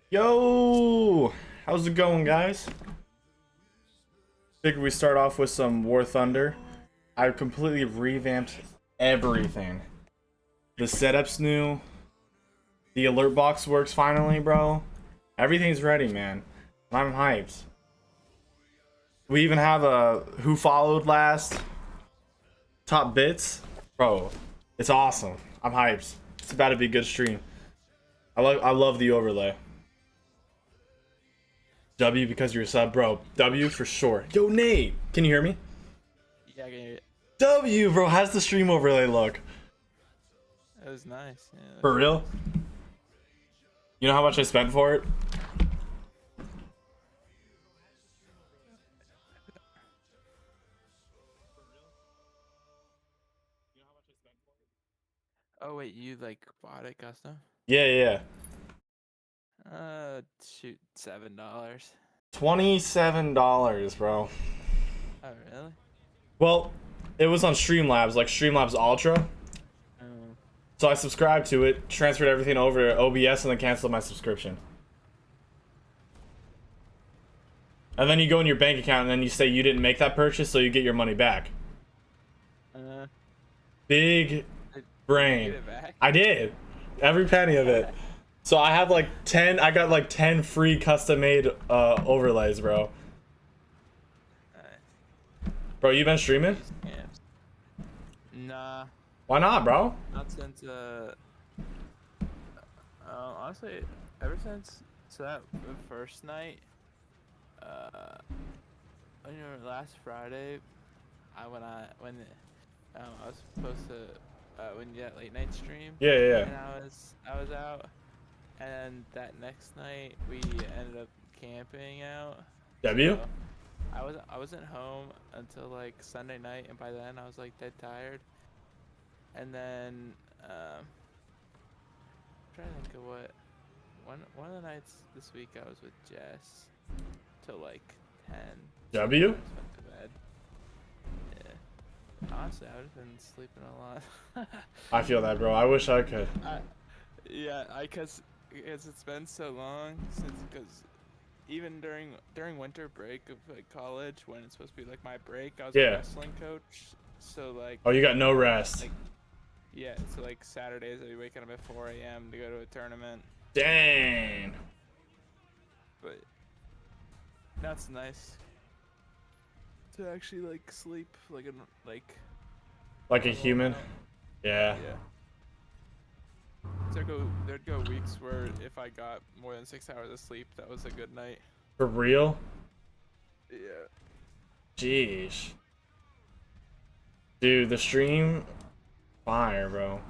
Yo, how's it going, guys? Figured we start off with some War Thunder. I completely revamped everything. The setup's new. The alert box works finally, bro. Everything's ready, man. I'm hyped. We even have a who followed last top bits, bro. It's awesome. I'm hyped. It's about to be a good stream. I love the overlay. W because you're a sub, bro. W for sure. Yo, Nate, can you hear me? Yeah, I can hear it. W, bro. How's the stream overlay look? It was nice. Yeah, For real? You know how much I spent for it? Oh wait, you like bought it custom? Yeah, yeah. Shoot, $7. $27, bro. Oh really? Well, it was on Streamlabs, like Streamlabs Ultra. Um, So I subscribed to it, transferred everything over to OBS, and then canceled my subscription. And then you go in your bank account, and then you say you didn't make that purchase, so you get your money back. Big did you brain. get it back? I did. Every penny of it. So I have like 10, I got like 10 free custom made overlays, bro. Nice. Bro, you been streaming? Scams. Nah, Why not, bro? not since honestly, ever since that first night, you know, last Friday, when I was supposed to when you had late night stream. Yeah, yeah, yeah. And I was out, and that next night we ended up camping out. W? So I wasn't home until like Sunday night, and by then I was like dead tired. And then I'm trying to think of what one of the nights this week I was with Jess till like 10. W? I just went to bed. Yeah. Honestly, I've been sleeping a lot. I feel that, bro. I wish I could. Yeah, cause it's been so long cause even during winter break of like college when it's supposed to be like my break, I was Yeah. a wrestling coach. So like Oh, you got no rest. like yeah, so like Saturdays I'd be waking up at 4 a.m. to go to a tournament. Dang. But that's nice to actually like sleep like Like a normal human? amount. Yeah. Yeah. So there'd go weeks where if I got more than 6 hours of sleep, that was a good night. For real? Yeah. Jeez. Dude, the stream fire, bro.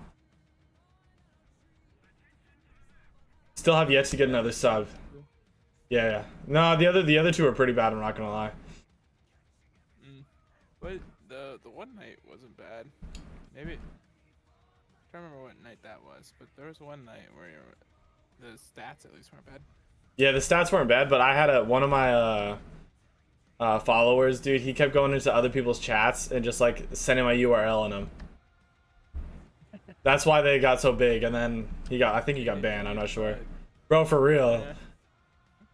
Still have yet to get another sub. Yeah, yeah. No, the other two are pretty bad, I'm not gonna lie. But the one night wasn't bad. Maybe I don't remember what night that was, but there was one night where the stats at least weren't bad. Yeah, the stats weren't bad, but I had one of my followers, dude, he kept going into other people's chats and just like sending my URL in them. That's why they got so big, and then I think he got banned, I'm not sure. Bro, for real.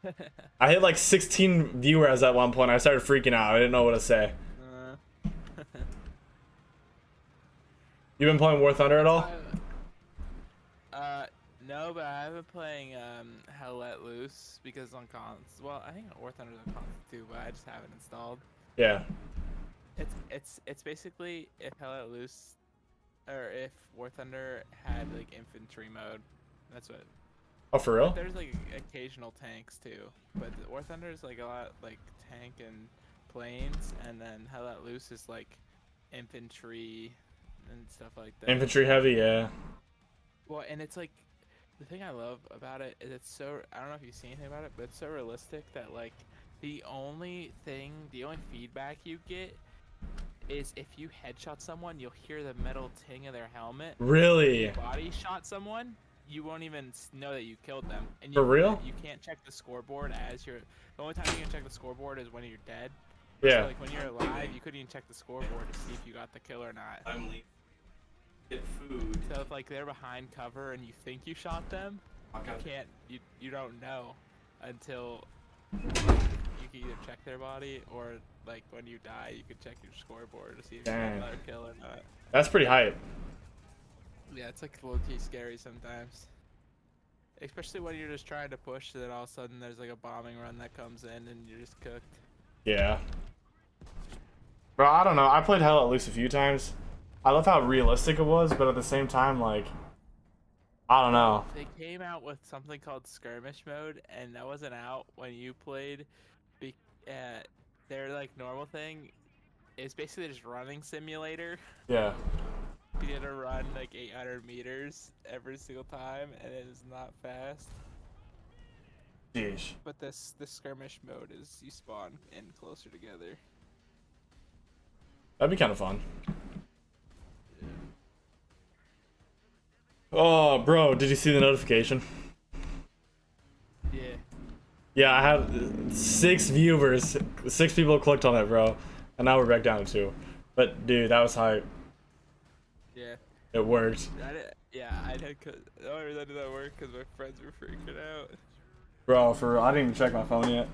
Yeah. I hit like 16 viewers at one point. I started freaking out. I didn't know what to say. You been playing War Thunder at all? No, but I've been playing Hell Let Loose because on cons. Well, I think War Thunder's on cons too, but I just haven't installed. Yeah. It's basically if Hell Let Loose, or if War Thunder had like infantry mode. That's what. Oh, for real? There's like occasional tanks too, but the War Thunder is like a lot like tank and planes, and then Hell Let Loose is like infantry and stuff like that. Infantry heavy, yeah. Well, and it's like the thing I love about it is it's so, I don't know if you've seen anything about it, but it's so realistic that like the only feedback you get is if you headshot someone, you'll hear the metal ting of their helmet. Really? If you body shot someone, you won't even know that you killed them. And For real? You can't check the scoreboard as you're. The only time you can check the scoreboard is when you're dead. Yeah. So like when you're alive, you couldn't even check the scoreboard to see if you got the kill or not. I'm leaving. Get food. So if like they're behind cover and you think you shot them, You don't know until you can either check their body or like when you die, you can check your scoreboard to see if you got Dang. another kill or not. That's pretty hype. Yeah, it's like low-key scary sometimes. Especially when you're just trying to push, and then all of a sudden there's like a bombing run that comes in and you're just cooked. Yeah. Bro, I don't know. I played Hell at least a few times. I love how realistic it was, but at the same time, like, I don't know. They came out with something called skirmish mode, and that wasn't out when you played. Be their like normal thing is basically just running simulator. Yeah. You get to run like 800 meters every single time, and it is not fast. Sheesh. But this skirmish mode is you spawn in closer together. That'd be kind of fun. Oh, bro, did you see the notification? Yeah. Yeah, I had 6 viewers. 6 people clicked on it, bro. And now we're back down to 2. But, dude, that was hype. Yeah. It worked. I did. The only reason I did that work because my friends were freaking out. Bro, for real, I didn't even check my phone yet.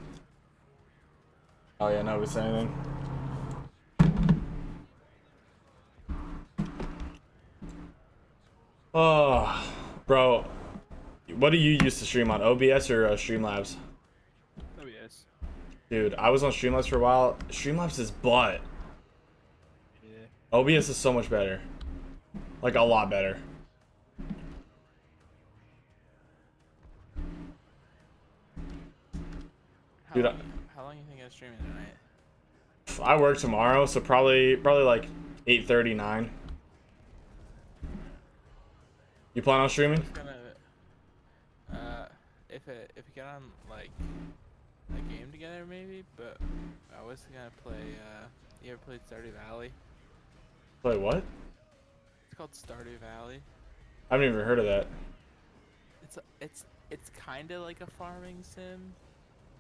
Oh, yeah, nobody's saying anything. Oh, bro, what do you use to stream on? OBS or Streamlabs? Oh yes. Dude, I was on Streamlabs for a while. Streamlabs is butt. Yeah. OBS is so much better. Like, a lot better. Dude, How long you think I'm streaming tonight? I work tomorrow, so probably like 8:39. You plan on streaming? If we get on like a game together maybe, but I was gonna play. You ever played Stardew Valley? Play what? It's called Stardew Valley. I haven't even heard of that. It's kind of like a farming sim.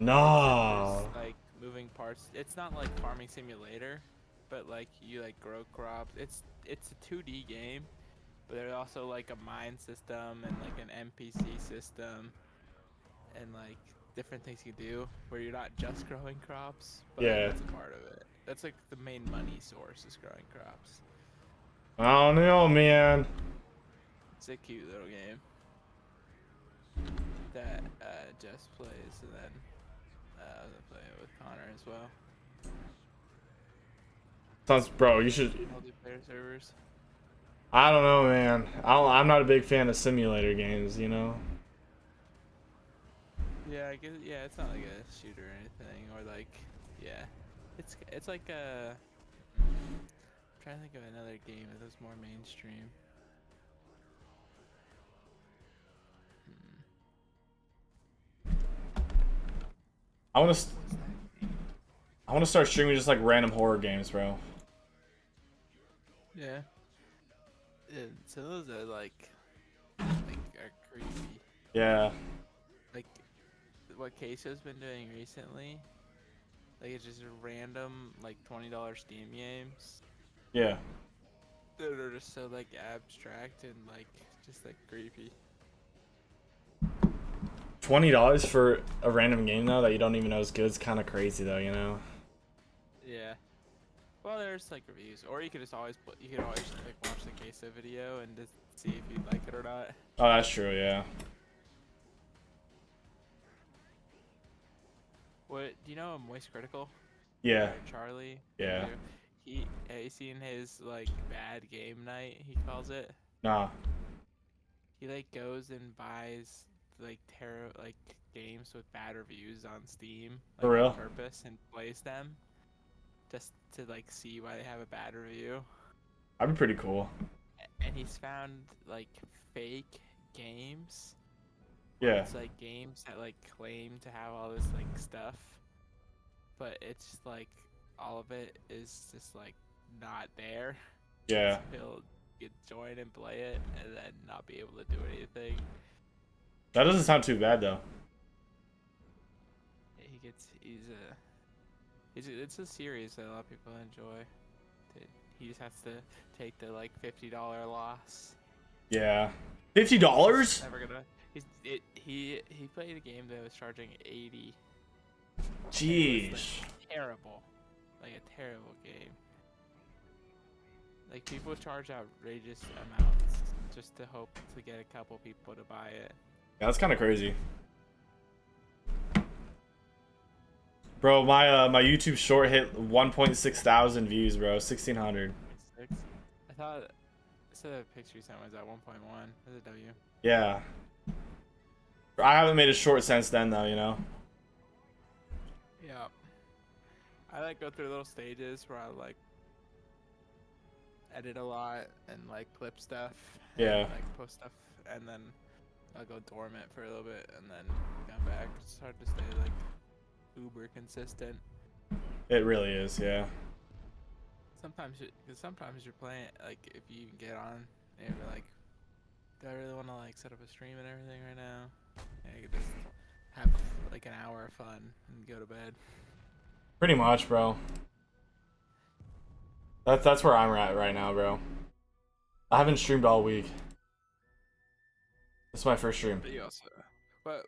No. There's, like moving parts. It's not like farming simulator, but like you like grow crops. It's a 2D game, but there's also like a mine system and like an NPC system, and like different things you do where you're not just growing crops, but Yeah. that's a part of it. That's like the main money source is growing crops. I don't know, man. It's a cute little game that Jess plays, and then I was gonna play it with Connor as well. Sounds, bro, you should. Multiplayer servers. I don't know, man. I'm not a big fan of simulator games, you know? Yeah, I guess. Yeah, it's not like a shooter or anything, or like, yeah, it's like a. I'm trying to think of another game that was more mainstream. I want to. What's that game? I want to start streaming just like random horror games, bro. Yeah. Some of those are like are creepy. Yeah. Like what Queso's been doing recently. Like it's just random like $20 Steam games Yeah. that are just so like abstract and like just like creepy. $20 for a random game though that you don't even know is good is kind of crazy though, you know? Yeah. Well, there's like reviews, or you could just always you could always like watch the Queso video and just see if you like it or not. Oh, that's true. Yeah. What do you know? Moist Critical. Yeah. Or Charlie. Yeah. He seen his like bad game night. He calls it. Nah. He like goes and buys like games with bad reviews on Steam, like, For real? on purpose, and plays them just to like see why they have a bad review. That'd be pretty cool. And he's found like fake games. Yeah. It's like games that like claim to have all this like stuff, but it's just like all of it is just like not there. Yeah. So he'll get join and play it and then not be able to do anything. That doesn't sound too bad though. It's a series that a lot of people enjoy. He just has to take the like $50 loss. Yeah. $50? Never gonna. He played a game that was charging 80. It was Jeez. like terrible, like a terrible game. Like people charge outrageous amounts just to hope to get a couple people to buy it. Yeah, that's kind of crazy. Bro, my YouTube short hit 1.6 thousand views, bro. 1,600. 6. I thought the picture you sent was at 1.1. That's a W. Yeah. I haven't made a short since then, though, you know? Yeah. I like go through little stages where I like edit a lot and like clip stuff. Yeah. And, like post stuff, and then I'll go dormant for a little bit, and then come back. It's hard to stay like uber consistent. It really is, yeah. Sometimes you're playing like if you get on and you're like, do I really want to like set up a stream and everything right now? And you could just have like an hour of fun and go to bed. Pretty much, bro. That's where I'm at right now, bro. I haven't streamed all week. This is my first stream. But you also, but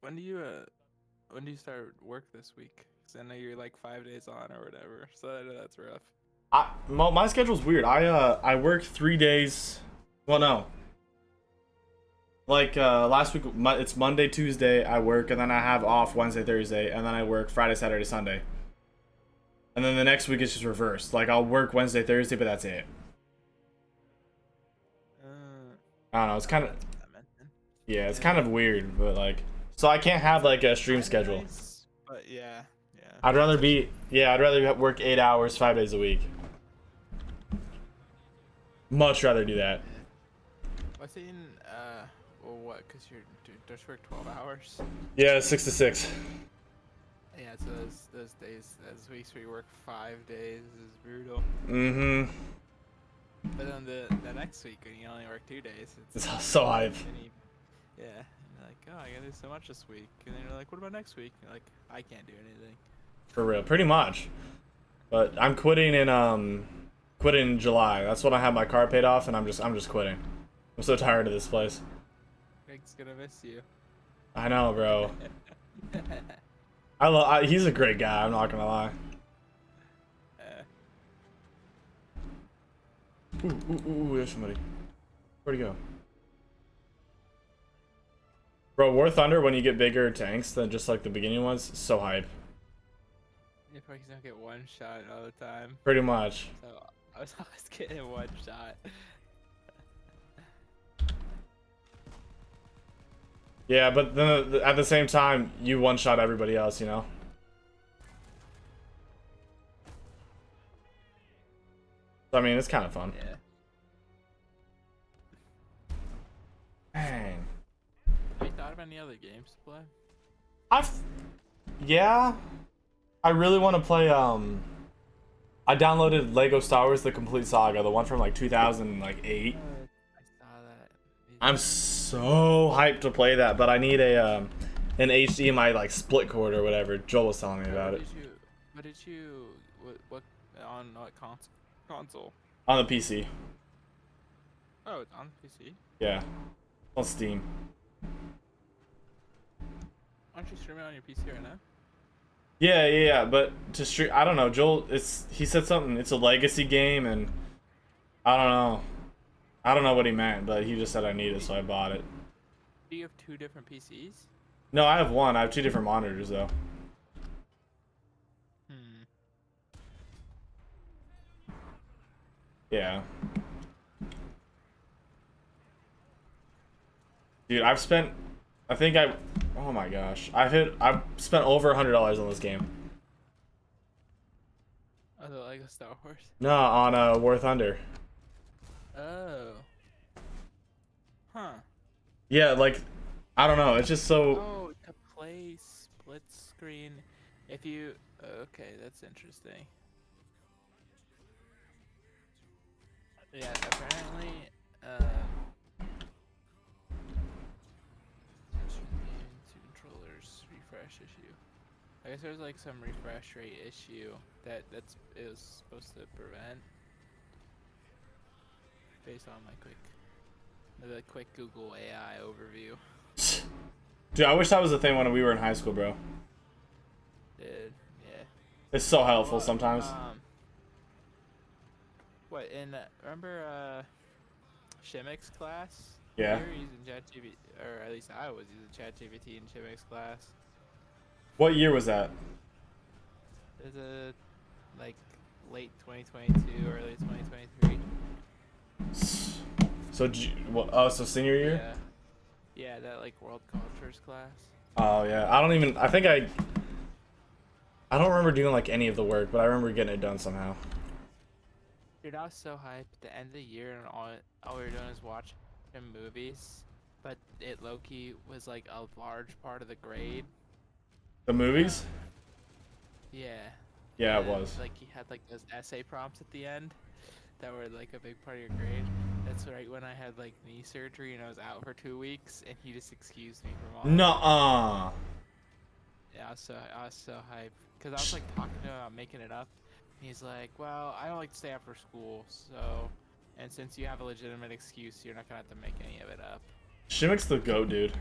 when do you start work this week? 'Cause I know you're like 5 days on or whatever, so I know that's rough. My schedule's weird. I work 3 days. Well, no. Like last week, it's Monday, Tuesday. I work, and then I have off Wednesday, Thursday, and then I work Friday, Saturday, Sunday. And then the next week it's just reversed. Like I'll work Wednesday, Thursday, but that's it. I don't know. It's kind of yeah, it's kind of weird, but like so I can't have like a stream schedule. Nice, but yeah. I'd rather work 8 hours 5 days a week. Much rather do that. I seen well, what? Cause you're just work 12 hours. Yeah, 6 to 6. Yeah, so those days, those weeks where you work 5 days is brutal. Mm-hmm. But then the next week when you only work 2 days, It's so hype. Yeah, and you're like, oh, I gotta do so much this week, and then you're like, what about next week? And you're like, I can't do anything. For real, pretty much. But I'm quitting in July. That's when I have my car paid off, and I'm just quitting. I'm so tired of this place. Greg's gonna miss you. I know, bro. He's a great guy. I'm not gonna lie. Ooh, there's somebody. Where'd he go? Bro, War Thunder, when you get bigger tanks than just like the beginning ones, so hype. You probably don't get one shot all the time. Pretty much. So I was always getting one shot. Yeah, but then at the same time, you one-shot everybody else, you know? So, I mean, it's kind of fun. Yeah. Dang. Have you thought of any other games to play? Yeah. I really want to play, I downloaded Lego Star Wars The Complete Saga, the one from, like, 2008. I saw that. I'm so hyped to play that, but I need an HDMI, like, split cord or whatever. Joel was telling me about it. What on what console? On the PC. Oh, it's on PC. Yeah. On Steam. Aren't you streaming on your PC right now? Yeah, but to stream, I don't know, Joel, he said something, it's a legacy game, and I don't know what he meant, but he just said I need it, so I bought it. Do you have 2 different PCs? No, I have one, I have 2 different monitors, though. Yeah. Dude, oh my gosh, I've spent over $100 on this game. Oh, the Lego Star Wars. No, on War Thunder. Oh. Huh. Yeah, like, I don't know, it's just so... Oh, to play split screen, if you... Okay, that's interesting. Yeah, apparently, two controllers refresh issue. I guess there's like some refresh rate issue that it was supposed to prevent, based on my quick The quick Google AI overview. Dude, I wish that was a thing when we were in high school, bro. Dude, yeah. It's so helpful Well, sometimes. What in remember Shimmick's class? Yeah. We were using ChatGPT, or at least I was using ChatGPT in Shimmick's class. What year was that? It was like late 2022, early 2023. So, oh, so senior year? Yeah. Yeah, that like world cultures class. Oh yeah, I don't even. I think I don't remember doing like any of the work, but I remember getting it done somehow. Dude, I was so hyped at the end of the year, and all we were doing is watching movies. But it low-key was like a large part of the grade. The movies? Yeah. Yeah, it And, was. like he had like those essay prompts at the end that were like a big part of your grade. That's right when I had like knee surgery and I was out for 2 weeks, and he just excused me from all. Nuh-uh. Yeah, I was so hyped because I was like talking to him about making it up. And he's like, "Well, I don't like to stay after school, so, and since you have a legitimate excuse, you're not gonna have to make any of it up." Shimmick's the goat, dude.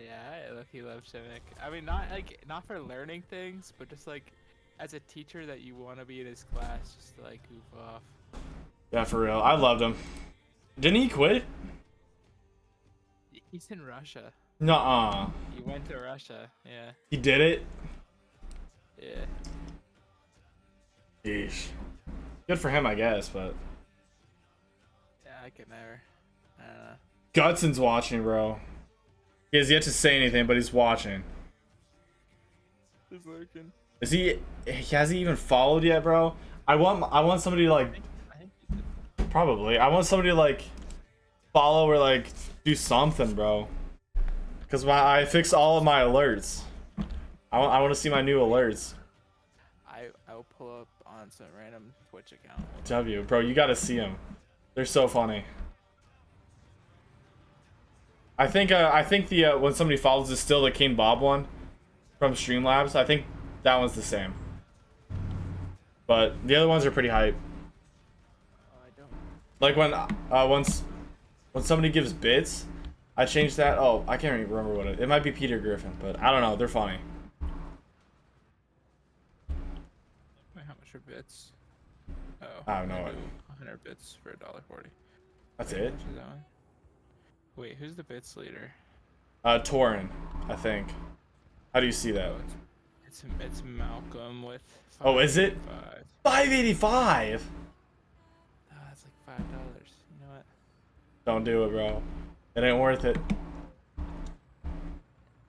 Yeah, he loves Shimmick. I mean, not for learning things, but just like as a teacher that you want to be in his class, just to like goof off. Yeah, for real. I loved him. Didn't he quit? He's in Russia. Nuh-uh. He went to Russia. Yeah. He did it? Yeah. Yeesh. Good for him, I guess, but... Yeah, I could never. I don't know. Gutson's watching, bro. He has yet to say anything, but he's watching. He's lurking. Is he... Has he even followed yet, bro? I want somebody to, like... I think Probably. I want somebody to, like, follow or, like, do something, bro. Because I fixed all of my alerts. I want to see my new alerts. I will pull up on some random Twitch account. W, bro, you gotta see them. They're so funny. I think the when somebody follows is still the King Bob one from Streamlabs. I think that one's the same. But the other ones are pretty hype. Oh, I don't. Like when somebody gives bits, I changed that. Oh, I can't even remember what it might be Peter Griffin, but I don't know. They're funny. Wait, how much are bits? Oh, I have no I do idea. 100 bits for $1.40. That's Wait, it. how much is that one? Wait, who's the bits leader? Torin, I think. How do you see that? Oh, it's Malcolm with. Oh, is it? 585. Oh, that's like $5. You know what? Don't do it, bro. It ain't worth it.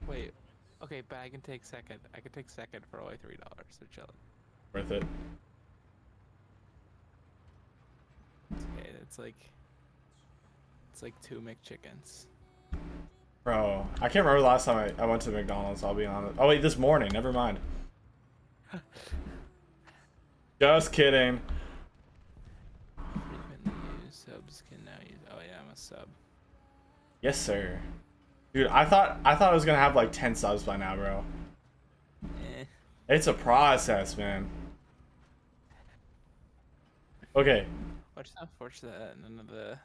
Wait. Okay, but I can take second. I can take second for only $3. So chilling. Worth it. Okay, it's like 2 McChickens. Bro, I can't remember the last time I went to McDonald's, I'll be honest. Oh wait, this morning, never mind. Just kidding. Frequently used subs can now use. Oh yeah, I'm a sub. Yes, sir. Dude, I thought I was gonna have like 10 subs by now, bro. Eh. It's a process, man. Okay. What's unfortunate that none of the.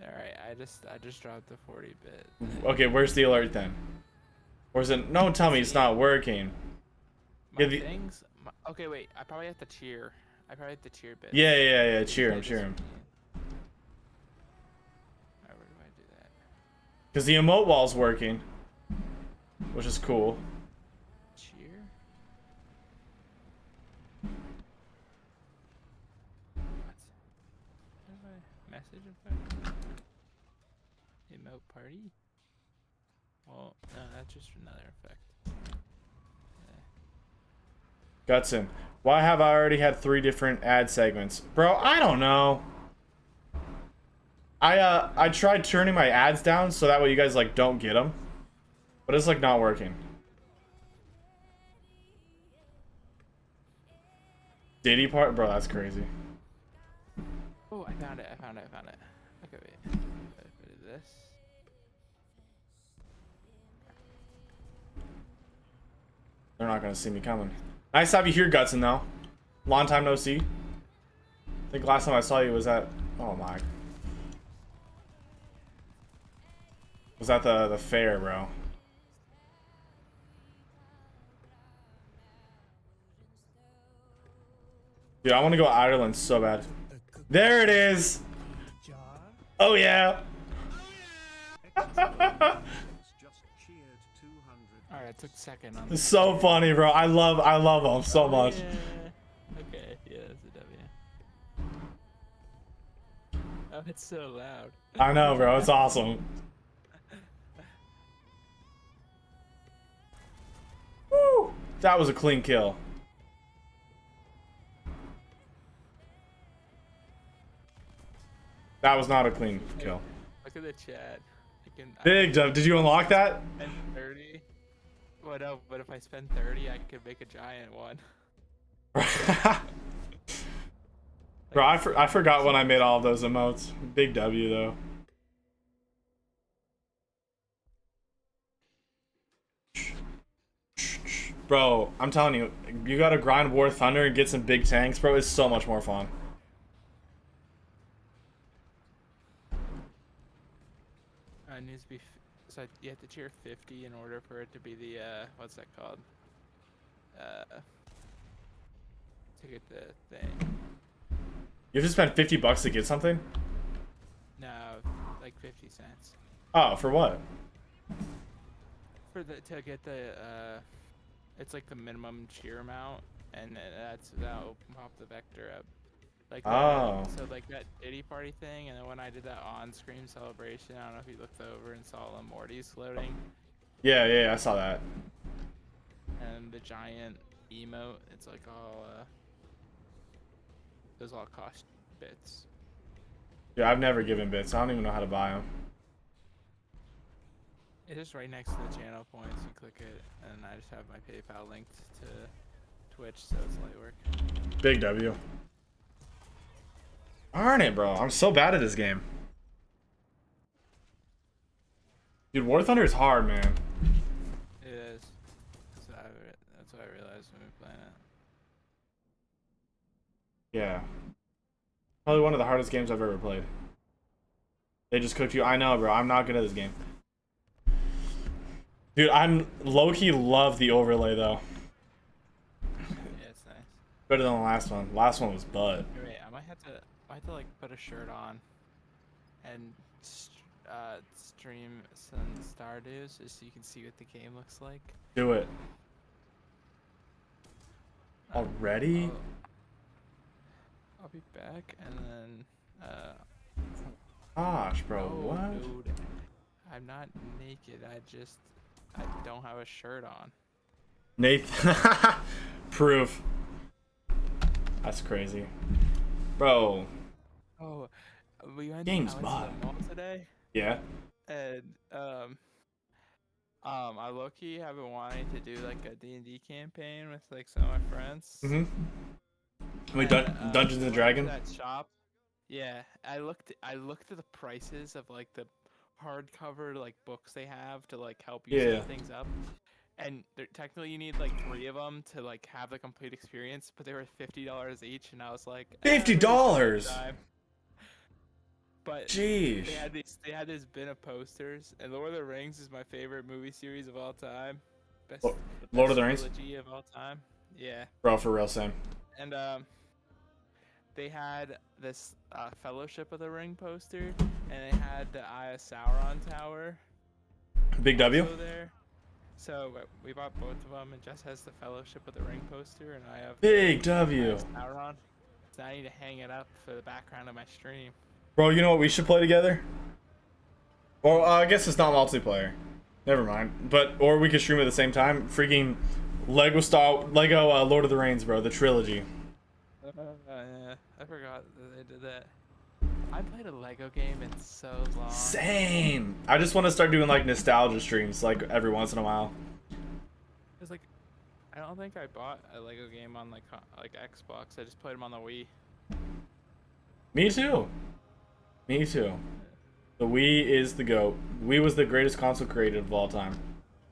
Alright, I just dropped the 40-bit. Okay, where's the alert then? Or is it? No, tell me it's not working. My Yeah, the- things. Okay, wait. I probably have to cheer. I probably have to cheer bit. Yeah. Cheer him. Alright, where do I do that? Because the emote wall's working, which is cool. Cheer. What? Where's my message effect? Emote party? Well, no, that's just another effect. Gutson, why have I already had 3 different ad segments? Bro, I don't know. I tried turning my ads down so that way you guys like don't get them. But it's like not working. Diddy part? Bro, that's crazy. Oh, I found it. Okay, wait. What is this? They're not gonna see me coming. Nice to have you here, Gutson, though. Long time no see. I think last time I saw you was at... Oh my. Was at the fair, bro. Dude, I want to go Ireland so bad. There it is. Oh yeah. Alright, I took second on It's so funny, bro. I love him so much. Yeah. Okay, yeah, that's a W. Oh, it's so loud. I know, bro. It's awesome. Woo! That was a clean kill. That was not a clean kill. Look at the chat. Big Dub, did you unlock that? Spend 30. What up? But if I spend 30, I could make a giant one. Bro, I forgot when I made all of those emotes. Big W though. Bro, I'm telling you, you gotta grind War Thunder and get some big tanks, bro. It's so much more fun. Needs to be so you have to tier 50 in order for it to be the what's that called? To get the thing. You have to spend $50 to get something? No, like 50 cents. Oh, for what? For the to get the it's like the minimum cheer amount, and that'll pop the vector up. Like that, so like that Diddy Party thing, and then when I did that on-screen celebration, I don't know if you looked over and saw Morty's floating. Yeah, I saw that. And the giant emote, it's like all those all cost bits. Yeah, I've never given bits. I don't even know how to buy them. It's just right next to the channel points. You click it, and I just have my PayPal linked to Twitch, so it's light work. Big W. Darn it, bro. I'm so bad at this game. Dude, War Thunder is hard, man. It is. That's what I realized when we were playing it. Yeah. Probably one of the hardest games I've ever played. They just cooked you. I know, bro. I'm not good at this game. Dude, I'm low-key love the overlay, though. Yeah, it's nice. Better than the last one. Last one was butt. Wait, I might have to like put a shirt on and stream some Stardews just so you can see what the game looks like. Do it. Already? I'll be back, and then Gosh, bro, no, what? Dude, I'm not naked. I don't have a shirt on. Nathan. Proof. That's crazy. Bro. Oh, we went. Game's I went bot. to the mall today, Yeah. and I low-key have been wanting to do like a D&D campaign with like some of my friends. Mm-hmm. Wait, And, Dungeons and Dragons? That shop. Yeah, I looked at the prices of like the hardcover like books they have to like help you Yeah. set things up. And technically you need like 3 of them to like have the complete experience, but they were $50 each, and I was like, $50? But Jeez. they had this bin of posters, and Lord of the Rings is my favorite movie series of all time. Best, Lord of best the Rings? trilogy of all time. Yeah. Bro, for real, same. And they had this Fellowship of the Ring poster, and they had the Eye of Sauron tower. Big W? also there. So we bought both of them, and Jess has the Fellowship of the Ring poster, and I have Big the Eye W. of Sauron. So I need to hang it up for the background of my stream. Bro, you know what we should play together? Or I guess it's not multiplayer. Never mind. Or we could stream at the same time. Freaking Lego Lord of the Rings, bro. The trilogy. Yeah, I forgot that they did that. I played a Lego game in so long. Same. I just want to start doing like nostalgia streams like every once in a while. It's like, I don't think I bought a Lego game on like Xbox. I just played them on the Wii. Me too. Me too. The Wii is the GOAT. Wii was the greatest console created of all time.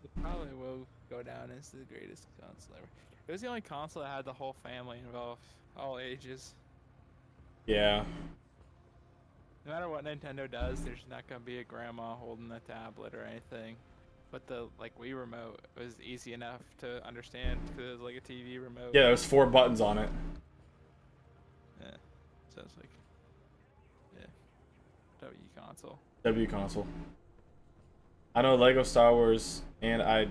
It probably will go down as the greatest console ever. It was the only console that had the whole family involved, all ages. Yeah. No matter what Nintendo does, there's not gonna be a grandma holding a tablet or anything. But the like Wii remote was easy enough to understand because it was like a TV remote. Yeah, there's 4 buttons on it. Yeah. So it's like, yeah, W console. W console. I know Lego Star Wars, and I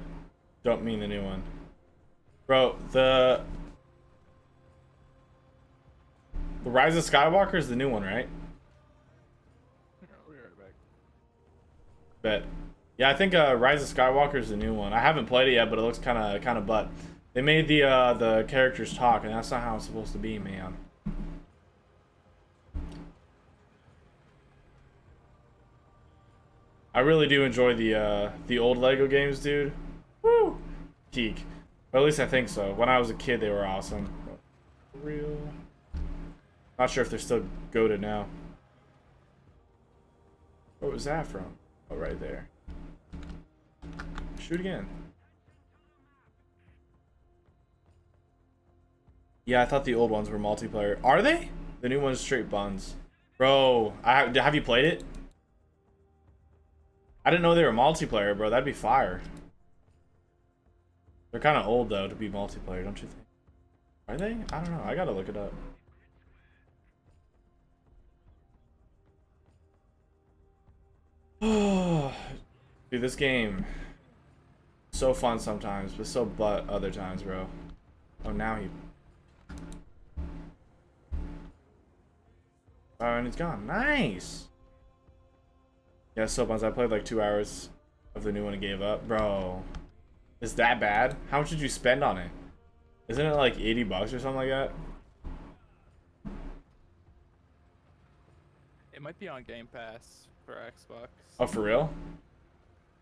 don't mean the new one. Bro, the Rise of Skywalker is the new one, right? We'll be right back. Bet. Yeah, I think Rise of Skywalker is the new one. I haven't played it yet, but it looks kind of butt. They made the characters talk, and that's not how it's supposed to be, man. I really do enjoy the old Lego games, dude. Woo! Peak. Or at least I think so. When I was a kid, they were awesome. For real. Not sure if they're still goated now. What was that from? Oh, right there. Shoot again. Yeah, I thought the old ones were multiplayer. Are they? The new one's straight buns. Bro, have you played it? I didn't know they were multiplayer, bro. That'd be fire. They're kind of old, though, to be multiplayer, don't you think? Are they? I don't know. I gotta look it up. Dude, this game, so fun sometimes, but so butt other times, bro. Oh, now he... Oh, and it's gone. Nice! Yeah, so buns. I played like 2 hours of the new one and gave up. Bro, is that bad? How much did you spend on it? Isn't it like 80 bucks or something like that? It might be on Game Pass for Xbox. Oh, for real?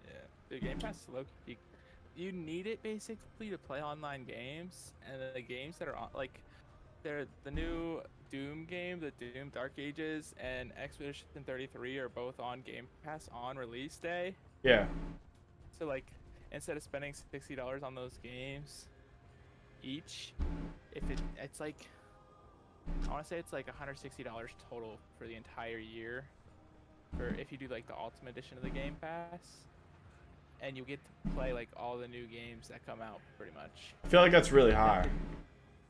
Yeah, the Game Pass is low key. You need it basically to play online games, and the games that are on, like, they're the new Doom game, the Doom Dark Ages, and Expedition 33 are both on Game Pass on release day. Yeah. So like, instead of spending $60 on those games each, if it's like, I want to say it's like $160 total for the entire year, for if you do like the Ultimate Edition of the Game Pass, and you get to play like all the new games that come out pretty much. I feel like that's really high.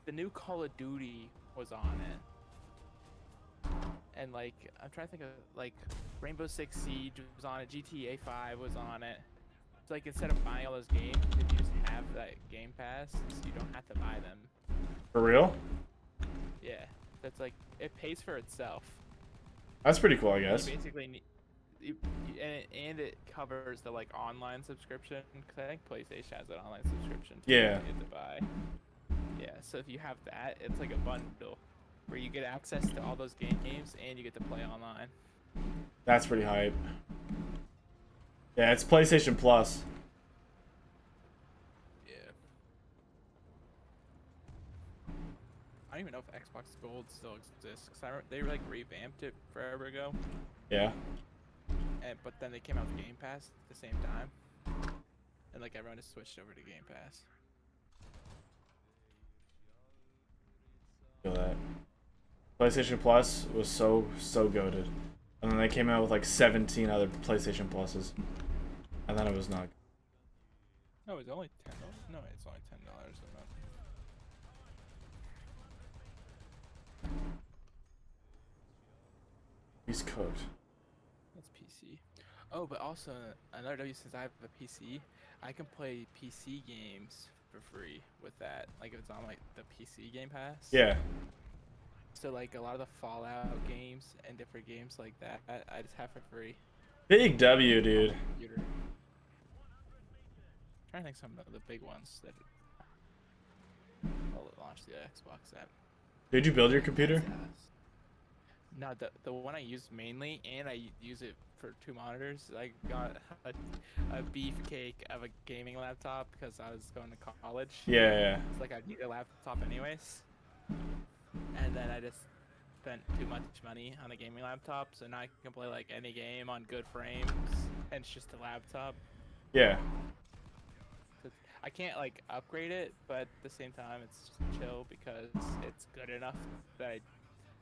The new Call of Duty was on it, and like I'm trying to think of like Rainbow Six Siege was on it, GTA 5 was on it. It's like instead of buying all those games, if you just have that Game Pass, so you don't have to buy them. For real? Yeah, that's like it pays for itself. That's pretty cool, I guess. You basically need, and it covers the like online subscription, because I think PlayStation has an online subscription too. Yeah. You get to buy. Yeah, so if you have that, it's like a bundle where you get access to all those games and you get to play online. That's pretty hype. Yeah, it's PlayStation Plus. Yeah. I don't even know if Xbox Gold still exists, because they like revamped it forever ago, Yeah. but then they came out with Game Pass at the same time, and like everyone just switched over to Game Pass. Feel that. PlayStation Plus was so goated. And then they came out with like 17 other PlayStation Pluses. And then it was not. No, it's only $10. No, it's only $10 a month. He's cooked. That's PC. Oh, but also another W, since I have a PC, I can play PC games for free with that. Like if it's on like the PC Game Pass. Yeah. So like a lot of the Fallout games and different games like that, I just have for free. Big W, dude. Computer. Trying to think some of the big ones that launched the Xbox app. Did you build your computer? No, the one I use mainly, and I use it for 2 monitors. I got a beefcake of a gaming laptop because I was going to college. Yeah. It's like I need a laptop anyways. And then I just spent too much money on a gaming laptop, so now I can play like any game on good frames, and it's just a laptop. Yeah. I can't like upgrade it, but at the same time it's chill because it's good enough that I,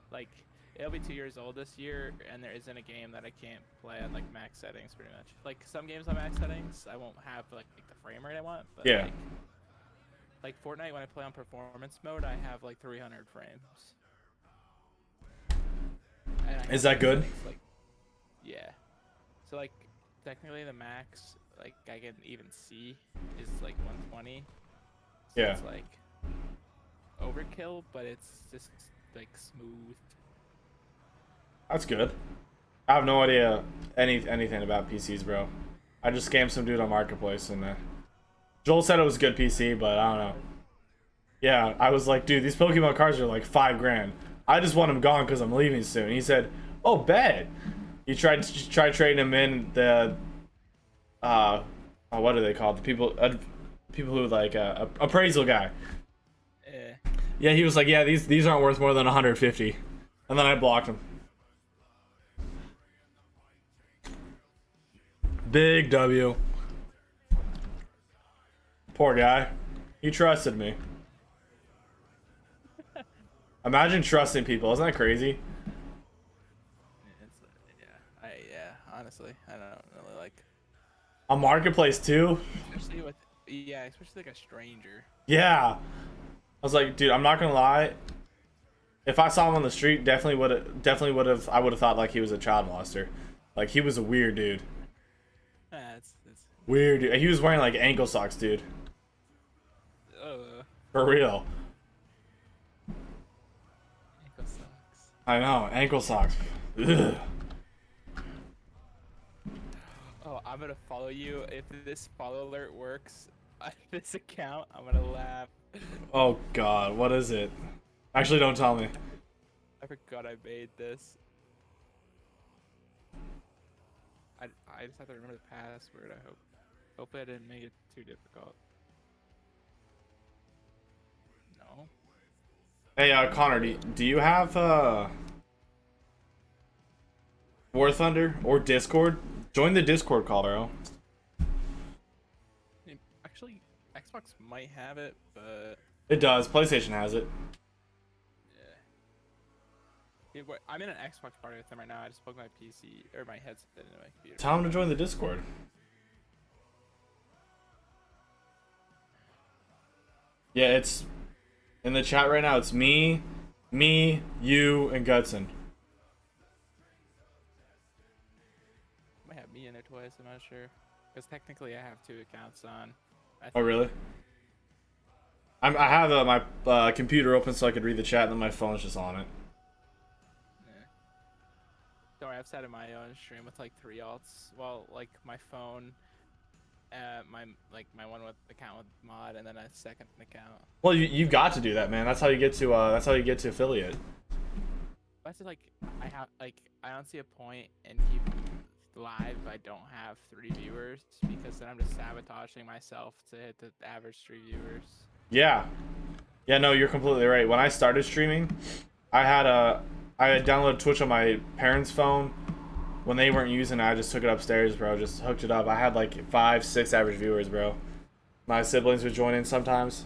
like, it'll be 2 years old this year, and there isn't a game that I can't play at like max settings, pretty much. Like some games on max settings, I won't have like the frame rate I want, but Yeah. like Fortnite, when I play on performance mode, I have like 300 frames. And I Is have that good? settings, like, yeah. So like technically the max like I can even see is like 120. So Yeah. it's like overkill, but it's just like smooth. That's good. I have no idea anything about PCs, bro. I just scammed some dude on Marketplace, and Joel said it was a good PC, but I don't know. Yeah, I was like, dude, these Pokemon cards are like $5 grand. I just want them gone because I'm leaving soon. He said, oh, bet. He tried trading him in the, what are they called? The people who like appraisal guy. Eh. Yeah, he was like, yeah, these aren't worth more than 150, and then I blocked him. Big W. Poor guy. He trusted me. Imagine trusting people. Isn't that crazy? It's, yeah, honestly, I don't really like, A marketplace too? especially with, yeah, especially like a stranger. Yeah. I was like, dude, I'm not gonna lie. If I saw him on the street, definitely would have. I would have thought like he was a child molester. Like he was a weird dude. It's Weird dude. He was wearing like ankle socks, dude. For real. ankle socks. I know, ankle socks. Ugh. Oh, I'm gonna follow you. If this follow alert works on this account, I'm gonna laugh. Oh god, what is it? Actually, don't tell me. I forgot I made this. I just have to remember the password. I hope I didn't make it too difficult. No. Hey, Connor, do you have War Thunder or Discord? Join the Discord call, bro. Actually, Xbox might have it, but It does. PlayStation has it. I'm in an Xbox party with them right now. I just plugged my PC or my headset into my computer. Tell him to join the Discord. Yeah, it's in the chat right now. It's me, you, and Gutson. Might have me in it twice. I'm not sure, because technically I have 2 accounts on. Oh, really? I have my computer open so I could read the chat, and then my phone's just on it. Don't worry, I've set in my own stream with like 3 alts. Well, like my phone, my one with account with mod, and then a second account. Well, you've got to do that, man. That's how you get to affiliate. That's like I don't see a point in keeping live if I don't have 3 viewers, because then I'm just sabotaging myself to hit the average 3 viewers. Yeah. Yeah, no, you're completely right. When I started streaming, I had downloaded Twitch on my parents' phone. When they weren't using it, I just took it upstairs, bro. Just hooked it up. I had like 5, 6 average viewers, bro. My siblings would join in sometimes.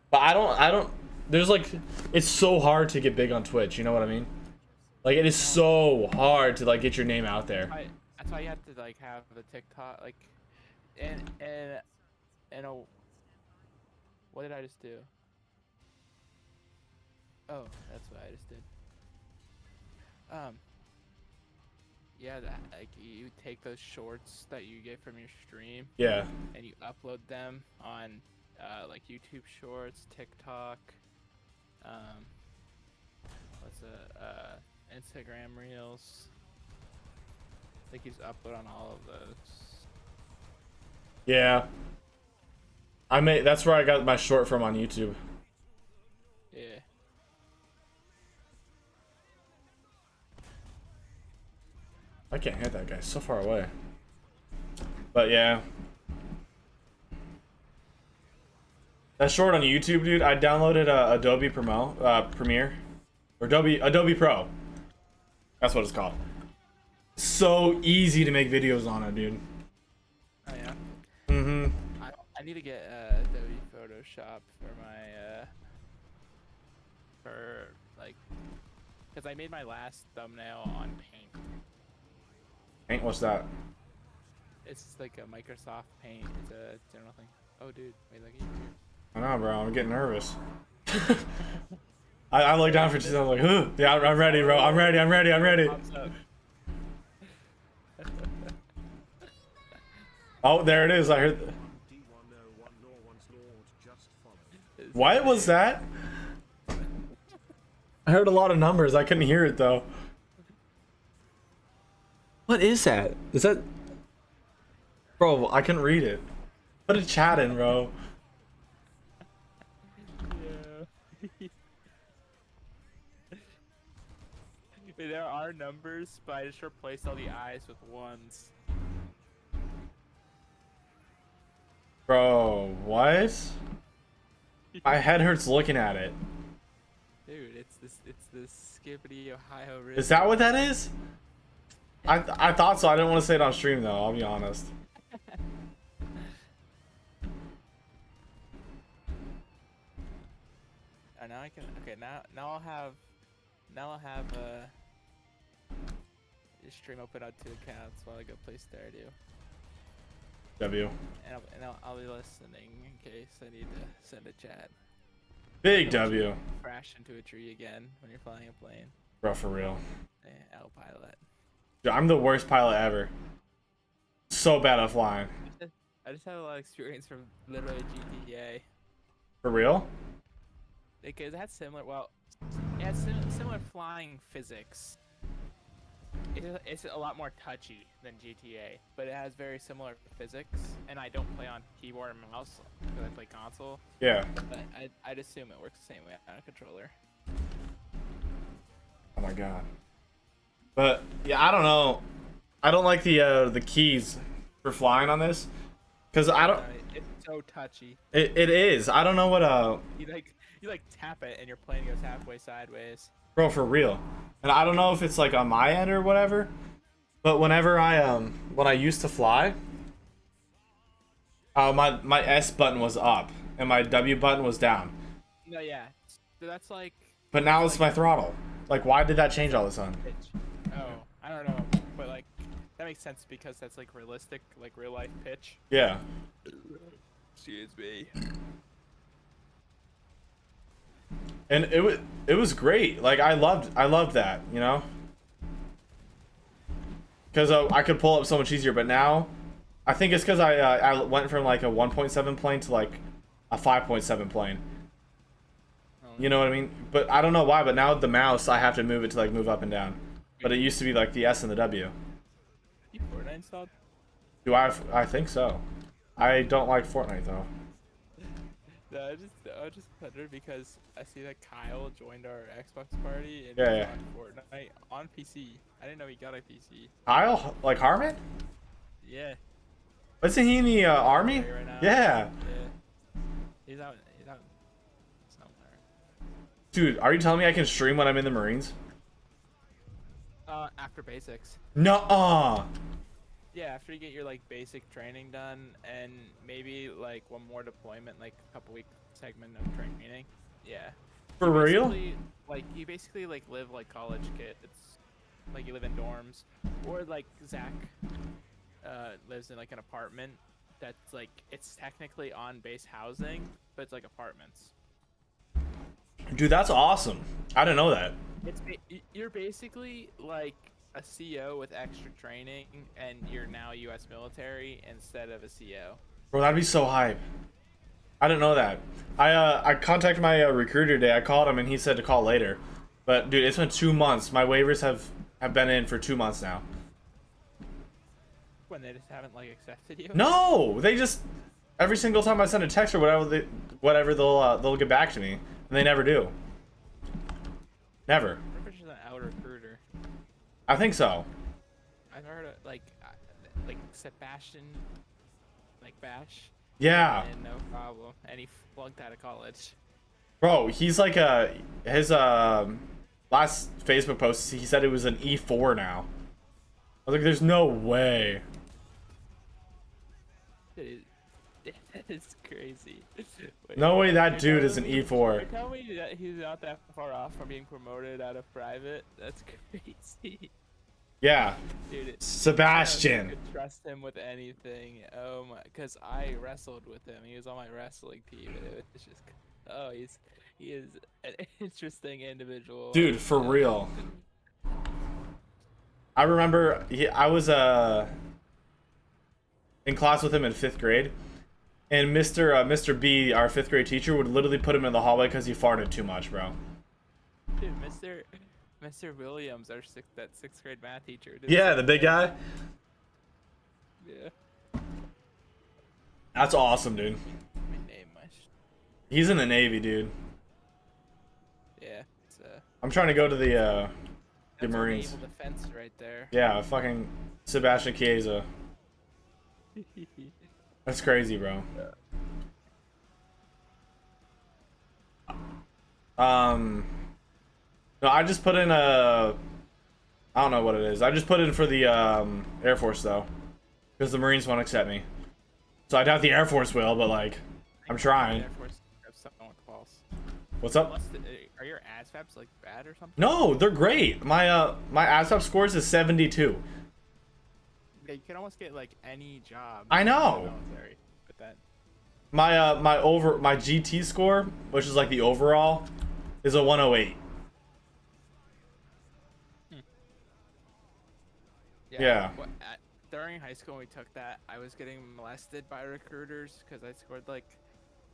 But I don't there's like, it's so hard to get big on Twitch, you know what I mean? Like it is so hard to like get your name out there. That's why you have to like have the TikTok, like, and what did I just do? Oh, that's what I just did. Yeah, like you take those shorts that you get from your stream, Yeah. and you upload them on like YouTube Shorts, TikTok, Instagram Reels. I think you just upload on all of those. Yeah. That's where I got my short from on YouTube. Yeah. I can't hit that guy, so far away. But yeah. That short on YouTube, dude, I downloaded Adobe Premiere. Or Adobe Pro. That's what it's called. So easy to make videos on it, dude. Oh yeah. Mm-hmm. I need to get Adobe Photoshop for my for like Because I made my last thumbnail on Paint. Ain't what's that? It's like a Microsoft Paint. It's a general thing. Oh, dude, wait, look at you. I know, bro. I'm getting nervous. I look down for 2 seconds. I'm like, huh. Yeah, I'm ready, bro. I'm ready. I'm ready. I'm ready. Pops up. Oh, there it is. I heard. What was that? I heard a lot of numbers. I couldn't hear it though. What is that? Is that? Bro, I couldn't read it. Put a chat in, bro. Yeah. Wait, there are numbers, but I just replaced all the I's with ones. Bro, what? My head hurts looking at it. Dude, it's this Skippity Ohio River. Is that what that is? I thought so. I didn't want to say it on stream though. I'll be honest. Now I can. Okay, now I'll have your stream open up 2 accounts while I go play Stardew. W. And I'll be listening in case I need to send a chat. Big W. Crash into a tree again when you're flying a plane. Bro, for real. Autopilot. Dude, I'm the worst pilot ever. So bad at flying. I just have a lot of experience from literally GTA. For real? Because it has similar, well, it has similar flying physics. It's a lot more touchy than GTA, but it has very similar physics. And I don't play on keyboard and mouse because I play console. Yeah. But I'd assume it works the same way on a controller. Oh my god. But yeah, I don't know. I don't like the keys for flying on this, cause I don't. It's so touchy. It is. I don't know what You like tap it and your plane goes halfway sideways. Bro, for real. And I don't know if it's like on my end or whatever, but whenever when I used to fly, my S button was up and my W button was down. No, yeah. So that's like. But now it's my throttle. Like, why did that change all of a sudden? Pitch. Oh, I don't know, but like that makes sense because that's like realistic, like real life pitch. Yeah. Excuse me. And it was great. Like I loved that, you know? Cuz I could pull up so much easier, but now I think it's cuz I went from like a 1.7 plane to like a 5.7 plane. You know what I mean? But I don't know why, but now with the mouse I have to move it to like move up and down. But it used to be like the S and the W. You Fortnite installed? Do I think so. I don't like Fortnite though. No, I just wondered because I see that Kyle joined our Xbox party and Yeah, he's on Fortnite on PC. I didn't know he got a PC. Kyle, like Harmon? Yeah. Isn't he in the army? Right now. Yeah. Yeah. He's out somewhere. Dude, are you telling me I can stream when I'm in the Marines? After basics. No. Yeah, after you get your like basic training done and maybe like one more deployment, like a couple week segment of training. Yeah. For real? Like you basically like live like college kids. Like you live in dorms, or like Zach lives in like an apartment that's like it's technically on base housing, but it's like apartments. Dude, that's awesome. I didn't know that. You're basically like a CO with extra training, and you're now U.S. military instead of a CO. Bro, that'd be so hype. I didn't know that. I contacted my recruiter today. I called him and he said to call later. But dude, it's been 2 months. My waivers have been in for 2 months now. When they just haven't like accepted you? No, they just every single time I send a text or whatever they'll get back to me, and they never do. Never. They're just an out recruiter. I think so. I've heard of like Sebastian, like Bash. Yeah. And no problem. And he flunked out of college. Bro, he's like his last Facebook post, he said it was an E4 now. I was like, there's no way. Dude, is crazy. Wait, No way that you're dude is an telling me- E4. You're telling me that he's not that far off from being promoted out of private? That's crazy. Yeah, Dude, I don't think I Sebastian. could trust him with anything. Oh my, because I wrestled with him. He was on my wrestling team, and it was just, oh, he is an interesting individual. Dude, for real. I remember I was in class with him in 5th grade, and Mr. B, our 5th grade teacher, would literally put him in the hallway because he farted too much, bro. Dude, Mr. Williams, that 6th grade math teacher. did Yeah, the the big guy. Yeah. That's awesome, dude. Let me name my. He's in the Navy, dude. Yeah. It's I'm trying to go to the that's Marines. Naval defense right there. Yeah, fucking Sebastian Chiesa. That's crazy, bro. No, I just put in I don't know what it is. I just put in for the Air Force though, because the Marines won't accept me. So I doubt the Air Force will, but like, I'm trying. Air Force have something false. What's up? Are your ASVABs like bad or something? No, they're great. My ASVAB scores is 72. Yeah, you can almost get like any job. I know. in the military with that. My GT score, which is like the overall, is a 108. Yeah. During high school, when we took that, I was getting molested by recruiters because I scored like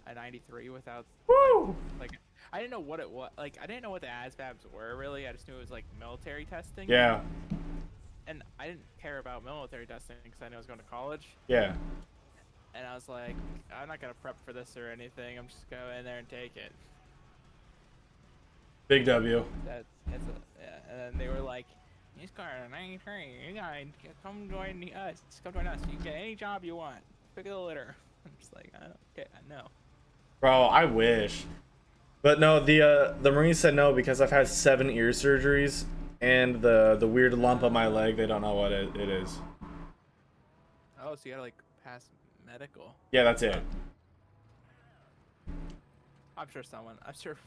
a 93 without. Woo! Like, I didn't know what it was. Like, I didn't know what the ASVABs were really. I just knew it was like military testing. Yeah. And I didn't care about military testing because I knew I was going to college. Yeah. And I was like, I'm not gonna prep for this or anything. I'm just gonna go in there and take it. Big W. Yeah. And then they were like, "You scored a 93. You gotta come join us. Come join us. You can get any job you want. Pick of the litter." I'm just like, I don't care. I know. Bro, I wish. But no, the Marines said no because I've had 7 ear surgeries and the weird lump on my leg. They don't know what it is. Oh, so you gotta like pass medical. Yeah, that's it. I'm sure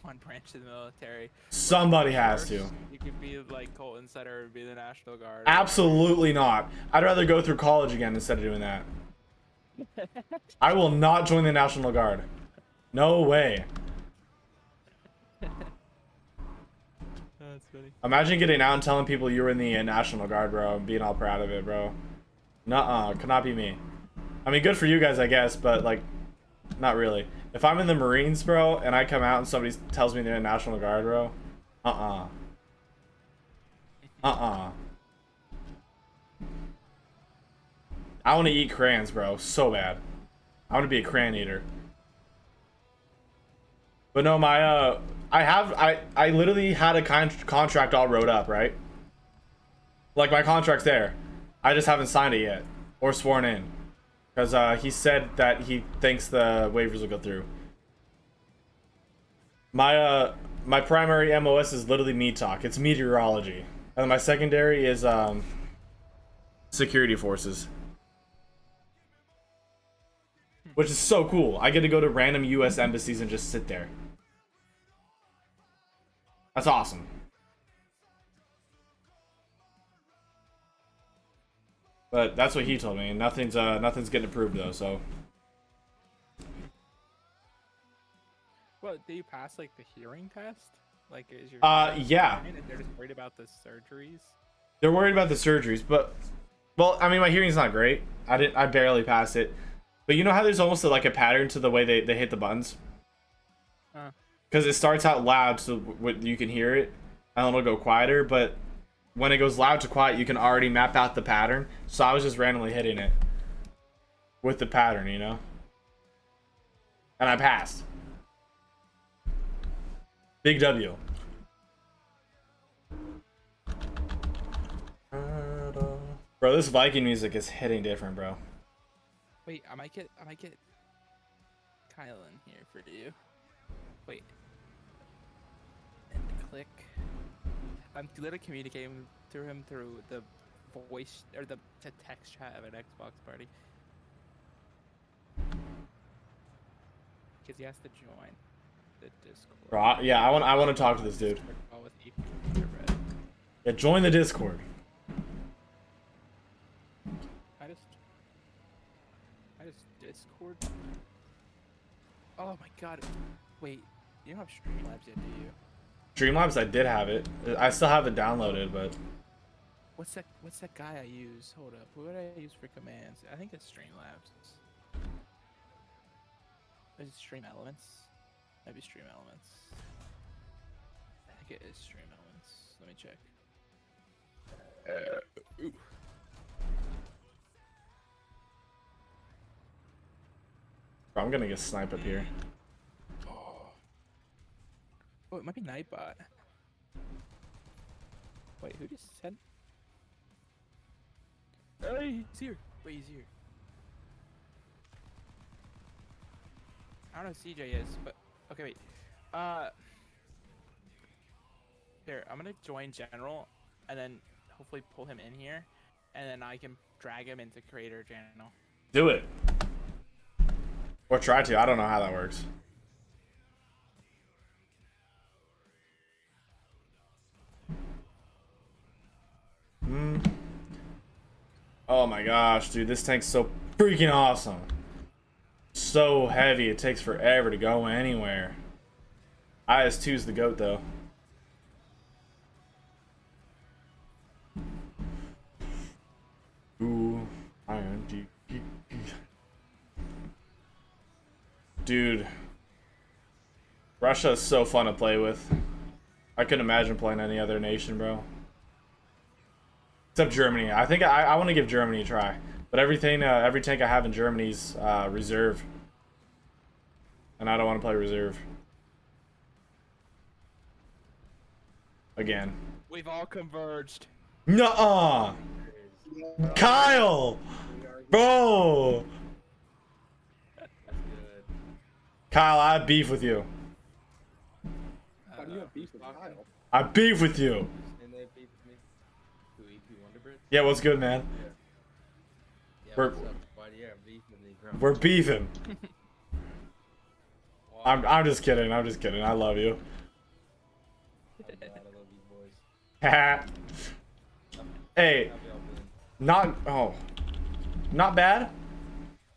one branch of the military. Somebody has to. You could be like Colton said, or be the National Guard. Absolutely not. I'd rather go through college again instead of doing that. I will not join the National Guard. No way. That's funny. Imagine getting out and telling people you were in the National Guard, bro, and being all proud of it, bro. Nuh-uh, could not be me. I mean, good for you guys, I guess, but like, not really. If I'm in the Marines, bro, and I come out and somebody tells me they're in the National Guard, bro, uh-uh. Uh-uh. I want to eat crayons, bro, so bad. I want to be a crayon eater. But no, my, I literally had a contract all wrote up, right? Like, my contract's there. I just haven't signed it yet. Or sworn in. Because he said that he thinks the waivers will go through. My primary MOS is literally Meat Talk. It's meteorology. And my secondary is security forces. Which is so cool. I get to go to random US embassies and just sit there. That's awesome. But that's what he told me, and nothing's getting approved though. So. Well, do you pass like the hearing test? Like, is your yeah. And they're just worried about the surgeries. They're worried about the surgeries, but well, I mean, my hearing's not great. I barely passed it. But you know how there's almost like a pattern to the way they hit the buttons? Because it starts out loud, so you can hear it, and then it'll go quieter. But when it goes loud to quiet, you can already map out the pattern. So I was just randomly hitting it with the pattern, you know? And I passed. Big W. Bro, this Viking music is hitting different, bro. Wait, I might get Kyle in here for you. Wait. And click. I'm literally communicating through him through the voice or the text chat of an Xbox party. because he has to join the Discord. Bro, yeah, I want to talk to this dude. Discord call with Ethan Red. Yeah, join the Discord. I just Discord. Oh my god. Wait, you don't have Streamlabs yet, do you? Streamlabs, I did have it. I still have it downloaded, but What's that guy I use? Hold up. What would I use for commands? I think it's Streamlabs. Is it Stream Elements? Maybe Stream Elements. I think it is Stream Elements. Let me check. bro, I'm gonna get sniped up here. Oh, it might be Nightbot. Wait, who just said? Hey, he's here. Wait, he's here. I don't know who CJ is, but okay, wait. Here, I'm gonna join general, and then hopefully pull him in here, and then I can drag him into creator channel. Do it. Or try to. I don't know how that works. Oh my gosh, dude, this tank's so freaking awesome. So heavy, it takes forever to go anywhere. IS-2's the GOAT though. Ooh, iron. Dude, Russia is so fun to play with. I couldn't imagine playing any other nation, bro. Except Germany. I think I want to give Germany a try. But every tank I have in Germany's reserve. And I don't want to play reserve. Again. We've all converged. Nuh-uh! Kyle! Bro! Kyle, I have beef with you. How do you have beef with Kyle? I have beef with you. And they have beef with me? Who, EP Wonderbridge? Yeah, what's good, man? Yeah, We're- what's up? Why do you have beef with me, bro? We're beefing. Why? I'm just kidding. I'm just kidding. I love you. I'm glad I love you boys. Hey, How y'all been? not bad.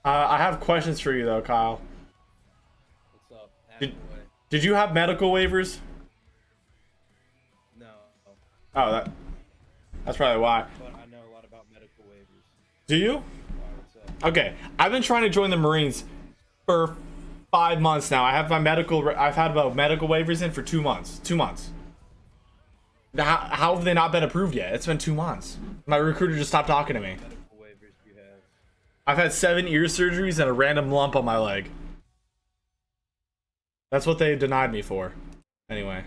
I have questions for you though, Kyle. What's up? Ask Did- away. Did you have medical waivers? No, Oh, that's probably why. but I know a lot about medical waivers. Do you? Why, what's up? Okay, I've been trying to join the Marines for 5 months now. I've had about medical waivers in for 2 months. 2 months. How have they not been approved yet? It's been 2 months. My recruiter just stopped talking to me. Medical waivers you have. I've had 7 ear surgeries and a random lump on my leg. That's what they denied me for. Anyway.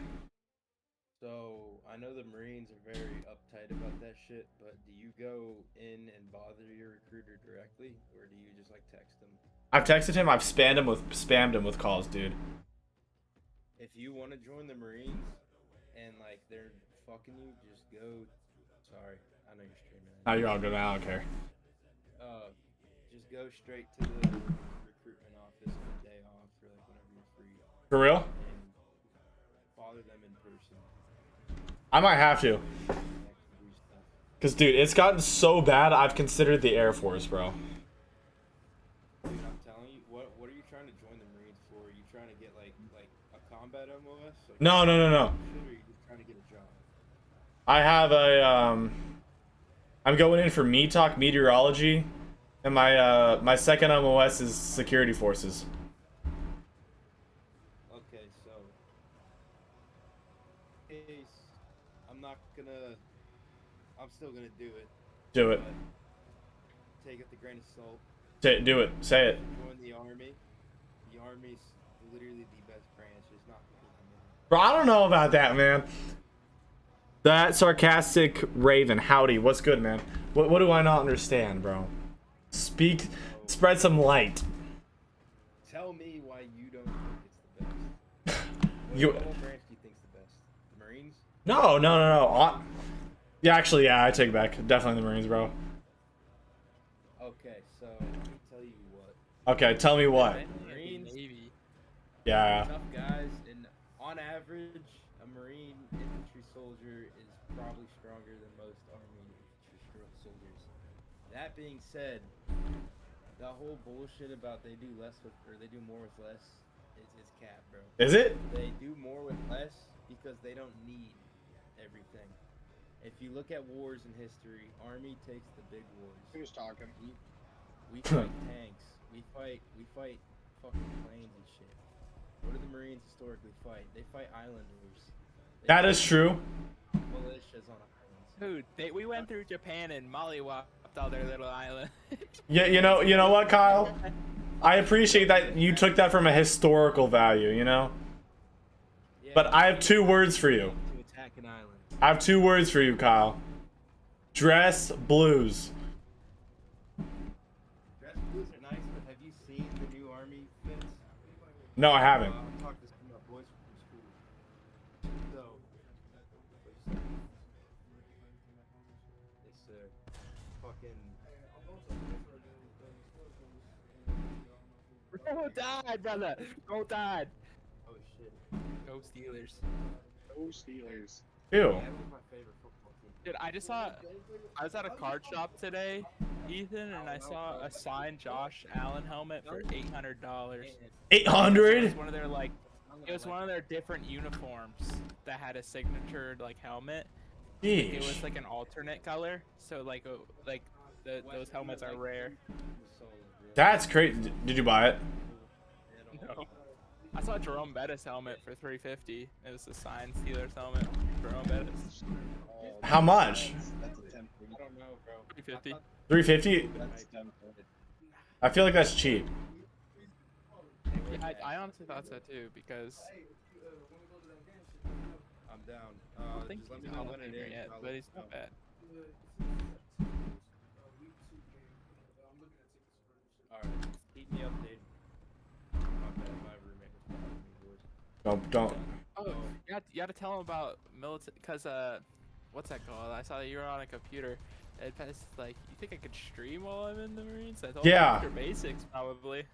So, I know the Marines are very uptight about that shit, but do you go in and bother your recruiter directly, or do you just like text them? I've texted him, I've spammed him with calls, dude. If you want to join the Marines and like they're fucking you, just go. Sorry, I know you're streaming. Oh, you're all good, man. I don't care. Just go straight to the recruitment office on a day off or like whenever you're free, For real? and bother them in person. I might have to. Connect and do stuff. Cause dude, it's gotten so bad I've considered the Air Force, bro. Dude, I'm telling you, what are you trying to join the Marines for? Are you trying to get like a combat MOS? Like, No. shit, or are you just trying to get a job? I have a I'm going in for METOC meteorology, and my second MOS is security forces. Okay, so case I'm still gonna do it. Do it. But take it with a grain of salt. Do it. Say it. Join the army. The army's literally the best branch. It's not because I'm in it. Bro, I don't know about that, man. That sarcastic Raven, howdy. What's good, man? What do I not understand, bro? Spread some light. Tell me why you don't think it's the best. You- What branch do you think's the best? The Marines? No. Yeah, actually, yeah, I take it back. Definitely the Marines, bro. Okay, so let me tell you what. Okay, tell me what. Maybe Marines? Navy. Yeah. Tough guys, and on average, a Marine infantry soldier is probably stronger than most Army infantry soldiers. That being said, the whole bullshit about they do less with or they do more with less is cap, bro. Is it? They do more with less because they don't need everything. If you look at wars in history, Army takes the big wars. Who's talking? We fight tanks. We fight fucking planes and shit. What do the Marines historically fight? They fight islanders. That is true. Militias on islands. Dude, we went through Japan and mollywopped all their little island. Yeah, you know what, Kyle? I appreciate that you took that from a historical value, you know? Yeah, But I have 2 words for you. to attack an island. I have 2 words for you, Kyle. Dress blues. Dress blues are nice, but have you seen the new Army fits? No, I haven't. I'm talking to some of my boys from school. So, yes, sir. Fucking. Roll Tide, brother. Roll Tide. Oh shit. Go Steelers. Oh, Steelers. Ew. That was my favorite football team. Dude, I was at a card shop today, Ethan, and I saw a signed Josh Allen helmet for $800. 800? It was one of their it was one of their different uniforms that had a signature helmet. It was Yeesh. like an alternate color, so those helmets are rare. That's crazy. Did you buy it? No. I saw Jerome Bettis helmet for $350. It was a signed Steelers helmet. Jerome Bettis. How much? That's a temp. I don't know, bro. $350. 350? That's tempted. I feel like that's cheap. Yeah, I honestly thought so too because I'm down. I think Just let he's me know not when it here is. yet, I'll but let he's you not know. bad. Alright, keep me updated. My bad, my roommate was talking to me, boys. Don't. Oh, you gotta tell him about military, cause what's that called? I saw that you were on a computer. And it's like, you think I could stream while I'm in the Marines? I told him Yeah. after basics probably.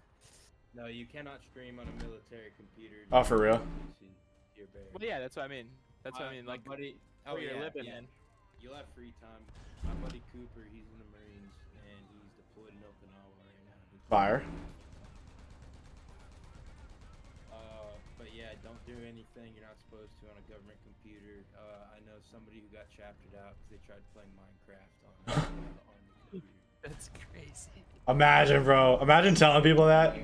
No, you cannot stream on a military computer. Oh, for real? You're buried. Well, yeah, that's what I mean. That's what I mean. My Like, buddy, where you're yeah, living yeah. in. You'll have free time. My buddy Cooper, he's in the Marines and he's deployed in Okinawa right now. Fire. But yeah, don't do anything you're not supposed to on a government computer. I know somebody who got chaptered out because they tried playing Minecraft on the Army computer. That's crazy. Imagine, bro. Imagine telling people that.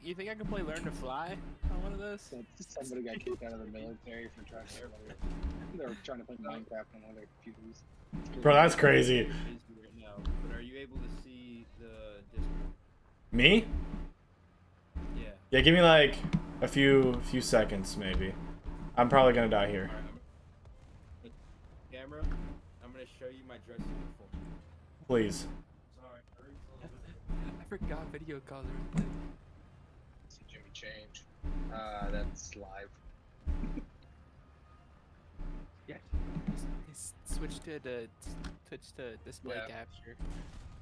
You think I can play Learn to Fly on one of those? Somebody got kicked out of the military for trying to. They were trying to play Minecraft on one of their computers. Bro, that's crazy. Busy right now, but are you able to see the Discord? Me? Yeah. Yeah, give me like a few seconds, maybe. I'm probably gonna die here. Alright, camera, I'm gonna show you my dress uniform. Please. Sorry. I forgot video calls are a thing. See Jimmy change. That's live. Yeah. Switch to display Yeah. capture.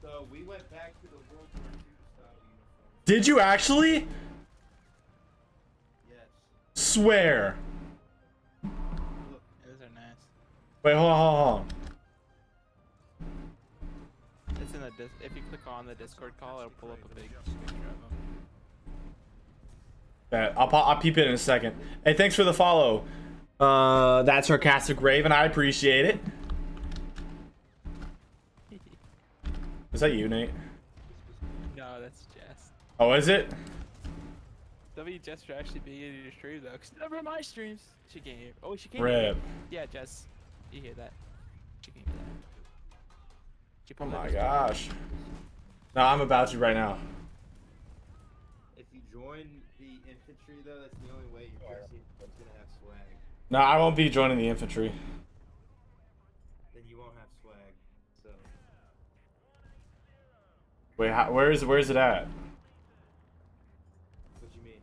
So we went back to the World War II style uniform. Did you actually? Yes. Swear. Look, Those are nice. Wait, hold on. It's in the if you click on the Discord call, it'll pull up a big picture of them. Bet. I'll peep it in a second. Hey, thanks for the follow. That's Sarcastic Raven. I appreciate it. Is that you, Nate? No, that's Jess. Oh, is it? W Jess should actually be in your stream though, 'cause never my streams. She can't hear. Oh, she can't Rip. hear. Yeah, Jess, you hear that? She can't hear that. She Oh pulled up my a stream. gosh. No, I'm about to right now. if you join the infantry though, that's the only way your dress uniform's gonna have swag. No, I won't be joining the infantry. Then you won't have swag. So Wait, where's it at? what you mean?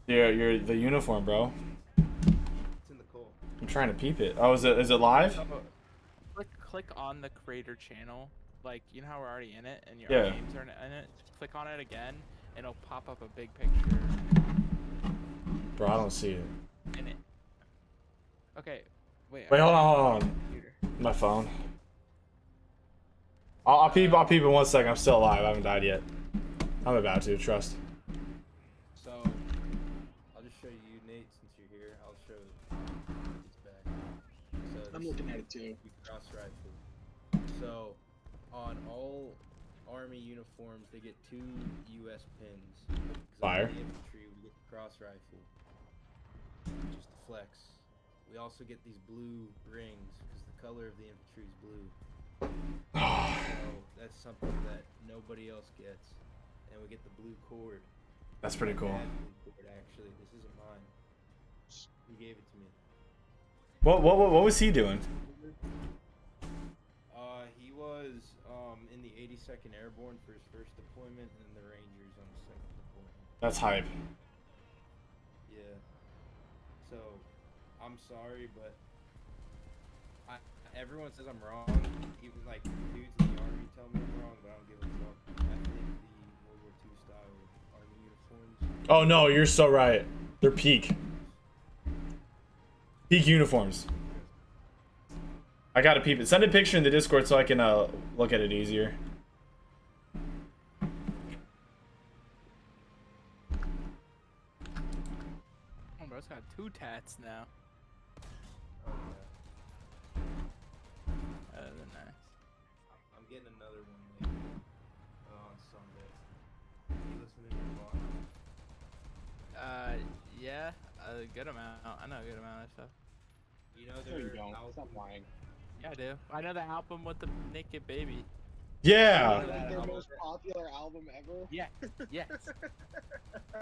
You're the uniform, bro. It's in the call. I'm trying to peep it. Oh, is it live? Oh, click on the creator channel. Like, you know how we're already in it and your Yeah. names are in it? Just click on it again and it'll pop up a big picture. Bro, I don't see it. In it. Okay. Wait. Wait, hold I'm on, hold on. computer. My phone. I'll peep in 1 second. I'm still alive. I haven't died yet. I'm about to, trust. So, I'll just show you, Nate, since you're here. I'll show it's back. So I'm this looking is at it too. the cross rifle. So, on all Army uniforms, they get 2 U.S. pins. 'Cause Fire. on the infantry, we get the cross rifle. Just to flex. We also get these blue rings because the color of the infantry is blue. So that's something that nobody else gets. And we get the blue cord. That's pretty cool. Bad blue cord, actually, this isn't mine. He gave it to me. What was he doing? He was in the 82nd Airborne for his first deployment, and the Rangers on his second deployment. That's hype. Yeah. So, I'm sorry, but everyone says I'm wrong. Even like dudes in the Army tell me I'm wrong, but I don't give a fuck. I think the World War II style Army uniforms. Oh no, you're so right. They're peak. Peak uniforms. I gotta peep it. Send a picture in the Discord so I can look at it easier. Oh, bro, it's got 2 tats now. Oh, yeah. Nice. I'm getting another one later on Sunday. You listening to your vlog? Yeah, a good amount. I know a good amount of stuff. You know No, you their don't. album. Stop lying. Yeah, I do. I know the album with the naked baby. Yeah. Like their album. most popular album ever. Yeah. Yes.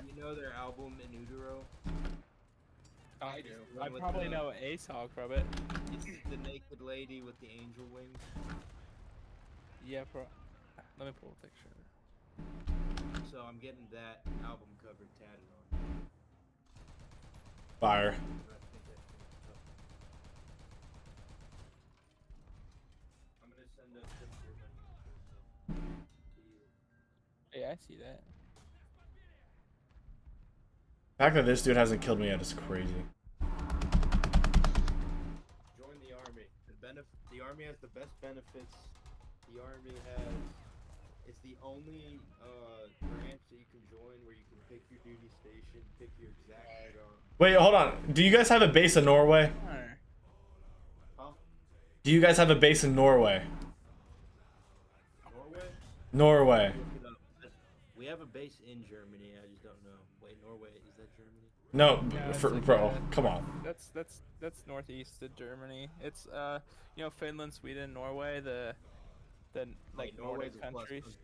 You know their album In Utero? I do. The one I with probably the- know a song from it. It's the naked lady with the angel wings. Yeah, bro. Let me pull a picture. So I'm getting that album cover tatted on. Fire. I think that's pretty tough. I'm gonna send a picture to you. Yeah, I see that. The fact that this dude hasn't killed me yet is crazy. Join the army. The army has the best benefits. The army has. It's the only branch that you can join where you can pick your duty station, pick your exact job. Wait, hold on. Do you guys have a base in Norway? Huh? Do you guys have a base in Norway? Norway? Norway. Look it up. We have a base in Germany. I just don't know. Wait, Norway, is that Germany? No, Yeah, it's for, like bro, a- come on. That's northeast of Germany. It's you know, Finland, Sweden, Norway, the like Wait, Norway's Nordic a plus countries. country.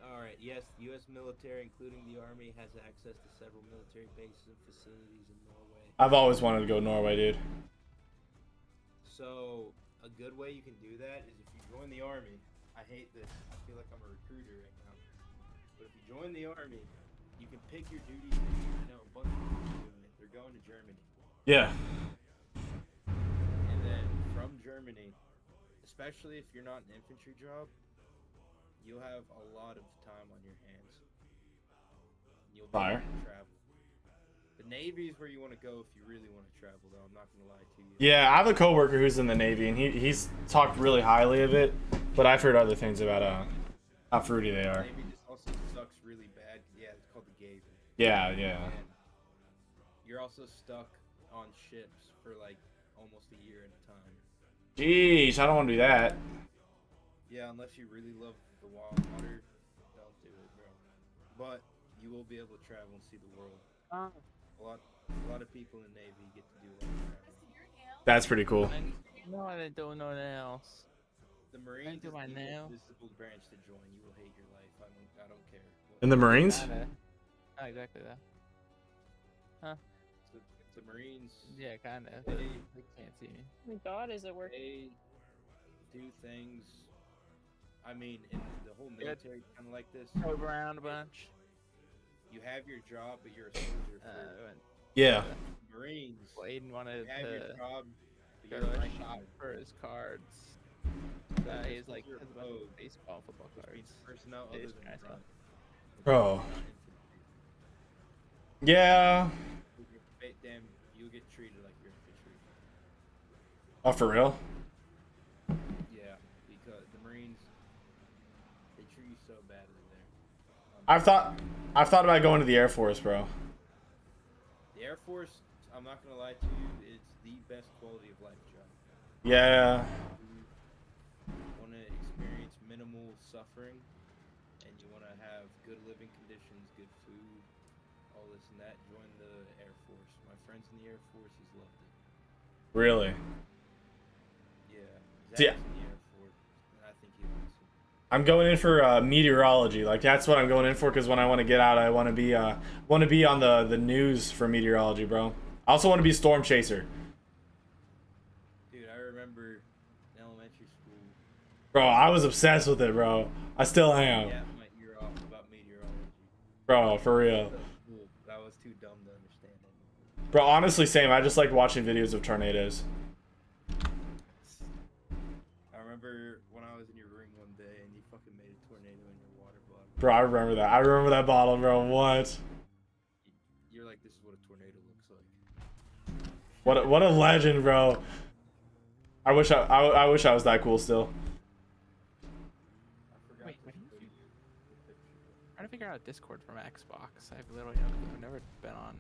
Alright, yes, the U.S. military, including the Army, has access to several military bases and facilities in Norway. I've always wanted to go Norway, dude. So, a good way you can do that is if you join the Army. I hate this. I feel like I'm a recruiter right now. But if you join the Army, you can pick your duty station. I know a bunch of people doing it. They're going to Germany. Yeah. And then from Germany, especially if you're not an infantry job, you'll have a lot of time on your hands. You'll be Fire. able to travel. The Navy is where you want to go if you really want to travel, though. I'm not going to lie to you. Yeah, I have a coworker who's in the Navy, and he's talked really highly of it, but I've heard other things about how fruity they are. Navy just also sucks really bad. Yeah, it's called the Gave. Yeah, yeah. And you're also stuck on ships for like almost a year at a time. Jeez, I don't want to do that. Yeah, unless you really love the water, don't do it, bro. But you will be able to travel and see the world. A lot of people in the Navy get to do a lot of traveling. That's pretty cool. No, I didn't do nothing else. The Marines do is my the nails. most visible branch to join. You will hate your life. I don't care. In the Marines? Kinda. Not exactly that. It's the Marines. Yeah, kind of. They, They can't see me. Oh my god, is it working? they do things. I mean, in the whole military, kind of like this. Move around a bunch. You have your job, but you're a soldier. For Yeah. Marines, Bladen wanted you have your to job, but go you're to a a right shop hand. for his cards. Just He's like, your has a bunch code, of baseball, football which means cards. personnel It other is than nice, grunt, Bro. not infantry. Yeah. Damn, you'll get treated like you're infantry. Oh, for real? Yeah, because the Marines, they treat you so bad in there. I've thought about going to the Air Force, bro. The Air Force, I'm not gonna lie to you, it's the best quality of life job. Yeah. You want to experience minimal suffering, and you want to have good living conditions, good food, all this and that. Join the Air Force. My friend's in the Air Force. He's loved it. Really? Yeah. See, Zach's in the Air Force, and I think he likes it. I'm going in for meteorology. Like that's what I'm going in for because when I want to get out, I want to be on the news for meteorology, bro. I also want to be storm chaser. Dude, I remember in elementary school, Bro, I was obsessed with it, bro. I still am. yeah, my ear off about meteorology. Bro, for real. So cool, but I was too dumb to understand it. Bro, honestly, same. I just like watching videos of tornadoes. I remember when I was in your room one day and you fucking made a tornado in your water bottle. Bro, I remember that. I remember that bottle, bro. What? You're like, this is what a tornado looks like. What a legend, bro. I wish I wish I was that cool still. I forgot Wait, to what do show you- you the picture. Trying to figure out Discord from Xbox. I've literally never been on.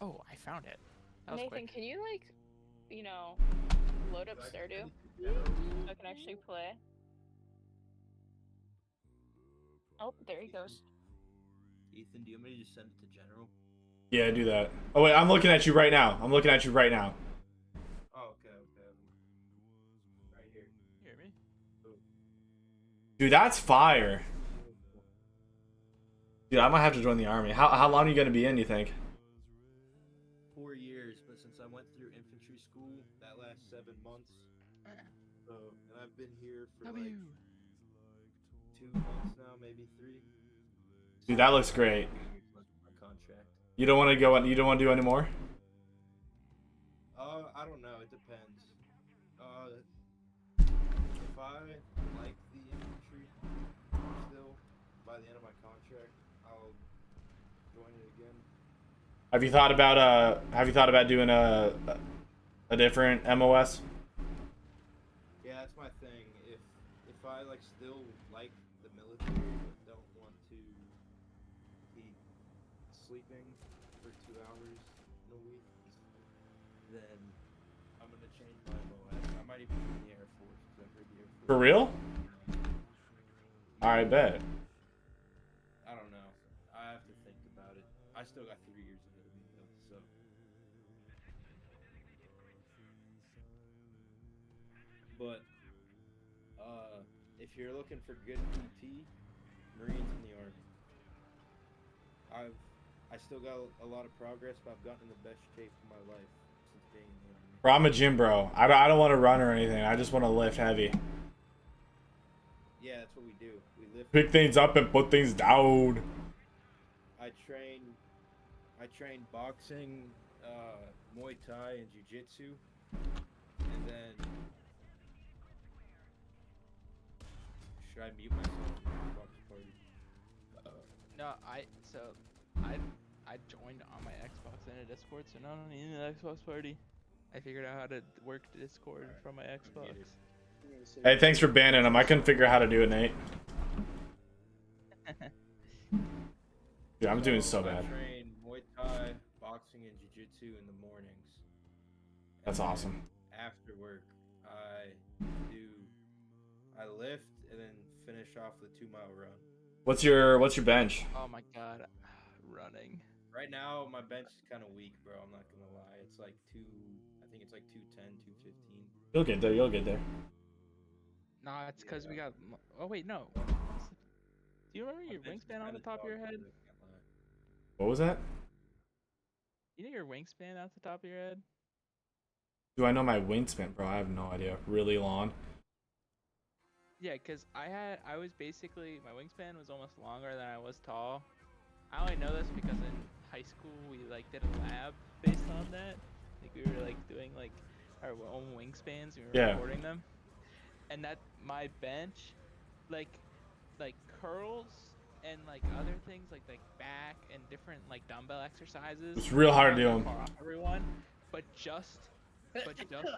Oh, I found it. That was Nathan, quick. can you like, load up Stardew so I can actually play? Oh, there he goes. Ethan, do you want me to just send it to general? Yeah, do that. Oh wait, I'm looking at you right now. I'm looking at you right now. Oh, okay. Right here. You hear me? Dude, that's fire. Dude, I might have to join the army. How long are you gonna be in, you think? 4 years, but since I went through infantry school, that lasts 7 months. So, and I've been here for like 2 months now, maybe 3. Dude, that looks great. My contract. You don't want to go. You don't want to do any more? I don't know. It depends. If I like the infantry still by the end of my contract, I'll join it again. Have you thought about doing a different MOS? Yeah, that's my thing. If I like still like the military but don't want to keep sleeping for 2 hours in a week, then I'm gonna change my MOS. I might even join the Air Force because I've heard the Air Force. For real? I bet. I don't know. I have to think about it. I still got 3 years ahead of me though, so. But if you're looking for good PT, Marines in the Army. I still got a lot of progress, but I've gotten in the best shape of my life since being in the Army. Bro, I'm a gym bro. I don't want to run or anything. I just want to lift heavy. Yeah, that's what we do. We lift. Pick things up and put things down. I train boxing, Muay Thai, and Jiu-Jitsu, and then should I mute myself in the Xbox party? No, I joined on my Xbox in a Discord, so now I don't need an Xbox party. I figured out how to work Discord from my Xbox. Hey, thanks for banning him. I couldn't figure out how to do it, Nate. Dude, I'm doing so bad. I train Muay Thai, boxing, and Jiu-Jitsu in the mornings. That's And then awesome. After work, I lift and then finish off the 2-mile run. What's your bench? Oh my god, running. Right now, my bench is kind of weak, bro. I'm not gonna lie. It's like I think it's like 210, 215. You'll get there. You'll get there. Nah, it's because we got. Oh wait, no. Do you remember My your bench is wingspan on the kinda top of your dog head? shit, I can't lie. What was that? You know your wingspan at the top of your head? Do I know my wingspan, bro? I have no idea. Really long. Yeah, cause I was basically my wingspan was almost longer than I was tall. I only know this because in high school we like did a lab based on that. Like we were like doing like our own wingspans. We were Yeah. recording them, and that my bench, like curls and like other things like back and different like dumbbell exercises. It's real hard to do aren't 'em. for everyone, but just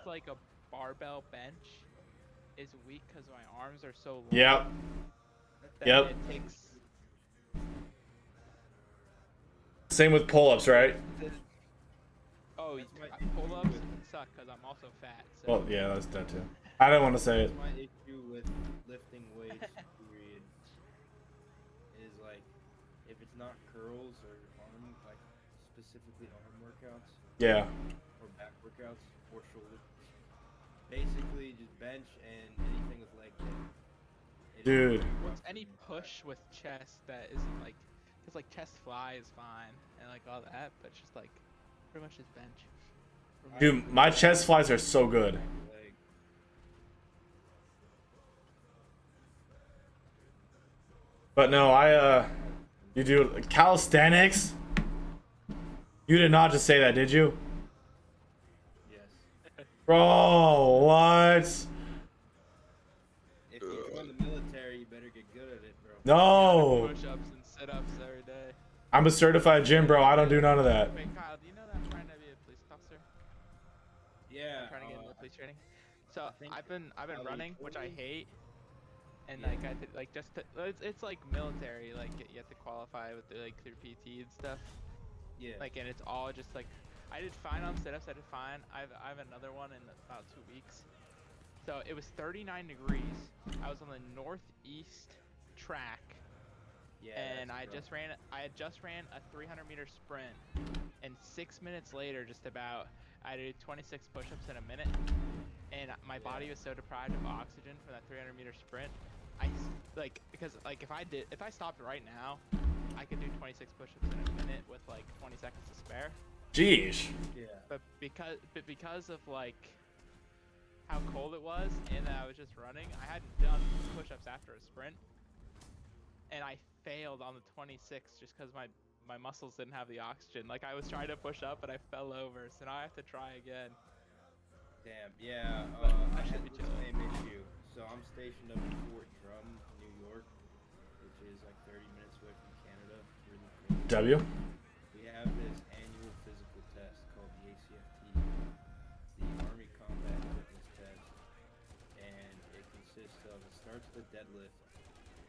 like a barbell bench is weak because my arms are so long. Yep. that Yep. It takes. Same with pull-ups, right? Oh, That's my pull-ups issue with- suck because I'm also fat. So. Well, yeah, that's that too. I don't want to say it. That's my issue with lifting weights, period. Is like, if it's not curls or arm, like specifically arm workouts Yeah. or back workouts or shoulder, basically just bench and anything with leg day. It is Dude. rough What's for any me. push with chest that isn't like, because like chest fly is fine and like all that, but just like pretty much just bench. For me. Dude, my chest flies are so good. Leg. But no, you do calisthenics? You did not just say that, did you? Yes. Bro, what? If you join the military, you better get good at it, bro. No. Push-ups and sit-ups every day. I'm a certified gym bro. I don't do none of that. Wait, Kyle, do you know that I'm trying to be a police officer? Yeah. I'm trying to get into police training. So I think I've been probably running, which I 20. hate. And Yeah. like I did, like just to, it's like military, like you have to qualify with the like through PT and stuff. Yeah. Like, and it's all just like, I did fine on sit-ups. I did fine. I have another one in about 2 weeks. So it was 39 degrees. I was on the northeast track, yeah. and that's I rough. had just ran a 300-meter sprint, and 6 minutes later, just about, I did 26 push-ups in a minute, and my body was so deprived of oxygen from that 300-meter sprint. Because if I stopped right now, I could do 26 push-ups in a minute with like 20 seconds to spare. Jeez. Yeah. But because of like how cold it was and that I was just running, I hadn't done push-ups after a sprint, and I failed on the 26 just because my muscles didn't have the oxygen. Like I was trying to push up and I fell over, so now I have to try again. Damn. Yeah. But I I should had be the chilling. same issue. So I'm stationed up in Fort Drum, New York, which is like 30 minutes away from Canada. Really W. close. We have this annual physical test called the ACFT, the Army Combat Fitness Test, and it consists of, it starts with a deadlift.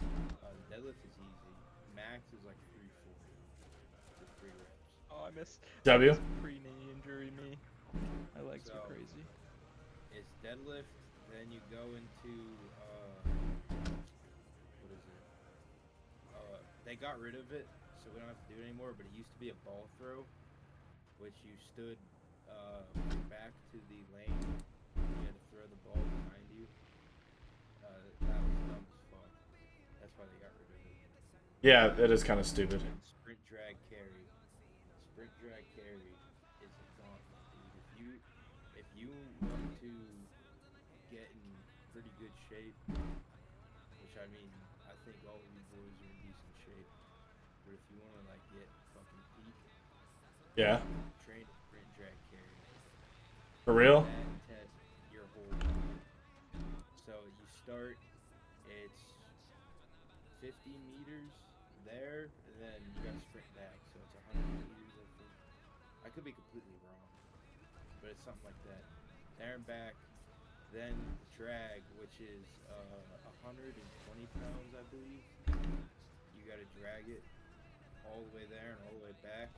The deadlift is easy. Max is like 340 for 3 reps. Oh, I missed W. pre-knee injury me. My legs are So- crazy. It's deadlift, then you go into what is it? They got rid of it, so we don't have to do it anymore. But it used to be a ball throw, which you stood back to the lane. You had to throw the ball behind you. That was dumb as fuck. That's why they got rid of it. Yeah, it is kind of stupid. And sprint drag carry. Sprint drag carry is a gauntlet, dude. If you want to get in pretty good shape, which I mean, I think all of you boys are in decent shape, but if you want to like get fucking peak, Yeah. train sprint drag carry. For real? That test your whole body. So you start, it's 50 meters there, and then you got to sprint back. So it's 100 meters, I think. I could be completely wrong, but it's something like that. There and back, then the drag, which is 120 pounds, I believe. You got to drag it all the way there and all the way back.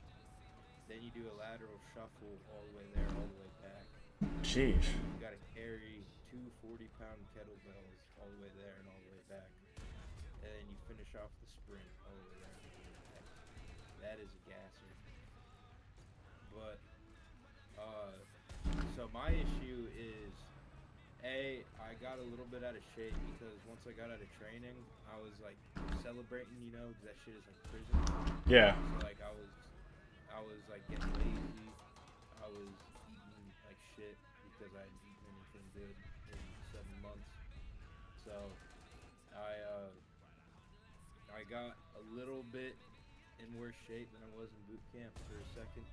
Then you do a lateral shuffle all the way there, all the way back. Jeez. You gotta carry 2 40-pound kettlebells all the way there and all the way back. And then you finish off the sprint all the way there and all the way back. That is a gasser. But, so my issue is, I got a little bit out of shape because once I got out of training, I was like celebrating, you know, because that shit is like prison. Yeah. So like I was like getting lazy. I was eating like shit because I hadn't eaten anything good in 7 months. So I got a little bit in worse shape than I was in boot camp for a second.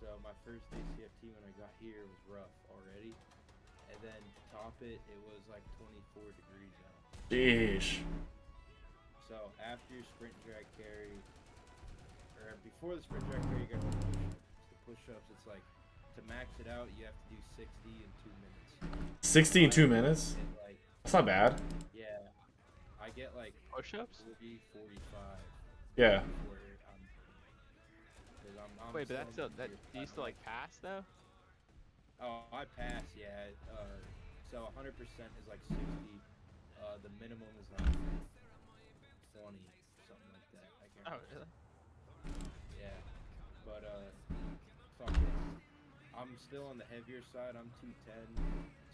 So my first ACFT when I got here was rough already. And then to top it, it was like 24 degrees out. Jeez. So after your sprint drag carry, or before the sprint drag carry, you gotta do push-ups. The push-ups, it's like to max it out, you have to do 60 in 2 minutes. 60 in 2 minutes? Like, That's not bad. yeah, I get like Push-ups? 40, 45. Yeah. Before I'm Wait, but that's still still that. Do you still like pass though? Oh, I pass, yeah. So 100% is like 60. The minimum is like 20, something like that. I can't Oh, remember. really? Yeah, but fuck it. I'm still on the heavier side. I'm 210,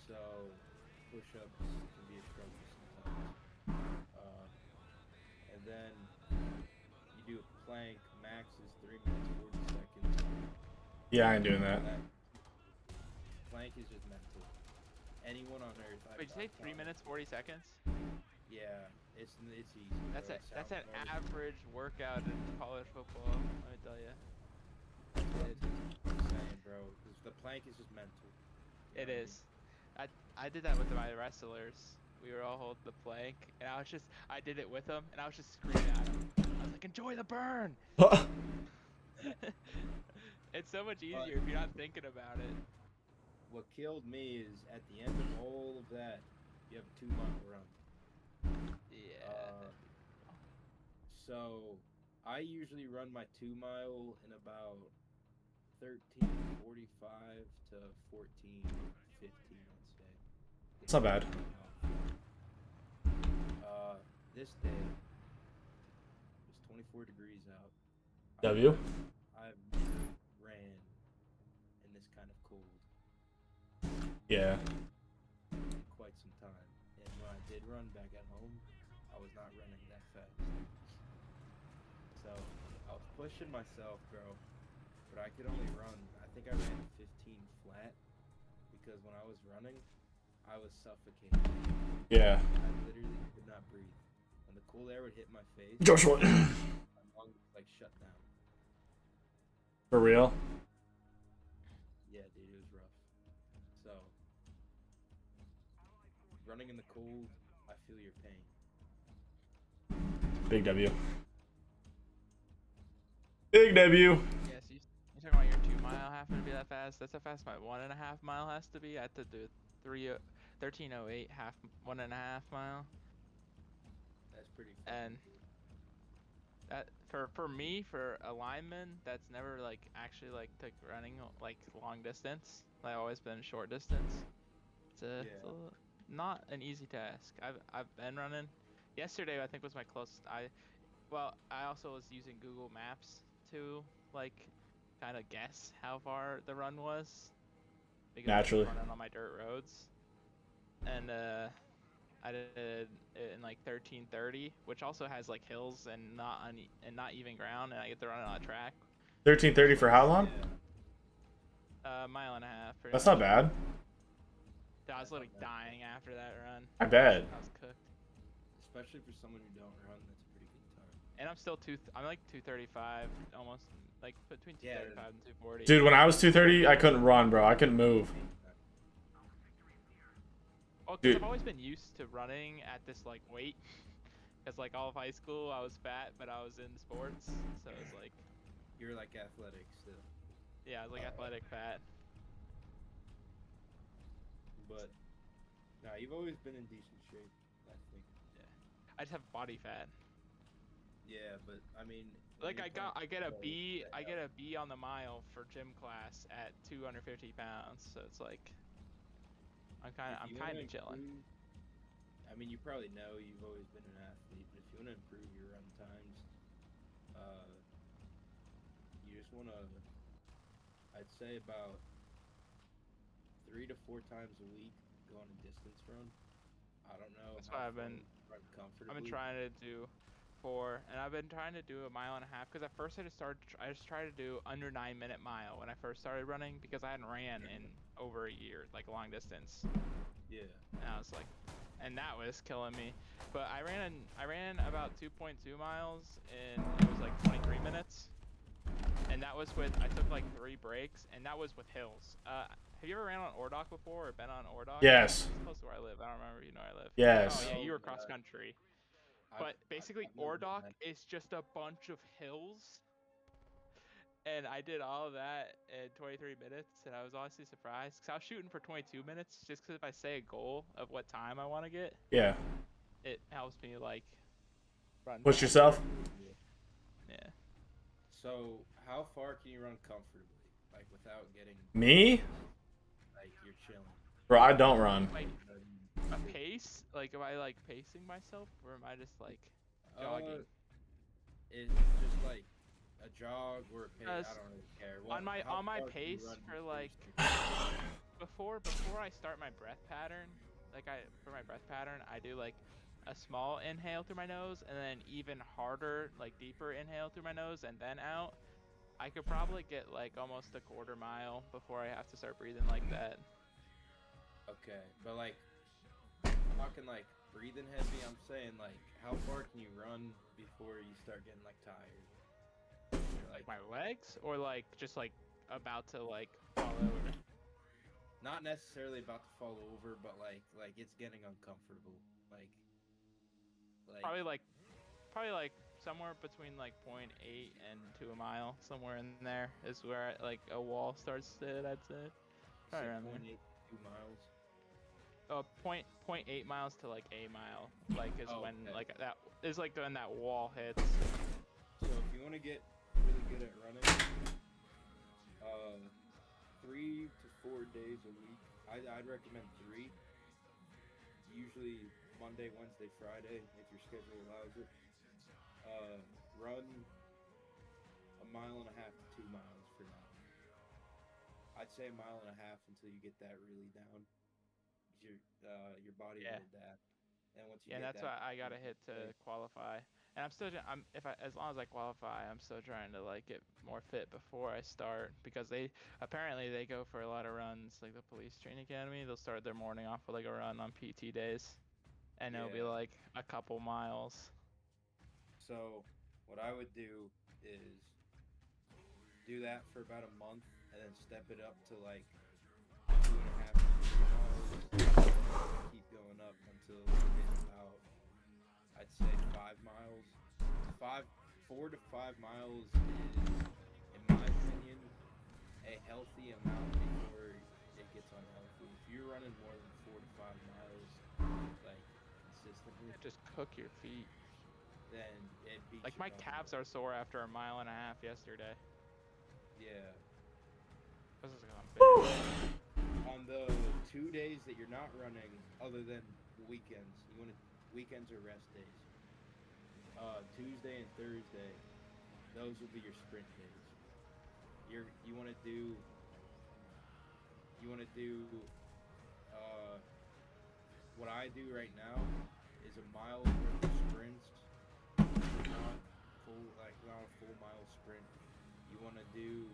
so push-ups can be a struggle sometimes. And then you do a plank. Max is 3 minutes 40 seconds. Yeah, I ain't doing that. Plank is just mental. Anyone on earth. Wait, did you say 3 minutes 40 seconds? Yeah, it's easy. That's bro. that's an Sounds hard. average workout in college football. Let me tell you. It's insane, bro. 'Cause the plank is just mental. You It know what I is. I did that with my wrestlers. We were all holding the plank, and I did it with them, and I was just screaming at them. I was like, enjoy the burn. It's so much easier if you're not thinking about it. What killed me is at the end of all of that, you have a 2-mile run. Yeah. So I usually run my 2-mile in about 13:45 to 14:15, let's say. It's not bad. This day it's 24 degrees out. W? I've never ran in this kind of cold Yeah. in quite some time. And when I did run back at home, I was not running that fast. So I was pushing myself, bro, but I could only run. I think I ran 15 flat because when I was running, I was suffocating. Yeah. I literally could not breathe. When the cool air would hit my face, Joshua. my lungs like shut down. For real? Yeah, dude, it was rough. So, running in the cold, I feel your pain. Big W. Big W. Yes, you talking about your 2-mile having to be that fast? That's how fast my 1.5 mile has to be. I had to do 13:08 half 1.5 mile. That's pretty cool. And that for me, for a lineman that's never like actually like took running like long distance, like always been short distance. It's not an easy task. I've been running. Yesterday I think was my closest. I also was using Google Maps to like kind of guess how far the run was because Naturally. I was running on my dirt roads, and I did it in like 13:30, which also has like hills and not even ground, and I get to run on a track. 13:30 for how long? Mile and a half. pretty That's much. not bad. I was literally dying after that run. I bet. I was cooked. Especially for someone who don't run, that's a pretty good time. And I'm still I'm like 235, almost like between 235 and 240. Dude, when I was 230, I couldn't run, bro. I couldn't move. Well, Dude. because I've always been used to running at this like weight. Because like all of high school, I was fat, but I was in sports, so it's like You're like athletic still. yeah, I was like athletic fat. But, nah, you've always been in decent shape, I think. I just have body fat. Yeah, but, I mean... when Like you're I get a playing B, I get a B on the mile for gym class at 250 pounds, so it's like I'm kind if you of wanna chilling. improve- I mean, you probably know you've always been an athlete, but if you want to improve your run times, you just want to, I'd say about 3 to 4 times a week go on a distance run. I don't know. That's how why I've far been- you run comfortably. I've been trying to do 4, and I've been trying to do a mile and a half because at first I just tried to do under 9-minute mile when I first started running because I hadn't ran in over a year, like long distance. Yeah. And I was like, and that was killing me. But I ran about 2.2 miles and it was like 23 minutes. And that was with, I took like 3 breaks, and that was with hills. Have you ever ran on Ordock before or been on Ordock? Yes. It's close to where I live. I don't remember, you know where I live. Yes. Oh yeah, you were Oh, cross God. country. But basically, I've never done Ordok that. is just a bunch of hills. And I did all of that in 23 minutes, and I was honestly surprised because I was shooting for 22 minutes. Just because if I say a goal of what time I want to get, Yeah. it helps me like run. Push faster. yourself. Yeah. So, how far can you run comfortably, like without getting Me? like you're chilling? Bro, I don't run. Like a pace? Like am I like pacing myself, or am I just like jogging? It's just like a jog or a pace. I Because don't really care. on my how my far can you pace run for before you like start- before I start my breath pattern, for my breath pattern, I do like a small inhale through my nose and then even harder, like deeper inhale through my nose and then out. I could probably get like almost a quarter mile before I have to start breathing like that. Okay, but like talking like breathing heavy, I'm saying like how far can you run before you start getting like tired? You're, Like my legs, or like just like about to like fall over. not necessarily about to fall over, but like it's getting uncomfortable. Like Probably like somewhere between like 0.8 and to a mile, somewhere in there is where like a wall starts to hit, I'd say. Probably say around there. 0.82 miles. Point 0.8 miles to like a mile, like is Oh, when okay. like that is like when that wall hits. So if you want to get really good at running, 3 to 4 days a week. I'd recommend 3. Usually Monday, Wednesday, Friday, if your schedule allows it. Run 1.5 miles to 2 miles for now. I'd say 1.5 miles until you get that really down. Your body Yeah. will adapt. And once you Yeah, get that's that, what I gotta hit to qualify. And as long as I qualify, I'm still trying to like get more fit before I start, because they apparently they go for a lot of runs, like the police training academy. They'll start their morning off with like a run on PT days, and it'll be Yeah. like a couple miles. So what I would do is do that for about a month and then step it up to like 2.5 to 3 miles. Keep going up until you get about, I'd say 5 miles. 4 to 5 miles is, in my opinion, a healthy amount before it gets unhealthy. If you're running more than 4 to 5 miles, like consistently, Just cook your feet. then it beats Like your my body calves weight. are sore after a mile and a half yesterday. Yeah. This is gonna be On the 2 days that you're not running, other than weekends, weekends are rest days. Tuesday and Thursday, those will be your sprint days. You want to do what I do right now is a mile worth of sprints, not not a full mile sprint. You want to do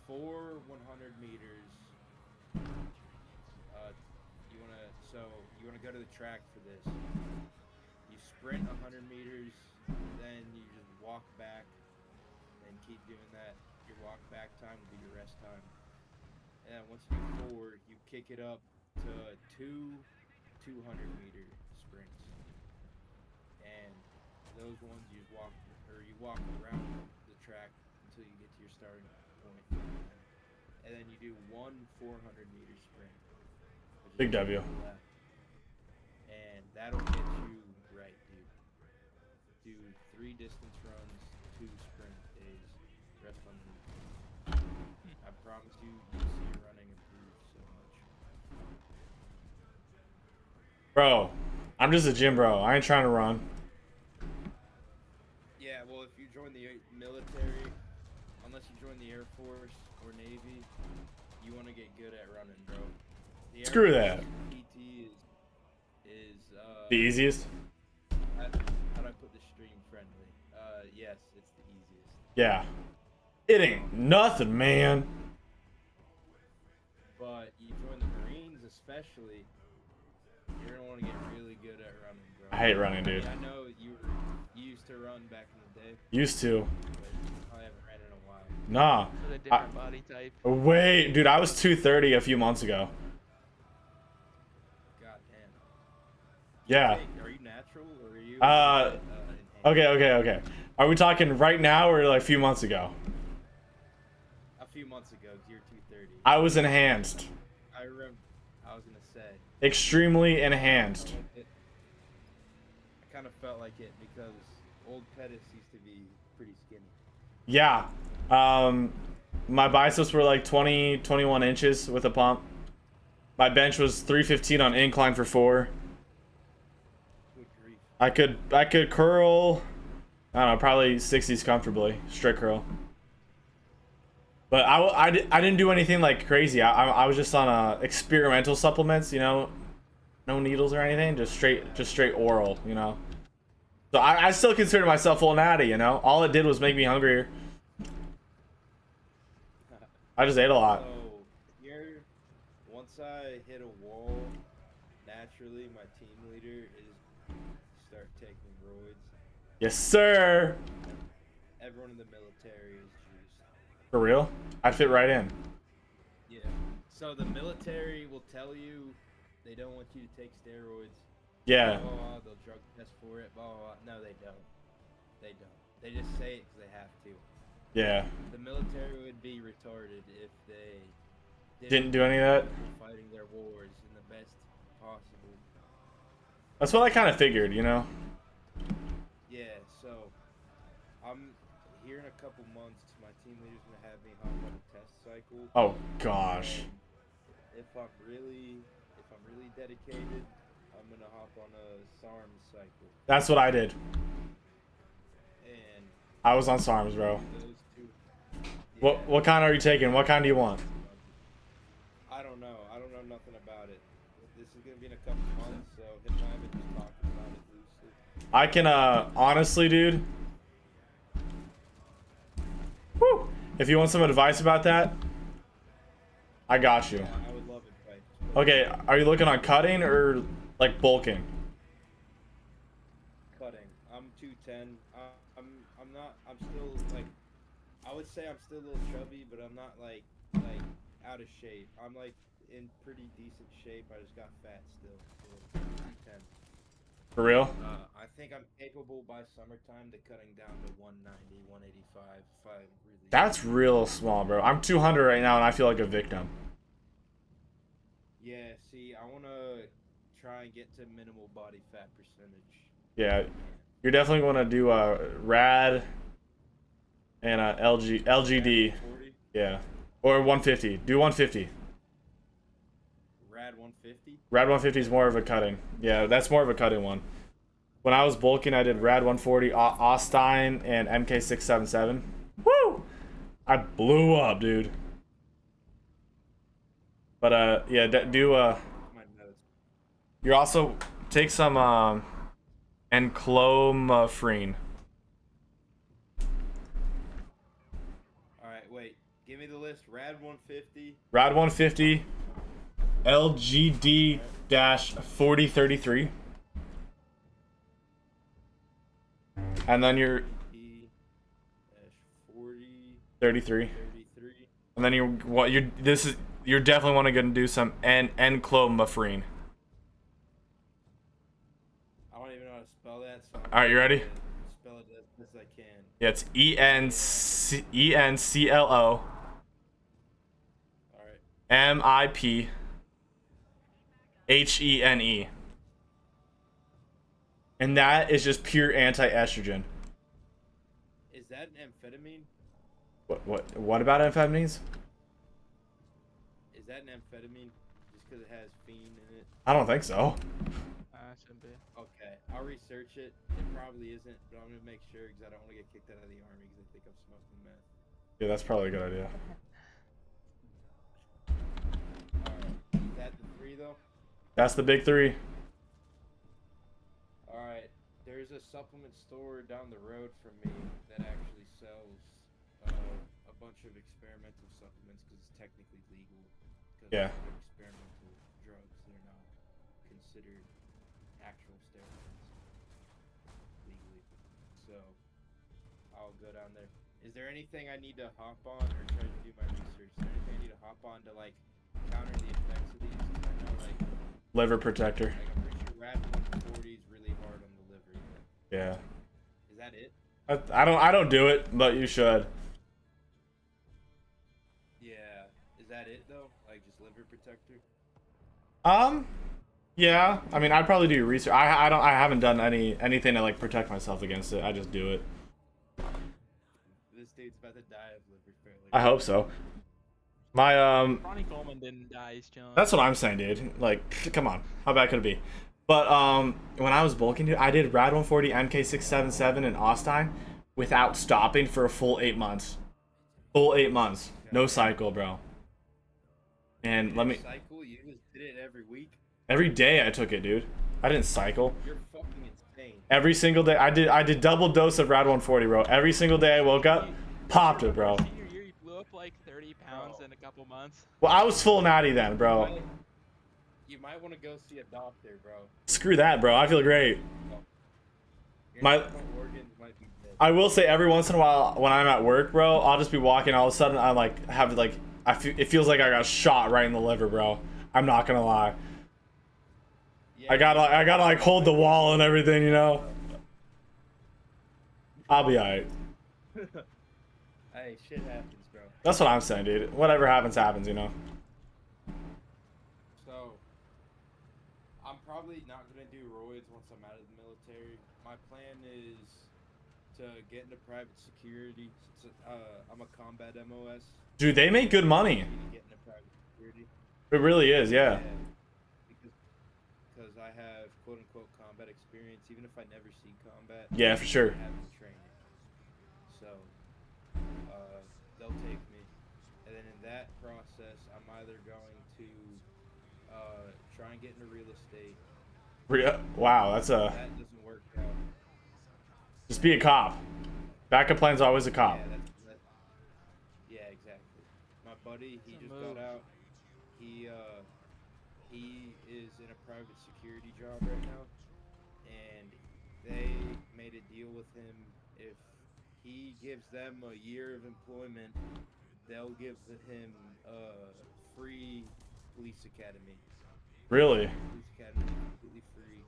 4 100 meters. You want to go to the track for this. You sprint 100 meters, then you just walk back and keep doing that. Your walk back time will be your rest time. And once you do 4, you kick it up to 2 200-meter sprints. And those ones you walk around the track until you get to your starting point. And then you do 1 400-meter sprint. Big W. And that'll get you right, dude. Do 3 distance runs, 2 sprint days, rest on the week. I promise you'll see your running improve so much. Bro, I'm just a gym bro. I ain't trying to run. Yeah, well, if you join the military, unless you join the Air Force or Navy, you want to get good at running, bro. The Air Screw Force that. PT is The easiest? how do I put this stream friendly? Yes, it's the easiest. Yeah. It ain't nothing, man. But you join the Marines, especially, you're gonna want to get really good at running, bro. I hate running, dude. I know you used to run back in the day, Used to. but you probably haven't ran in a while. Nah. with a different body type. Wait, dude, I was 230 a few months ago. God damn. Yeah. Are you natural you. Uh, in hand. Okay. Are we talking right now or like a few months ago? A few months ago, year 230. I was enhanced. I remember. I was gonna say. Extremely enhanced. I kind of felt like it because old Pettis used to be pretty skinny. Yeah. My biceps were like 20, 21 inches with a pump. My bench was 315 on incline for 4. Good grief. I could curl, I don't know, probably 60s comfortably, straight curl. But I didn't do anything like crazy. I was just on experimental supplements, you know, no needles or anything, just straight oral, you know. So I still consider myself full natty, you know. All it did was make me hungrier. I just ate a lot. So here, once I hit a wall, naturally my team leader is start taking roids. Yes, sir. Everyone in the military is juiced. For real? I fit right in. Yeah. So the military will tell you they don't want you to take steroids. Yeah. Blah, blah, blah, they'll drug test for it. Blah, blah, blah. No, they don't. They don't. They just say it because they have to. Yeah. The military would be retarded if they Didn't do any of that? fighting their wars in the best possible. That's what I kind of figured, you know. Yeah, so I'm here in a couple months. My team leader's gonna have me hop on a test cycle. Oh gosh. And if I'm really dedicated, I'm gonna hop on a SARM cycle. That's what I did. And I was on SARMs, bro. those two. What kind are you taking? What kind do you want? I don't know. I don't know nothing about it. This is gonna be in a couple months, so him and I have been just talking about it loosely. I can honestly, dude. Woo! If you want some advice about that, I got you. Yeah, I would love advice. Okay, are you looking on cutting or like bulking? Cutting. I'm 210. I'm not. I'm still like. I would say I'm still a little chubby, but I'm not like out of shape. I'm like in pretty decent shape. I just got fat still. So 210. For real? I think I'm capable by summertime to cutting down to 190, 185 if I really. That's real small, bro. I'm 200 right now and I feel like a victim. Yeah. See, I want to try and get to minimal body fat percentage. Yeah, you're definitely going to do a rad and a LGD. 40. Yeah, or 150. Do 150. Rad 150. Rad 150 is more of a cutting. Yeah, that's more of a cutting one. When I was bulking, I did Rad 140, Austin, and MK677. Woo! I blew up, dude. But yeah, do My notes. you also take some enclomiphene. All right, wait. Give me the list. Rad 150. Rad 150, LGD-4033. And then you're E 40 33. 33. And then you're definitely want to go and do some enclomiphene. I don't even know how to spell that. So All right, you ready? Spell it as best as I can. Yeah, it's ENCLO All right. MIPHENE. And that is just pure anti-estrogen. Is that an amphetamine? What about amphetamines? Is that an amphetamine? Just because it has fiend in it? I don't think so. Should be. Okay, I'll research it. It probably isn't, but I'm gonna make sure because I don't want to get kicked out of the army because they think I'm smoking meth. Yeah, that's probably a good idea. Alright, is that the 3 though? That's the big 3. Alright, there's a supplement store down the road from me that actually sells a bunch of experimental supplements because it's technically legal. Because Yeah. they're experimental drugs, they're not considered actual steroids legally. So, I'll go down there. Is there anything I need to hop on or try to do my research? Is there anything I need to hop on to like counter the effects of these? 'Cause I know like Liver protector. I'm pretty sure Rad 140 is really hard on the liver. Yeah. Is that it? I don't do it, but you should. Yeah. Is that it though? Like just liver protector? Yeah. I mean, I'd probably do research. I haven't done anything to like protect myself against it. I just do it. This dude's about to die of liver failure. I hope so. My Ronnie Coleman didn't die, he's chilling. That's what I'm saying, dude. Like, come on, how bad could it be? But when I was bulking, dude, I did Rad 140 MK677 in Austin without stopping for a full 8 months. Full 8 months, no cycle, bro. And let me cycle. You just did it every week. every day I took it, dude. I didn't cycle. You're fucking insane. Every single day I did double dose of Rad 140, bro. Every single day I woke up, popped it, bro. Senior year, you blew up like 30 pounds in a couple months. Well, I was full natty then, bro. You might want to go see a doctor, bro. Screw that, bro. I feel great. Your My- internal organs might be dead. I will say every once in a while when I'm at work, bro, I'll just be walking. All of a sudden, I like have like it feels like I got shot right in the liver, bro. I'm not gonna lie. Yeah, I gotta like hold the wall and everything, you know. I'll be alright. Hey, shit happens, bro. That's what I'm saying, dude. Whatever happens, happens, you know. So, I'm probably not gonna do roids once I'm out of the military. My plan is to get into private security. Since, I'm a combat MOS. Dude, they make good money. To get into private security. It really is, yeah. Because I have quote unquote combat experience, even if I never see combat. Yeah, for sure. I have the training. So, they'll take me, and then in that process, I'm either going to try and get into real estate. Wow, that's a That doesn't work out. just be a cop. Backup plan's always a cop. Yeah, yeah, exactly. My buddy, he just got out. He is in a private security job right now, and they made a deal with him. If he gives them a year of employment, they'll give him a free police academy. Really? Police academy completely free,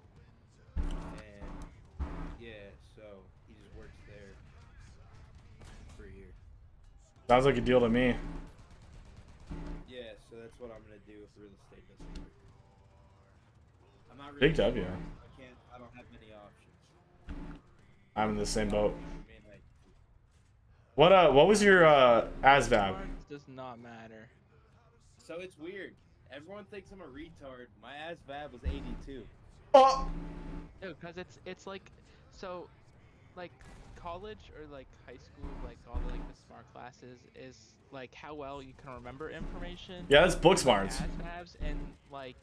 and yeah, so he just works there for a year. Sounds like a deal to me. Yeah, so that's what I'm gonna do if real estate doesn't work. I'm not really Big W. sure. I don't have many options. I'm in the same boat. I mean, like, What was your ASVAB? Does not matter. so it's weird. Everyone thinks I'm a retard. My ASVAB was 82. Oh! No, because it's like, so, like, college or like high school, like all the like the smart classes is like how well you can remember information. Yeah, that's book smarts. ASVABs and like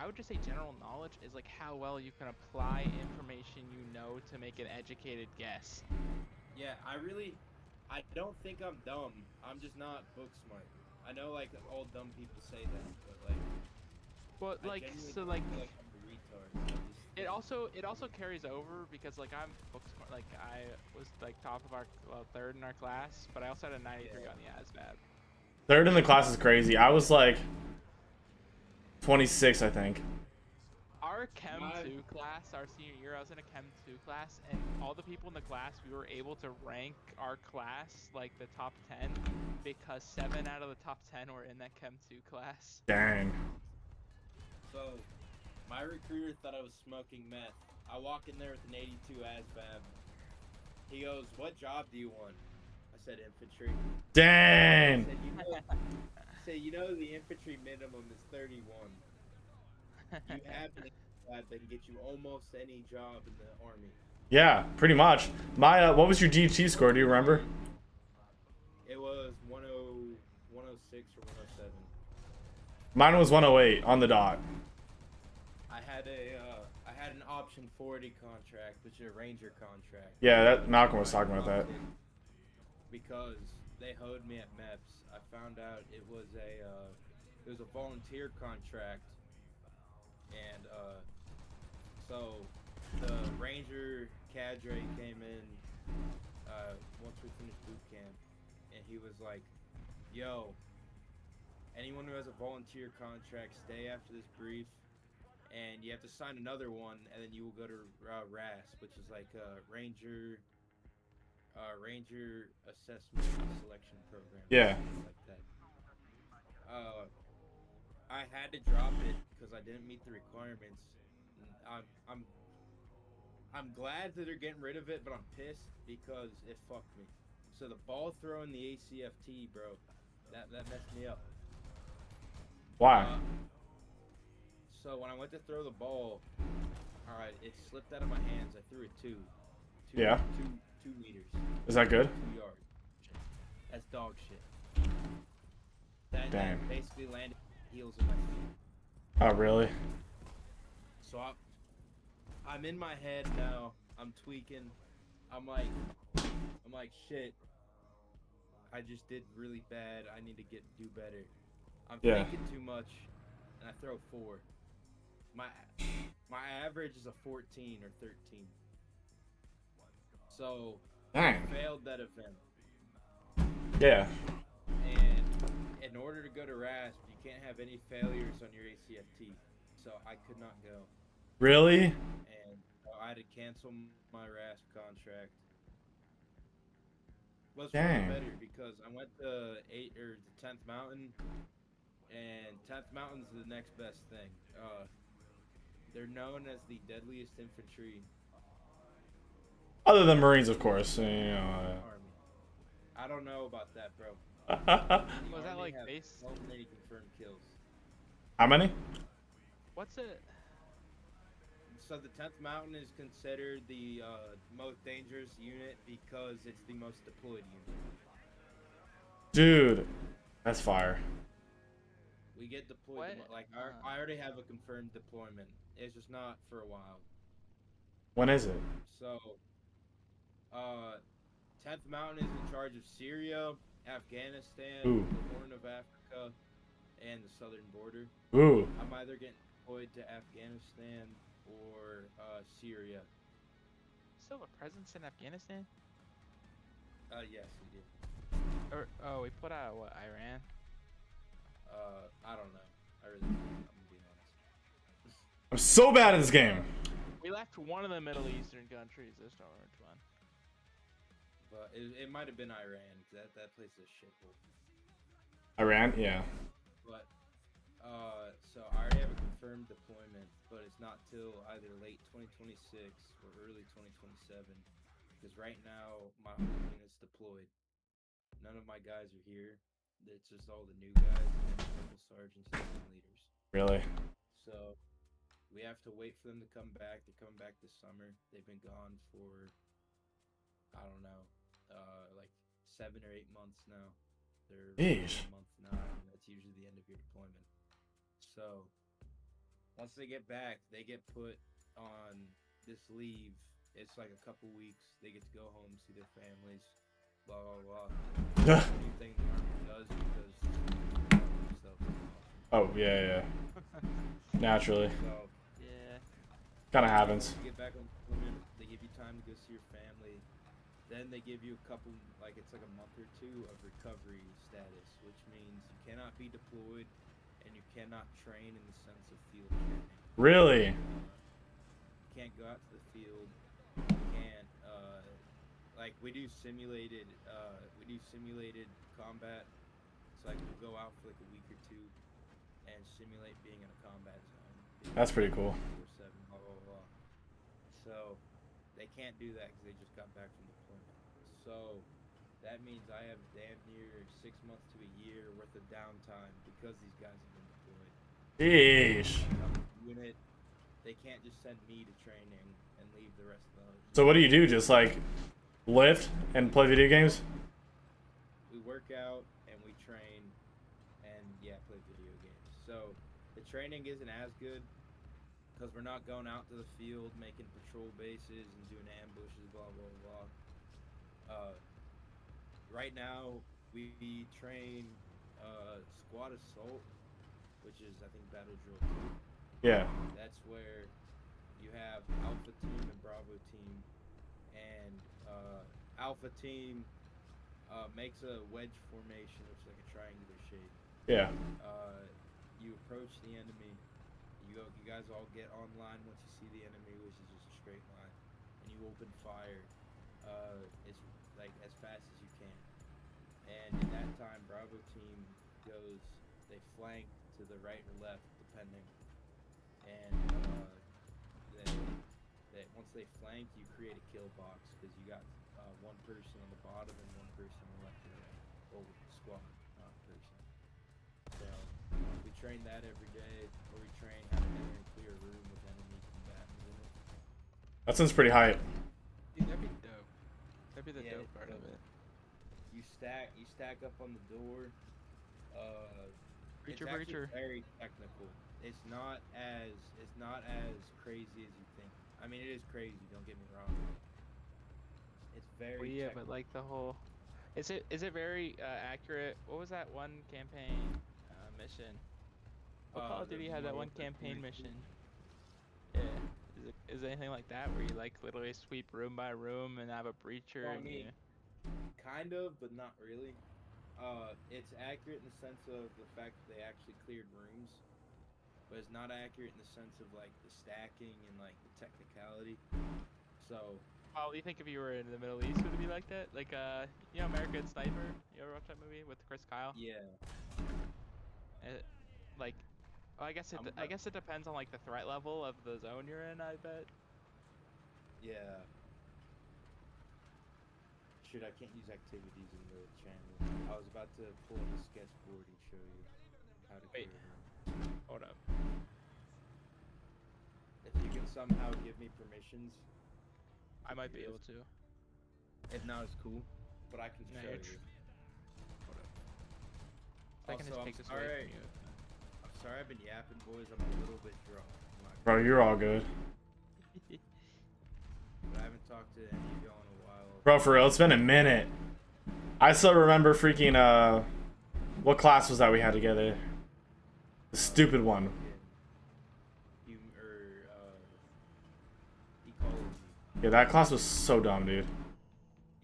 I would just say general knowledge is like how well you can apply information you know to make an educated guess. Yeah, I don't think I'm dumb. I'm just not book smart. I know like all dumb people say that, but like. But I like genuinely so like feel like I'm a retard. it also carries over because like I'm book smart. Like I was like top of our third in our class, but I also had a 93 on the ASVAB. Third in the class is crazy. I was like 26, I think. Our Chem 2 class, our senior year, I was in a Chem 2 class, and all the people in the class, we were able to rank our class like the top 10 because 7 out of the top 10 were in that Chem 2 class. Dang. So, my recruiter thought I was smoking meth. I walk in there with an 82 ASVAB. He goes, "What job do you want?" I said, "Infantry." Dang. You know the infantry minimum is 31. You have an ASVAB that can get you almost any job in the army. Yeah, pretty much. My what was your DT score? Do you remember? It was 106 or 107. Mine was 108 on the dot. I had an option 40 contract, which is a ranger contract. Yeah, that Malcolm was talking about that. Because they hoed me at MEPS. I found out it was a volunteer contract, and so the ranger cadre came in once we finished boot camp, and he was like, "Yo, anyone who has a volunteer contract, stay after this brief, and you have to sign another one, and then you will go to RAS, which is like Ranger Assessment Selection Program. Yeah. Something like that. I had to drop it because I didn't meet the requirements. I'm glad that they're getting rid of it, but I'm pissed because it fucked me. So the ball throw in the ACFT, bro, that messed me up. Why? So when I went to throw the ball, all right, it slipped out of my hands. I threw it two Yeah. meters, Is that good? 2 yards. That's dog shit. That Damn. basically landed heels in my feet. Oh, really? So I'm in my head now. I'm tweaking. I'm like, shit. I just did really bad. I need to do better. I'm Yeah. thinking too much, and I throw 4. My average is a 14 or 13. So I Dang. failed that event. Yeah. And in order to go to RASP, you can't have any failures on your ACFT. So I could not go. Really? And I had to cancel my RASP contract. Was for the Dang. better because I went to the 10th Mountain, and 10th Mountain's the next best thing. They're known as the deadliest infantry Other than Marines, of course. You know, army. I don't know about that, bro. The Was that Army like have base? so many confirmed kills. How many? What's it? So the 10th Mountain is considered the most dangerous unit because it's the most deployed unit. Dude, that's fire. We get deployed. What? Like I already have a confirmed deployment. It's just not for a while. When is it? So, 10th Mountain is in charge of Syria, Afghanistan, Ooh. the Horn of Africa, and the southern border. Ooh. I'm either getting deployed to Afghanistan or Syria. Still a presence in Afghanistan? Yes, we did. Or we put out what, Iran? I don't know. I really don't. I'm gonna be honest. I'm so bad at this game. We left one of the Middle Eastern countries. There's no orange one. But it might have been Iran. 'Cause that place is a shithole. Iran? Yeah. But so I already have a confirmed deployment, but it's not till either late 2026 or early 2027. Because right now my whole unit's deployed. None of my guys are here. It's just all the new guys and local sergeants and team leaders. Really? So we have to wait for them to come back. They're coming back this summer. They've been gone for I don't know, like 7 or 8 months now. They're Yeesh. month 9. That's usually the end of your deployment. So once they get back, they get put on this leave. It's like a couple weeks. They get to go home, see their families, blah blah blah. Anything the army does because themselves. Oh, yeah, yeah. Naturally. So Yeah. Kind of happens. you get back on deployment, they give you time to go see your family. Then they give you a couple, like it's like a month or 2 of recovery status, which means you cannot be deployed and you cannot train in the sense of field training. Really? You can't go out to the field. You can't, like we do simulated combat. So like we'll go out for like a week or 2 and simulate being in a combat zone. That's pretty cool. 24/7, blah blah blah. So they can't do that because they just got back from deployment. So that means I have damn near 6 months to a year worth of downtime because these guys have been deployed. Yeesh. Unit, they can't just send me to training and leave the rest of the. So what do you do? Just like lift and play video games? We work out and we train, and yeah, play video games. So the training isn't as good because we're not going out to the field making patrol bases and doing ambushes, blah blah blah. Right now we train squad assault, which is I think battle drill 2. Yeah. That's where you have Alpha Team and Bravo Team, and Alpha Team makes a wedge formation, which is like a triangular shape. Yeah. You approach the enemy, you you guys all get online once you see the enemy, which is just a straight line, and you open fire, as like as fast as you can. And in that time, Bravo team goes, they flank to the right or left, depending. And they once they flank, you create a kill box because you got one person on the bottom and one person on the left or right. Well, squad, not person. So we train that every day, or we train how to enter and clear a room with enemy combatants in it. That sounds pretty hype. Dude, that'd be dope. That'd be the Yeah, dope part of it. You stack up on the door. Breacher, it's actually breacher. very technical. It's not as crazy as you think. I mean, it is crazy. Don't get me wrong. It's very. Well, yeah, but technical. like the whole, is it very accurate? What was that one campaign mission? What Call of The Duty had that one Modern campaign Warfare 2. mission? Yeah. Is it anything like that where you like literally sweep room by room and have a breacher? Well, I and mean, kind of, but not really. It's accurate in the sense of the fact that they actually cleared rooms, but it's not accurate in the sense of like the stacking and like the technicality. So Oh, you think if you were in the Middle East, would it be like that? Like, you know, American Sniper? You ever watch that movie with Chris Kyle? yeah, Like, well, I guess it depends on like the threat level of the zone you're in. I bet. yeah. Shit, I can't use activities in the channel. I was about to pull up a sketchboard and show you how to Wait. clear a room. Hold up. If you can somehow give me permissions, I might be able to. if not, it's cool. But I can No, show you're you. Hold up. I can just Also, take this away from you. I'm sorry I've been yapping, boys. I'm a little bit drunk. I'm not Bro, gonna- you're all good. But I haven't talked to any of y'all in a while. Bro, for real, it's been a minute. I still remember freaking, what class was that we had together? The stupid one. Ecology. Yeah, that class was so dumb, dude.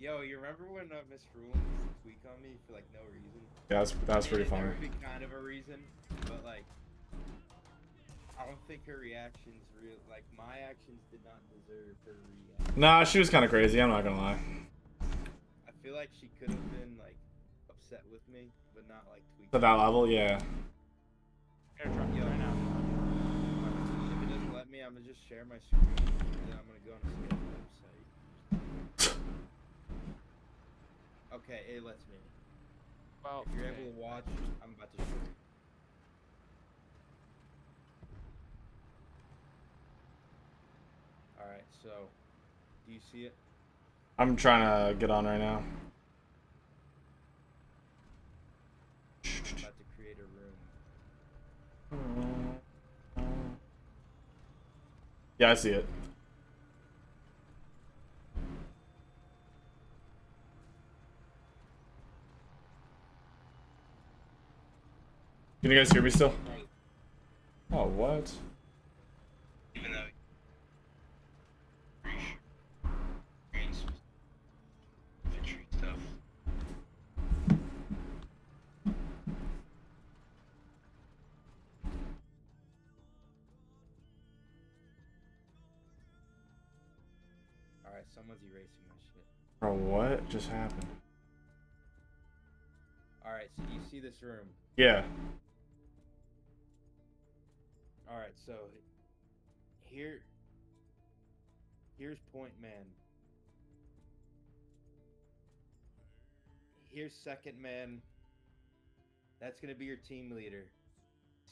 Yo, you remember when Miss Rulin used to tweak on me for like no reason? Yeah, that was pretty There funny. would be kind of a reason, but like, I don't think her reactions like my actions did not deserve her reaction. Nah, she was kind of crazy, I'm not gonna lie. I feel like she could have been like upset with me, but not like tweaking. To that level, yeah. Here, try Yo, right now. if it doesn't let me, I'm gonna just share my screen, and then I'm gonna go on a sketch website. Okay, it lets me. Well, If you're okay. able to watch, I'm about to show you. Alright, so, do you see it? I'm trying to get on right now. I'm about to create a room. Yeah, I see it. Can you guys hear me still? Oh, what? Even though infantry stuff. Alright, someone's erasing my shit. Bro, what just happened? Alright, so you see this room. Yeah. Alright, so here's point man. Here's second man. That's gonna be your team leader.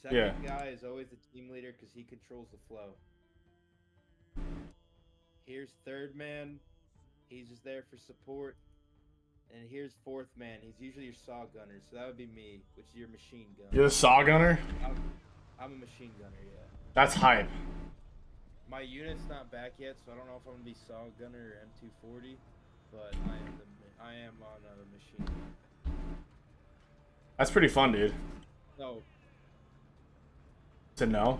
Second Yeah. guy is always the team leader because he controls the flow. Here's third man. He's just there for support. And here's fourth man. He's usually your saw gunner, so that would be me, which is your machine gun. You're the saw gunner? I'm a machine gunner, yeah. That's hype. My unit's not back yet, so I don't know if I'm gonna be saw gunner or M240, but I am on a machine gun. That's pretty fun, dude. So To know.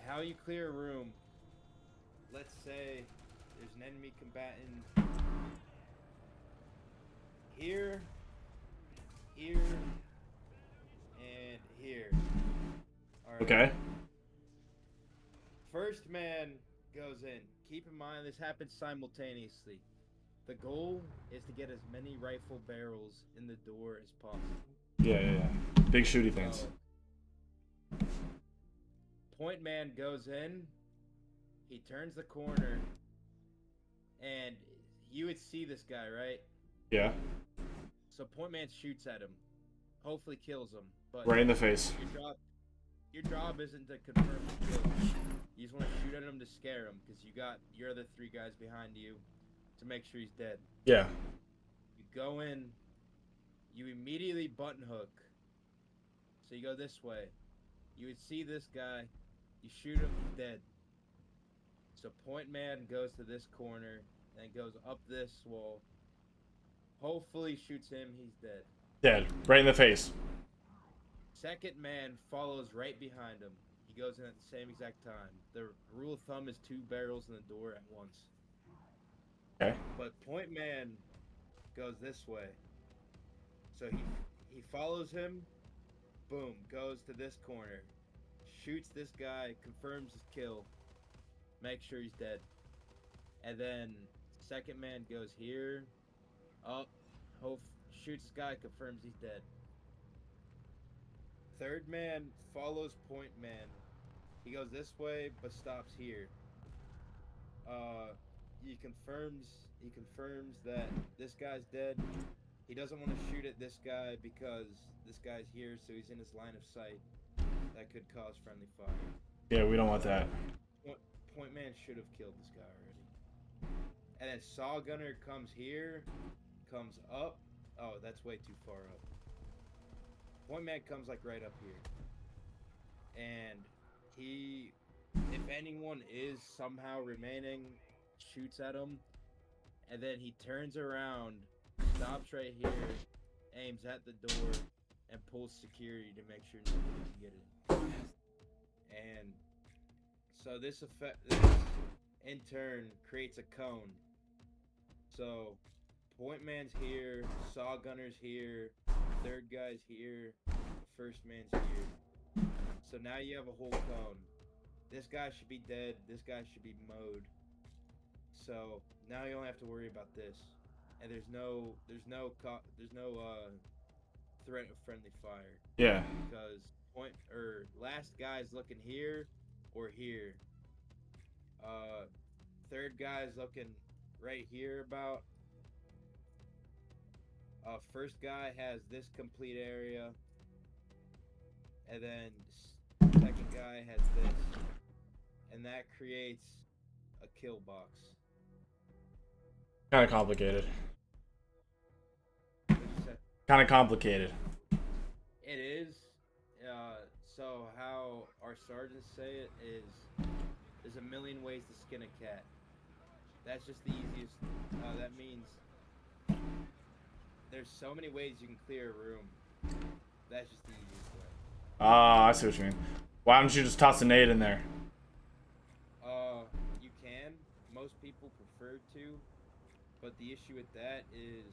How you clear a room? Let's say there's an enemy combatant here, here, and here. All Okay. First man goes in. Keep in mind this happens simultaneously. The goal is to get as many rifle barrels in the door as possible. Yeah. Big shooty things. So, point man goes in. He turns the corner, and you would see this guy, right? Yeah. So point man shoots at him, hopefully kills him. But Right in the face. your job isn't to confirm the kill. You just want to shoot at him to scare him, because you got your other 3 guys behind you to make sure he's dead. Yeah. You go in, you immediately button hook. So you go this way. You would see this guy, you shoot him, he's dead. So point man goes to this corner, and goes up this wall. Hopefully shoots him, he's dead. Dead. Right in the face. Second man follows right behind him. He goes in at the same exact time. The rule of thumb is 2 barrels in the door at once. Okay. But point man goes this way. So he follows him, boom, goes to this corner, shoots this guy, confirms his kill, make sure he's dead. And then second man goes here, up, shoots this guy, confirms he's dead. Third man follows point man. He goes this way but stops here. He confirms that this guy's dead. He doesn't want to shoot at this guy because this guy's here, so he's in his line of sight. That could cause friendly fire. Yeah, we don't want that. Point man should have killed this guy already. And then saw gunner comes here, comes up. Oh, that's way too far up. Point man comes like right up here. And he, if anyone is somehow remaining, shoots at him. And then he turns around, stops right here, aims at the door, and pulls security to make sure nobody can get in. And so this in turn creates a cone. So point man's here, saw gunner's here, third guy's here, first man's here. So now you have a whole cone. This guy should be dead, this guy should be mowed. So now you don't have to worry about this. And there's no threat of friendly fire. Yeah. Because last guy's looking here or here. Third guy's looking right here about. First guy has this complete area, and then second guy has this, and that creates a kill box. Kind of complicated. What'd you say? Kind of complicated. It is. So how our sergeants say it is, there's a million ways to skin a cat. That's just the easiest. That means there's so many ways you can clear a room. That's just the easiest way. Ah, I see what you mean. Why don't you just toss a nade in there? You can. Most people prefer to, but the issue with that is,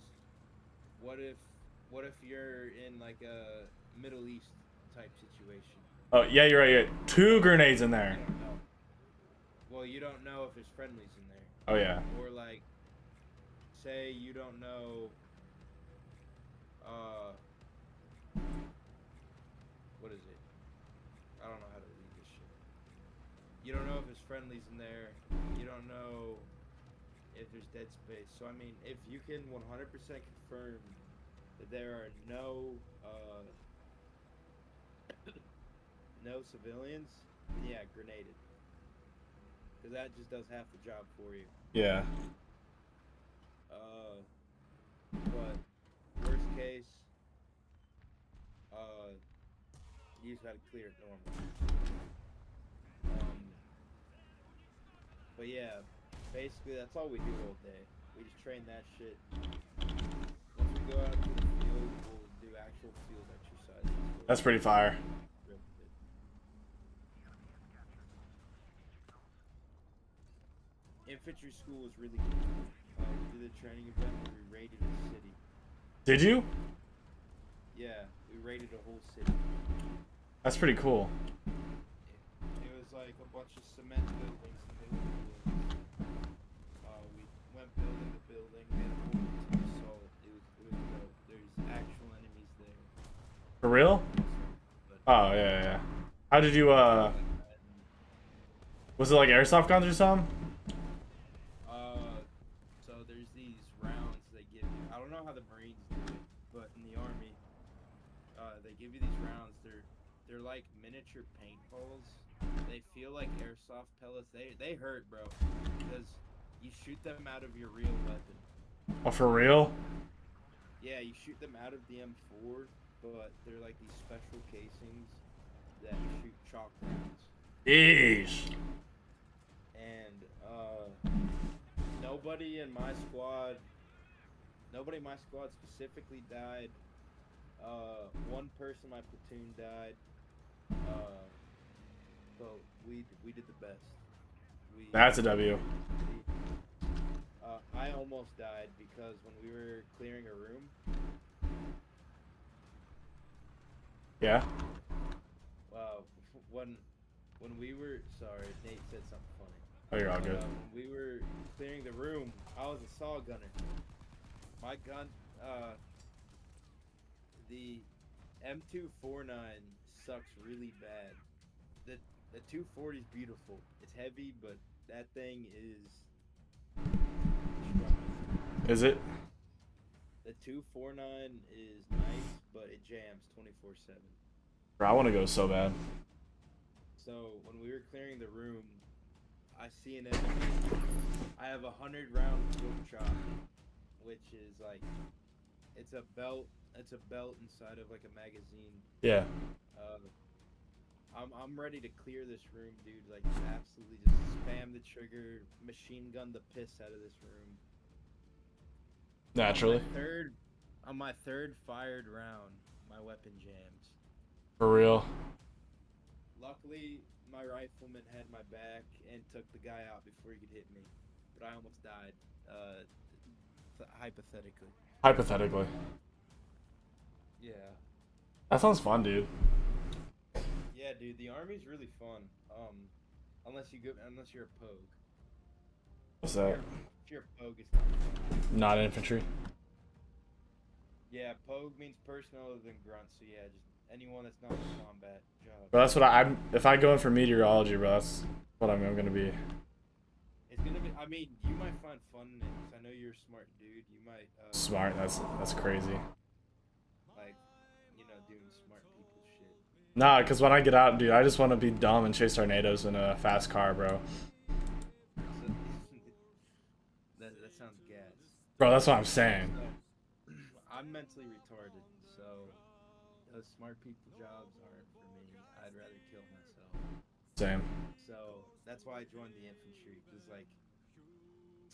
what if you're in like a Middle East type situation? Oh, yeah, you're right. You got 2 grenades in there. You don't know. Well, you don't know if there's friendlies in there. Oh, yeah. Or like, say you don't know, what is it? I don't know how to read this shit. You don't know if there's friendlies in there. You don't know if there's dead space. So I mean, if you can 100% confirm that there are no civilians, then yeah, grenade it. Because that just does half the job for you. Yeah. But worst case, you just gotta clear it normal. But yeah, basically that's all we do all day. We just train that shit. Once we go out to the field, we'll do actual field exercises. That's pretty fire. Infantry school was really good. We did a training event where we raided a city. Did you? Yeah, we raided a whole city. That's pretty cool. bunch of cement buildings and they were buildings. We went building to building, made a whole team assault. It was dope. There's actual enemies there. For real? But Oh yeah, yeah. How did you Was it like airsoft guns or something? So there's these rounds they give you. I don't know how the Marines do it, but in the Army, they give you these rounds. They're like miniature paintballs. They feel like airsoft pellets. They hurt, bro, because you shoot them out of your real weapon. Oh, for real? Yeah, you shoot them out of the M4, but they're like these special casings that shoot chalk rounds. Eesh. And nobody in my squad specifically died. One person in my platoon died. But we did the best. That's a W. I almost died because when we were clearing a room, Yeah. when we were sorry, Nate said something funny. Oh, you're all good. When we were clearing the room, I was a saw gunner. My gun, the M249 sucks really bad. The 240 is beautiful. It's heavy, but that thing is destructive. Is it? The 249 is nice, but it jams 24/7. Bro, I want to go so bad. So when we were clearing the room, I see an enemy. I have a 100-round book chop, which is like, it's a belt inside of like a magazine. Yeah. I'm ready to clear this room, dude. Like, absolutely just spam the trigger, machine gun the piss out of this room. Naturally. On my third fired round, my weapon jams. For real. Luckily, my rifleman had my back and took the guy out before he could hit me, but I almost died. Hypothetically. Hypothetically. Yeah. That sounds fun, dude. Yeah, dude, the Army's really fun. Unless you're a pogue. What's that? If you're a pogue, it's not fun. Not infantry. Yeah, pogue means person other than grunt. So yeah, just anyone that's not a combat job. But that's what I'm. If I go in for meteorology, bro, that's what I'm gonna be. It's gonna be. I mean, you might find fun in it. 'Cause I know you're a smart dude. You might. Smart. That's crazy. Like, doing smart people shit. Nah, cause when I get out, dude, I just want to be dumb and chase tornadoes in a fast car, bro. That sounds gas. Bro, that's what I'm saying. So, I'm mentally retarded, so those smart people jobs aren't for me. I'd rather kill myself. Same. So that's why I joined the infantry, because like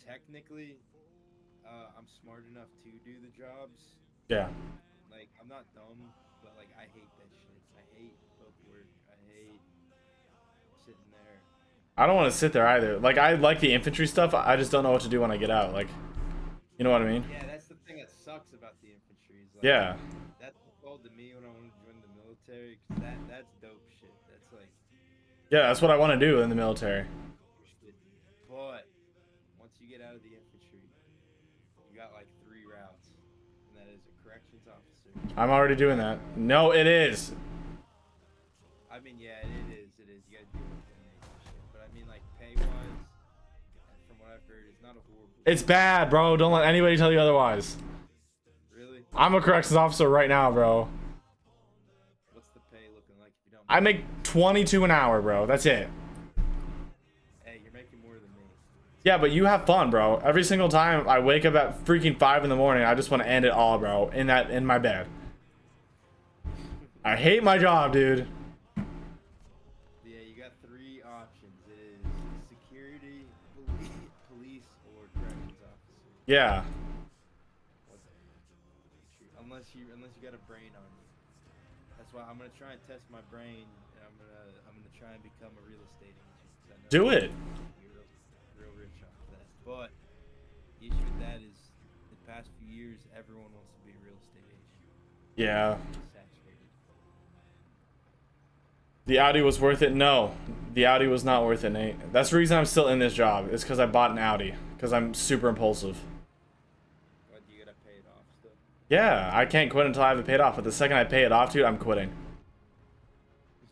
technically, I'm smart enough to do the jobs. Yeah. Like, I'm not dumb, but like I hate that shit. I hate book work. I hate sitting there. I don't want to sit there either. Like, I like the infantry stuff. I just don't know what to do when I get out. Like, you know what I mean? Yeah, that's the thing that sucks about the infantry. Is like, Yeah. That's what called to me when I wanted to join the military. 'Cause that's dope shit. That's like. Yeah, that's what I want to do in the military. But once you get out of the infantry, you got like 3 routes, and that is a corrections officer. I'm already doing that. No, it is. I mean, yeah, it is. It is. You gotta deal with inmates and shit. But I mean, like pay wise, from what I've heard, it's not a horrible. It's bad, bro. Don't let anybody tell you otherwise. Really? I'm a corrections officer right now, bro. What's the pay looking like if you don't? I make 22 an hour, bro. That's it. Hey, you're making more than me. Yeah, but you have fun, bro. Every single time I wake up at freaking 5 in the morning, I just want to end it all, bro. In my bed. I hate my job, dude. Yeah, you got 3 options. It is security, police, or corrections officer. Yeah. Unless you got a brain on you. That's why I'm gonna try and test my brain, and I'm gonna try and become a real estate agent. 'Cause I know Do it. you're real rich off that. But the issue with that is, the past few years, everyone wants to be a real estate agent. Yeah. It's saturated. The Audi was worth it? No, the Audi was not worth it, Nate. That's the reason I'm still in this job. It's because I bought an Audi. Because I'm super impulsive. But you gotta pay it off still. Yeah, I can't quit until I have it paid off. But the second I pay it off, dude, I'm quitting.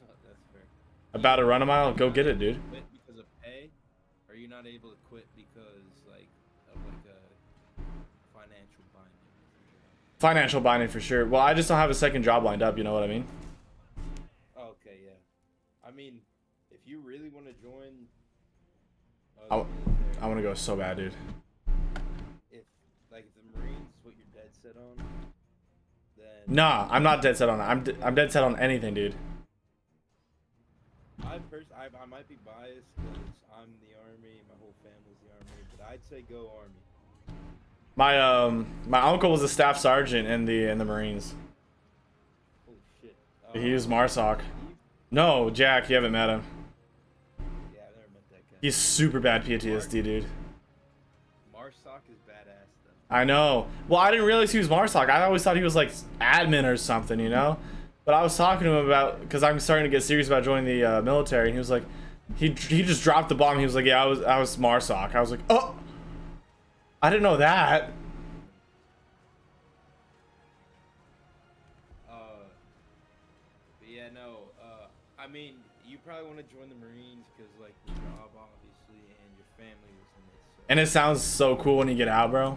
That's fair. About to run a mile? Go get it, dude. Quit because of pay? Or are you not able to quit because like of like a financial binding? Financial binding for sure. Well, I just don't have a second job lined up, you know what I mean? Okay, yeah. I mean, if you really want to join I the military, want to go so bad, dude. if like if the Marines is what you're dead set on, then Nah, I'm not dead set on it. I'm dead set on anything, dude. I might be biased because I'm the army, my whole family's the army, but I'd say go army. My uncle was a staff sergeant in the Marines. Holy shit. He was MARSOC. Steve? No, Jack, you haven't met him. Yeah, I've never met that guy. He's super bad PTSD, dude. Marsoc is badass though. I know. Well, I didn't realize he was MARSOC. I always thought he was like admin or something, you know? But I was talking to him about, because I'm starting to get serious about joining the military, and he was like, he just dropped the bomb. He was like, yeah, I was MARSOC. I was like, oh, I didn't know that. But yeah, no. I mean, you probably want to join the Marines because like your job, obviously, and your family was in it. So And it sounds so cool when you get out, bro. a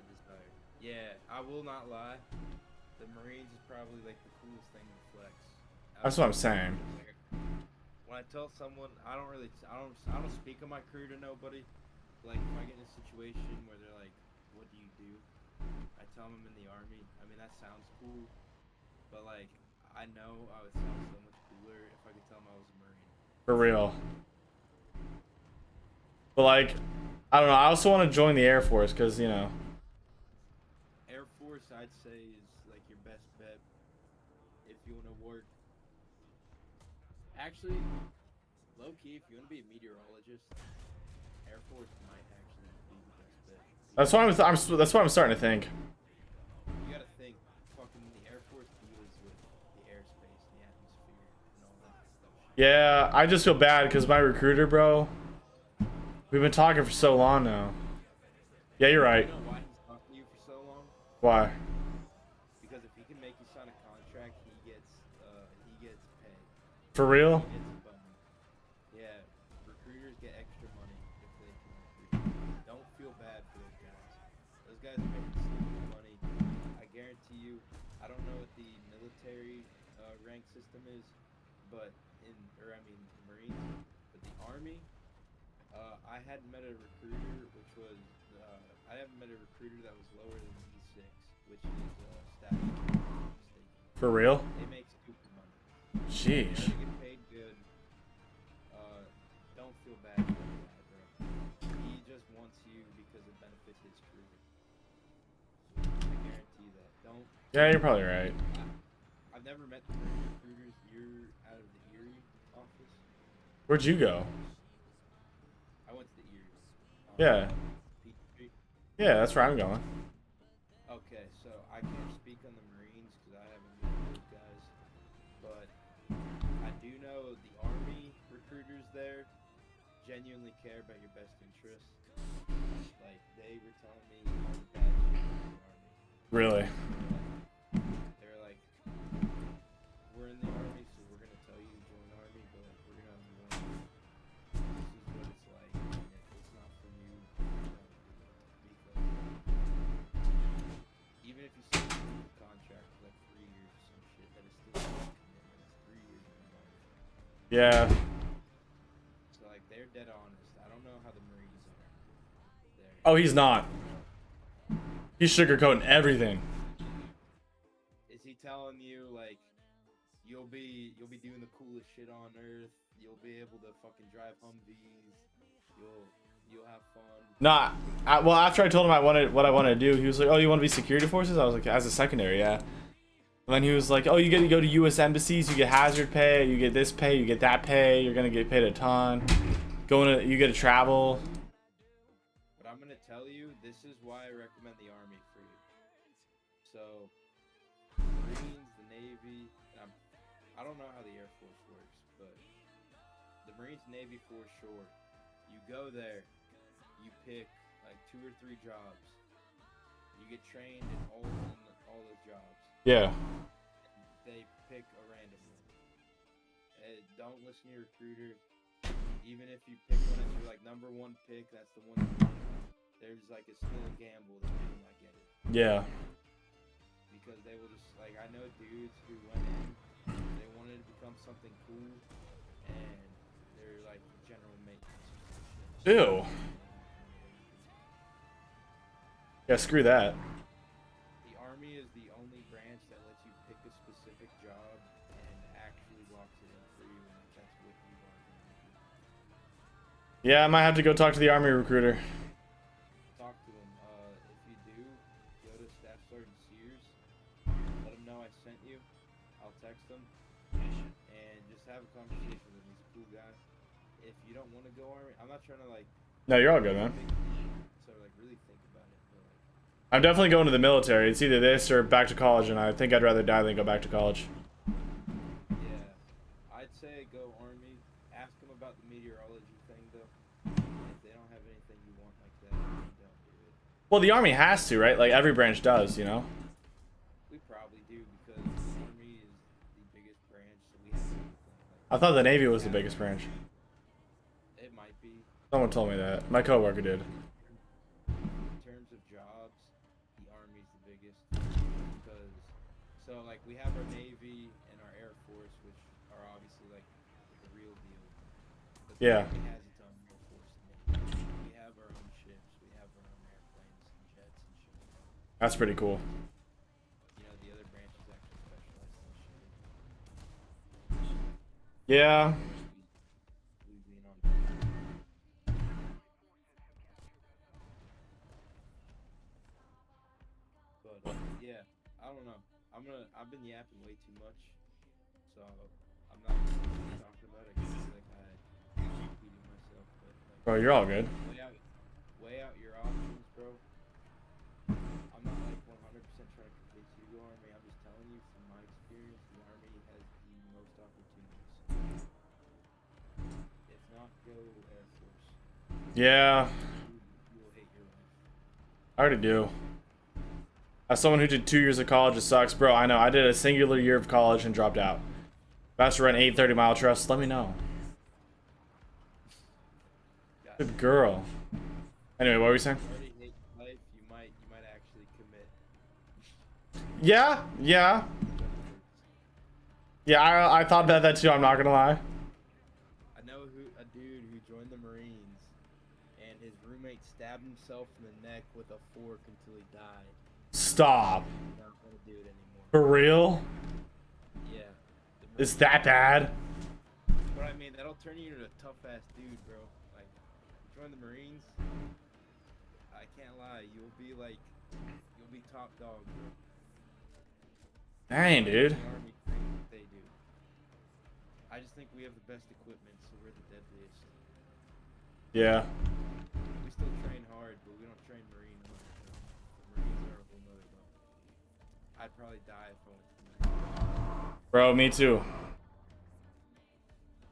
desire. Yeah, I will not lie. The Marines is probably like the coolest thing to flex. That's what I'm saying. When I tell someone, I don't speak on my career to nobody. Like if I get in a situation where they're like, "What do you do?" I tell them I'm in the army. I mean that sounds cool, but like I know I would sound so much cooler if I could tell them I was a Marine. For real. But like, I don't know. I also want to join the Air Force because, you know. Air Force, I'd say, is like your best bet if you want to work. Actually, low key, if you want to be a meteorologist, Air Force might actually be the best bet. That's what I'm starting to think. You gotta think, fucking the Air Force deals with the airspace, the atmosphere, and all that stuff. Yeah, I just feel bad because my recruiter, bro. We've been talking for so long now. Yeah, you're right. You know why he's talking to you for so long? Why? Because if he can make you sign a contract, he gets paid. For real? He gets a bonus. Yeah, recruiters get extra money if they can recruit. Don't feel bad for those guys. Those guys are making stupid money. I guarantee you. I don't know what the military rank system is, but Marines, but the Army. I hadn't met a recruiter I haven't met a recruiter that was lower than E6, which is staff. if I'm not mistaken. For real? They make stupid money. Sheesh. They get paid good. Don't feel bad for that guy, bro. He just wants you because it benefits his career. I guarantee that. Don't. Yeah, you're probably right. I've never met the recruiters. You're out of the Erie office. Where'd you go? I went to the Erie. Yeah. Peachtree. Yeah, that's where I'm going. Okay, so I can't speak on the Marines because I haven't met those guys, but I do know the Army recruiters there genuinely care about your best interests. Like they were telling me all the bad shit about the Army. Really? They were like, "We're in the Army, so we're gonna tell you to join the Army, but like, we're gonna warn you. This is what it's like, and if it's not for you, don't do it because." Even if you sign a contract for like 3 years or some shit, that is still a commitment. It's 3 years of your life. Yeah. So like they're dead honest. I don't know how the Marines are. There. Oh, he's not. He's sugarcoating everything. Is he telling you like you'll be doing the coolest shit on earth? You'll be able to fucking drive Humvees. You'll have fun. Nah. Well, after I told him what I wanted to do, he was like, "Oh, you want to be security forces?" I was like, "As a secondary, yeah." And then he was like, "Oh, you get to go to U.S. embassies. You get hazard pay. You get this pay. You get that pay. You're gonna get paid a ton. You get to travel." But I'm gonna tell you, this is why I recommend the Army for you. So, Marines, the Navy, and I don't know how the Air Force works, but the Marines Navy for sure. You go there, you pick like 2 or 3 jobs. You get trained in all those jobs. Yeah. They pick a random one. Don't listen to your recruiter. Even if you pick one as your like number 1 pick, that's the one. There's like a still a gamble that you might get it. Yeah. Because they will just like, I know dudes who went in, they wanted to become something cool, and they're like general maintenance. Ew. Yeah, screw that. The Army is the only branch that lets you pick a specific job and actually locks it in for you, and that's what you are going to do. Yeah, I might have to go talk to the Army recruiter. Talk to them. If you do, go to Staff Sergeant Sears. Let him know I sent you. I'll text him and just have a conversation with him. He's a cool guy. If you don't want to go Army, I'm not trying to like. No, you're all good, man. So like really think about it. But, like, I'm definitely going to the military. It's either this or back to college, and I think I'd rather die than go back to college. yeah, I'd say go Army. Ask them about the meteorology thing though. If they don't have anything you want like that, then don't do it. Well, the Army has to, right? Like, every branch does, you know? We probably do because the Army is the biggest branch, so we have everything. Like, I thought the Navy was the biggest branch. it might be. Someone told me that. My coworker did. In terms of jobs, the Army's the biggest because so like we have our Navy and our Air Force, which are obviously like the real deal. But the Yeah. Army has its own Air Force and Navy. We have our own ships, we have our own airplanes and jets and shit. That's pretty cool. You know, the other branches actually specialize in shit. Yeah. We lean on that. But yeah, I don't know. I've been yapping way too much, so I'm not gonna talk about it. 'Cause I feel like I'm repeating myself. But like, Bro, you're all good. weigh out your options, bro. I'm not like 100% trying to convince you to go Army. I'm just telling you from my experience, the Army has the most opportunities. If not, go Air Force. Yeah. You will hate your life. I already do. As someone who did 2 years of college, it sucks. Bro, I know. I did a singular year of college and dropped out. If I have to run 830-mile trusts, let me know. Got Good girl. Anyway, what were you saying? already hate life, you might actually commit. Yeah, yeah. Yeah, I thought about that too, I'm not gonna lie. I know a dude who joined the Marines, and his roommate stabbed himself in the neck with a fork until he died. Stop. He's not gonna do it anymore. For real? Yeah. Is that bad? But I mean, that'll turn you into a tough ass dude, bro. Like, join the Marines. I can't lie, you'll be top dog, bro. Dang, dude. The Army trains what they do. I just think we have the best equipment, so we're the deadliest. Yeah. We still train hard, but we don't train Marine hard. The Marines are a whole nother level. I'd probably die if I went to the Marines. Bro, me too.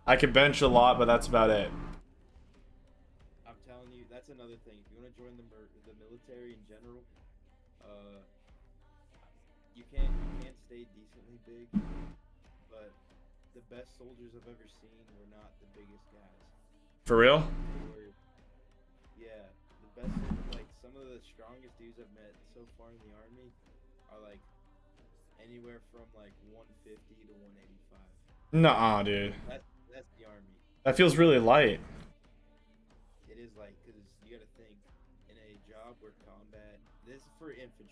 I could bench a lot, but that's about it. I'm telling you, that's another thing. If you want to join the military in general, you can't stay decently big, but the best soldiers I've ever seen were not the biggest guys. For real? They were, yeah, the best. Like some of the strongest dudes I've met so far in the Army are like anywhere from like 150 to 185. Nuh-uh, dude. That's the Army. That feels really light. It is like, because you gotta think, in a job where combat, this is for infantry.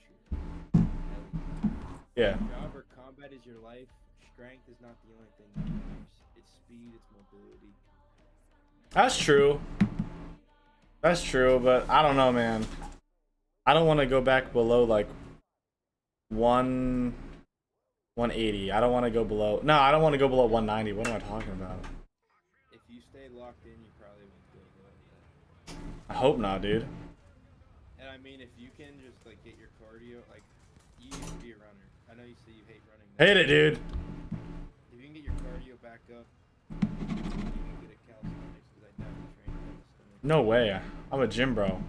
Yeah. A job where combat is your life, strength is not the only thing that matters. It's speed, it's mobility. That's true. That's true, but I don't know, man. I don't want to go back below like 180. I don't want to go below. No, I don't want to go below 190. What am I talking about? If you stay locked in, you probably won't go below that. I hope not, dude. And I mean, if you can just like get your cardio, like you used to be a runner. I know you say you hate running. now. Hate it, dude. If you can get your cardio back up, even good at calisthenics because I definitely train calisthenics. No way. I'm a gym bro.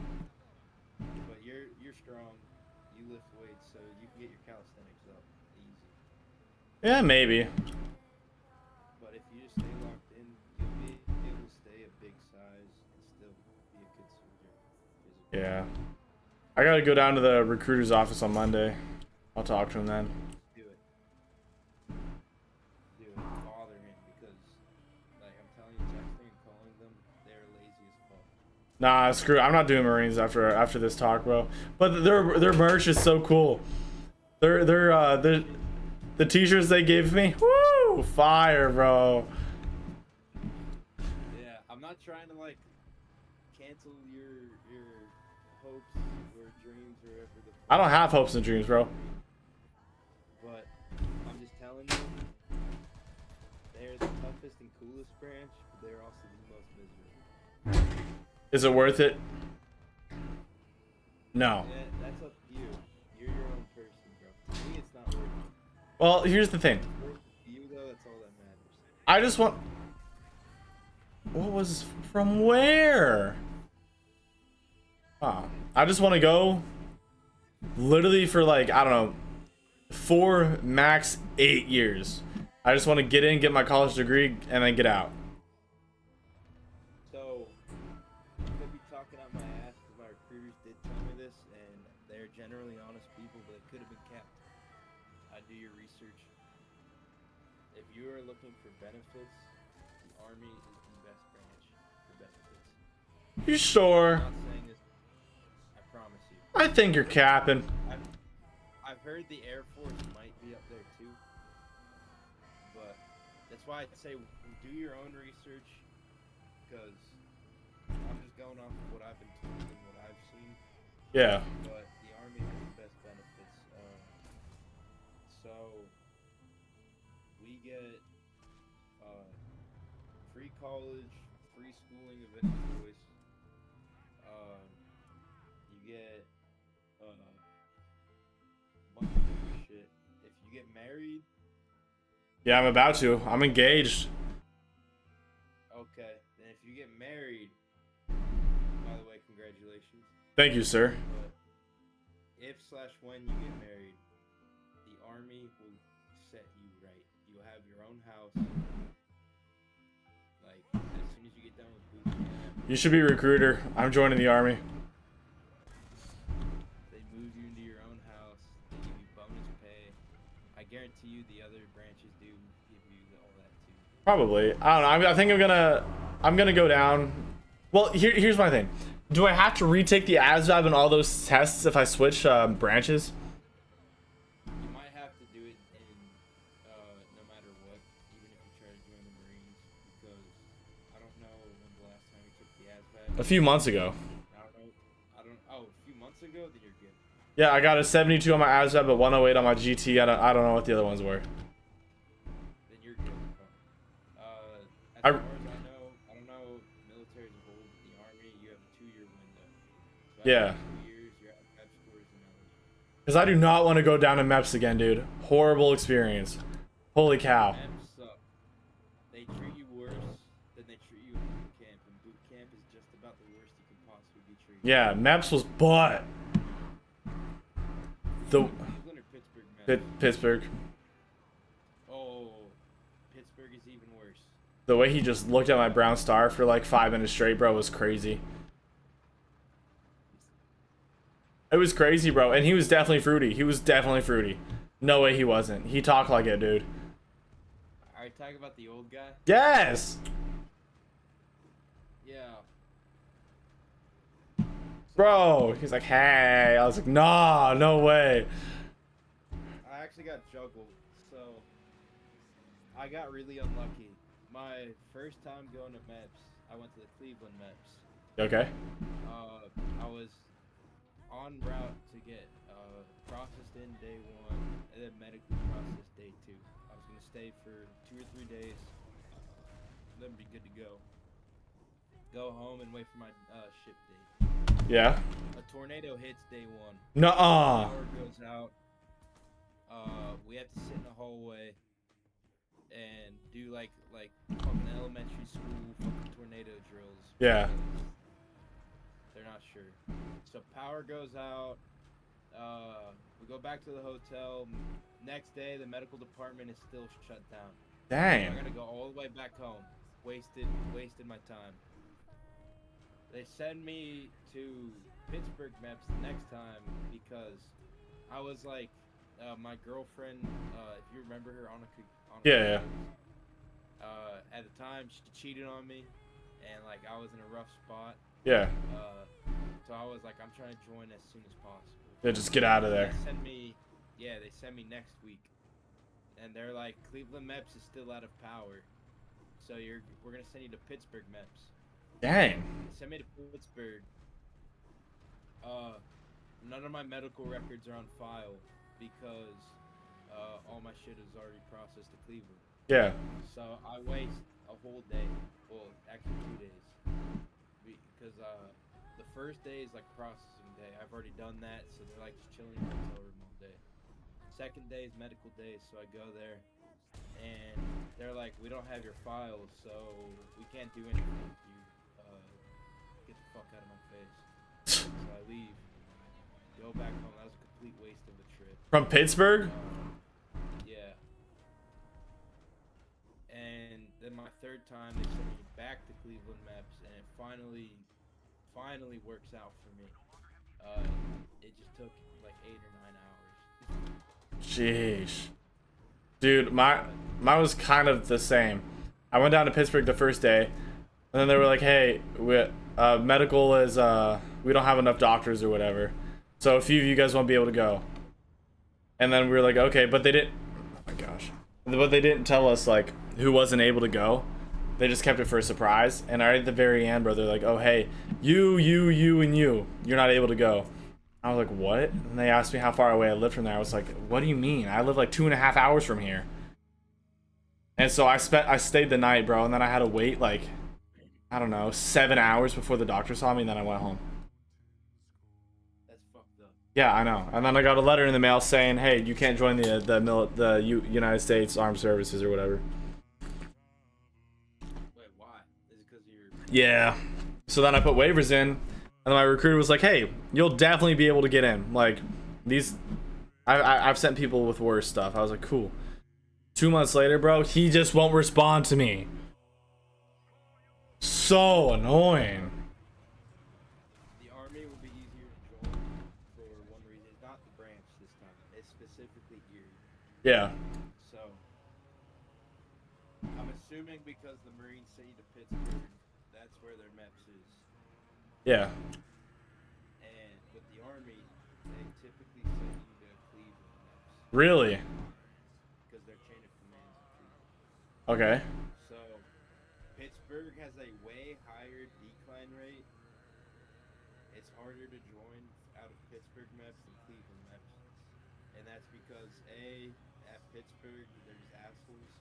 But you're strong. You lift weights, so you can get your calisthenics up easy. Yeah, maybe. But if you just stay locked in, you'll be able to stay a big size and still be a good soldier. Physically. Yeah. I gotta go down to the recruiter's office on Monday. I'll talk to him then. Do it. Do it. Bother him because, like, I'm telling you, texting and calling them, they're lazy as fuck. Nah, screw it. I'm not doing Marines after this talk, bro. But their merch is so cool. The t-shirts they gave me, woo, fire, bro. Yeah, I'm not trying to like cancel your hopes or dreams or whatever the. I don't have hopes and dreams, bro. But I'm just telling you, they're the toughest and coolest branch, but they're also the most miserable. Is it worth it? No. Yeah, that's up to you. You're your own person, bro. To me, it's not worth it. Well, here's the thing. It's worth it to you though. That's all that matters. I just want. What was from where? I just want to go. Literally for like, I don't know, 4 max 8 years. I just want to get in, get my college degree, and then get out. So, I could be talking out my ass because my recruiters did tell me this, and they're generally honest people, but it could have been kept. I do your research. If you are looking for benefits, the Army is the best branch for benefits. You sure? I'm not saying this. I promise you. I think you're capping. I've heard the Air Force might be up there too, but that's why I say do your own research, because I'm just going off of what I've been told and what I've seen. Yeah. But the Army has the best benefits. So we get free college, free schooling of any choice. You get bunch of different shit. If you get married, Yeah, I'm about to. I'm engaged. okay. Then if you get married, by the way, congratulations. Thank you, sir. But if/when you get married, the Army will set you right. You'll have your own house. Like, as soon as you get done with boot camp, You should be a recruiter. I'm joining the army. they move you into your own house. They give you bonus pay. I guarantee you the other branches do give you all that too. Probably. I don't know. I think I'm gonna go down. Well, here's my thing. Do I have to retake the ASVAB and all those tests if I switch branches? You might have to do it in no matter what, even if you try to join the Marines, because I don't know when the last time you took the ASVAB. A few months ago. Oh, a few months ago, then you're good. Yeah, I got a 72 on my ASVAB, but 108 on my GT. I don't know what the other ones were. Then you're good. As I- far as I don't know military as a whole, but the Army, you have a 2-year window. So Yeah. after 2 years, your ASVAB score is ineligible. Because I do not want to go down to MEPS again, dude. Horrible experience. Holy cow. MEPS suck. They treat you worse than they treat you in boot camp, and boot camp is just about the worst you can possibly be treated. Yeah, MEPS was butt. The Cleveland or Pittsburgh, MEPS? Pittsburgh. Oh, Pittsburgh is even worse. The way he just looked at my brown star for like 5 minutes straight, bro, was crazy. It was crazy, bro. And he was definitely fruity. He was definitely fruity. No way he wasn't. He talked like it, dude. Are you talking about the old guy? Yes! Yeah. Bro, he's like, hey. I was like, nah, no way. I actually got juggled, so I got really unlucky. My first time going to MEPS, I went to the Cleveland MEPS. Okay. I was en route to get processed in day 1 and then medically processed day 2. I was gonna stay for 2 or 3 days, then be good to go. Go home and wait for my ship date. Yeah. A tornado hits day 1. Nuh-uh. Power goes out. We have to sit in the hallway. and do like fucking elementary school fucking tornado drills. Yeah. because They're not sure. So power goes out. We go back to the hotel. Next day, the medical department is still shut down. So I Dang. gotta go all the way back home. Wasted my time. They send me to Pittsburgh Meps the next time because I was like, my girlfriend, if you remember her, Annika. Yeah. At the time, she cheated on me, and like I was in a rough spot. Yeah. So I was like, I'm trying to join as soon as possible. Yeah, just get out of there. They send me next week, and they're like, Cleveland Meps is still out of power, so we're gonna send you to Pittsburgh Meps. Dang. They sent me to Pittsburgh. None of my medical records are on file because all my shit is already processed to Cleveland. Yeah. So I waste a whole day. Well, actually 2 days. Because the first day is like processing day. I've already done that, so they're like just chilling in the hotel room all day. Second day is medical day, so I go there, and they're like, we don't have your files, so we can't do anything with you. Get the fuck out of my face. So I leave. Go back home. That was a complete waste of a trip. From Pittsburgh? Yeah. And then my third time, they sent me back to Cleveland Meps, and it finally works out for me. It just took like 8 or 9 hours. Jeez. Dude, mine was kind of the same. I went down to Pittsburgh the first day, and then they were like, hey, medical is, we don't have enough doctors or whatever. So a few of you guys won't be able to go. And then we were like, okay, but they didn't, oh my gosh. But they didn't tell us, like, who wasn't able to go. They just kept it for a surprise. And right at the very end, bro, they're like, oh, hey, you, and you're not able to go. I was like, what? And they asked me how far away I lived from there. I was like, what do you mean? I live like 2.5 hours from here. And so I stayed the night, bro, and then I had to wait like, I don't know, 7 hours before the doctor saw me, and then I went home. That's fucked up. Yeah, I know. And then I got a letter in the mail saying, hey, you can't join the United States Armed Services or whatever. Wait, why? Is it because you're... Yeah. So then I put waivers in, and then my recruiter was like, hey, you'll definitely be able to get in. Like, I've sent people with worse stuff. I was like, cool. 2 months later, bro, he just won't respond to me. So annoying. The Army will be easier to join for one reason. It's not the branch this time. It's specifically Erie. Yeah. So, I'm assuming because the Marines sent you to Pittsburgh, that's where their MEPS is. Yeah. And with the Army, they typically send you to Cleveland MEPS Really? because their chain of command is in Cleveland. Okay. So, Pittsburgh has a way higher decline rate. It's harder to join out of Pittsburgh MEPS than Cleveland MEPS. And that's because A, at Pittsburgh, they're just assholes.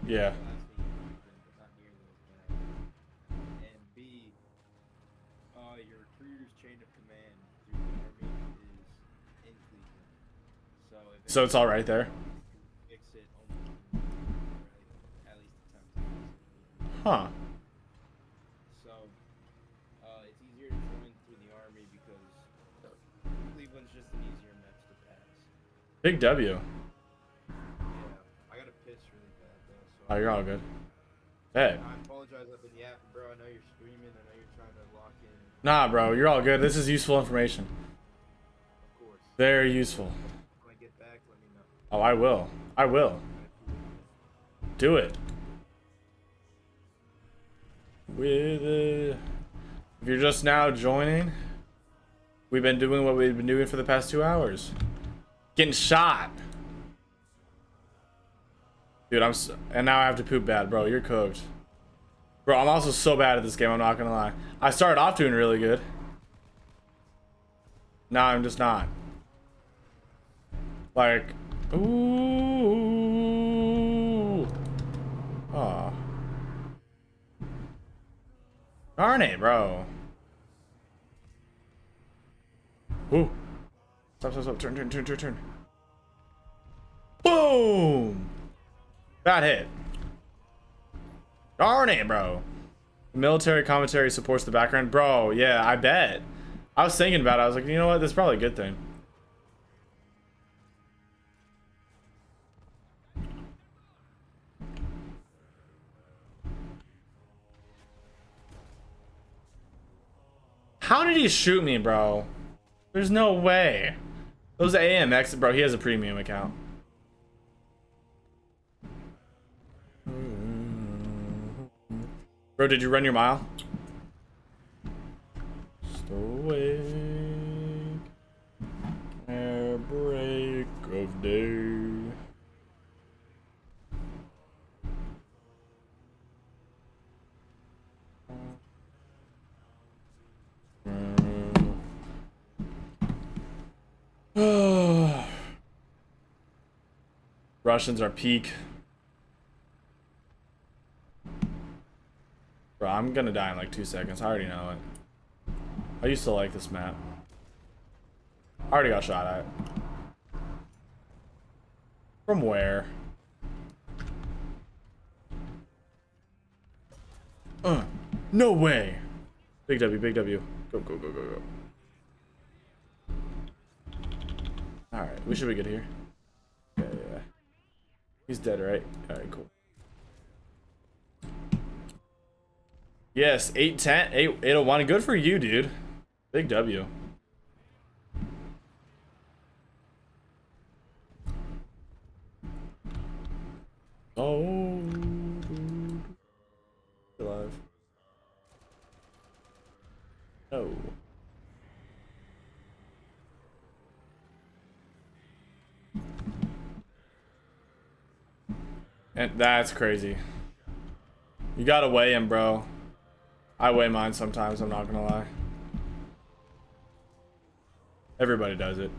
Yeah. But not nearly as bad. And B, your recruiter's chain of command through the Army is in Cleveland. So So it's all right there. fix it almost immediately, or at least attempt to fix it. Huh. So, it's easier to join through the Army because Cleveland's just an easier MEPS to pass. Big W. Yeah, I gotta piss really bad though. So Oh, you're all good. Hey. I apologize, I've been yapping, bro. I know you're screaming. I know you're trying to lock in. Nah, bro, you're all good. This is useful information. Of course. Very useful. When I get back, let me know. Oh, I will. I will. Do it. If you're just now joining, we've been doing what we've been doing for the past 2 hours. Getting shot. Dude, and now I have to poop bad, bro. You're cooked. Bro, I'm also so bad at this game, I'm not gonna lie. I started off doing really good. Now I'm just not. Like, ooh. Aw. Darn it, bro. Ooh. Stop. Turn. Boom! Bad hit. Darn it, bro. Military commentary supports the background. Bro, yeah, I bet. I was thinking about it. I was like, you know what? That's probably a good thing. How did he shoot me, bro? There's no way. Those AMX, bro, he has a premium account. Bro, did you run your mile? Just awake. Air break of day. Russians are peak. Bro, I'm gonna die in like 2 seconds. I already know it. I used to like this map. I already got shot at. From where? No way. Big W, big W. Go, go, go, go, go. Alright, we should be good here. Yeah, yeah. He's dead, right? Alright, cool. Yes, 810, 801. Good for you, dude. Big W. Oh, alive. No. And that's crazy. You gotta weigh him, bro. I weigh mine sometimes, I'm not gonna lie. Everybody does it.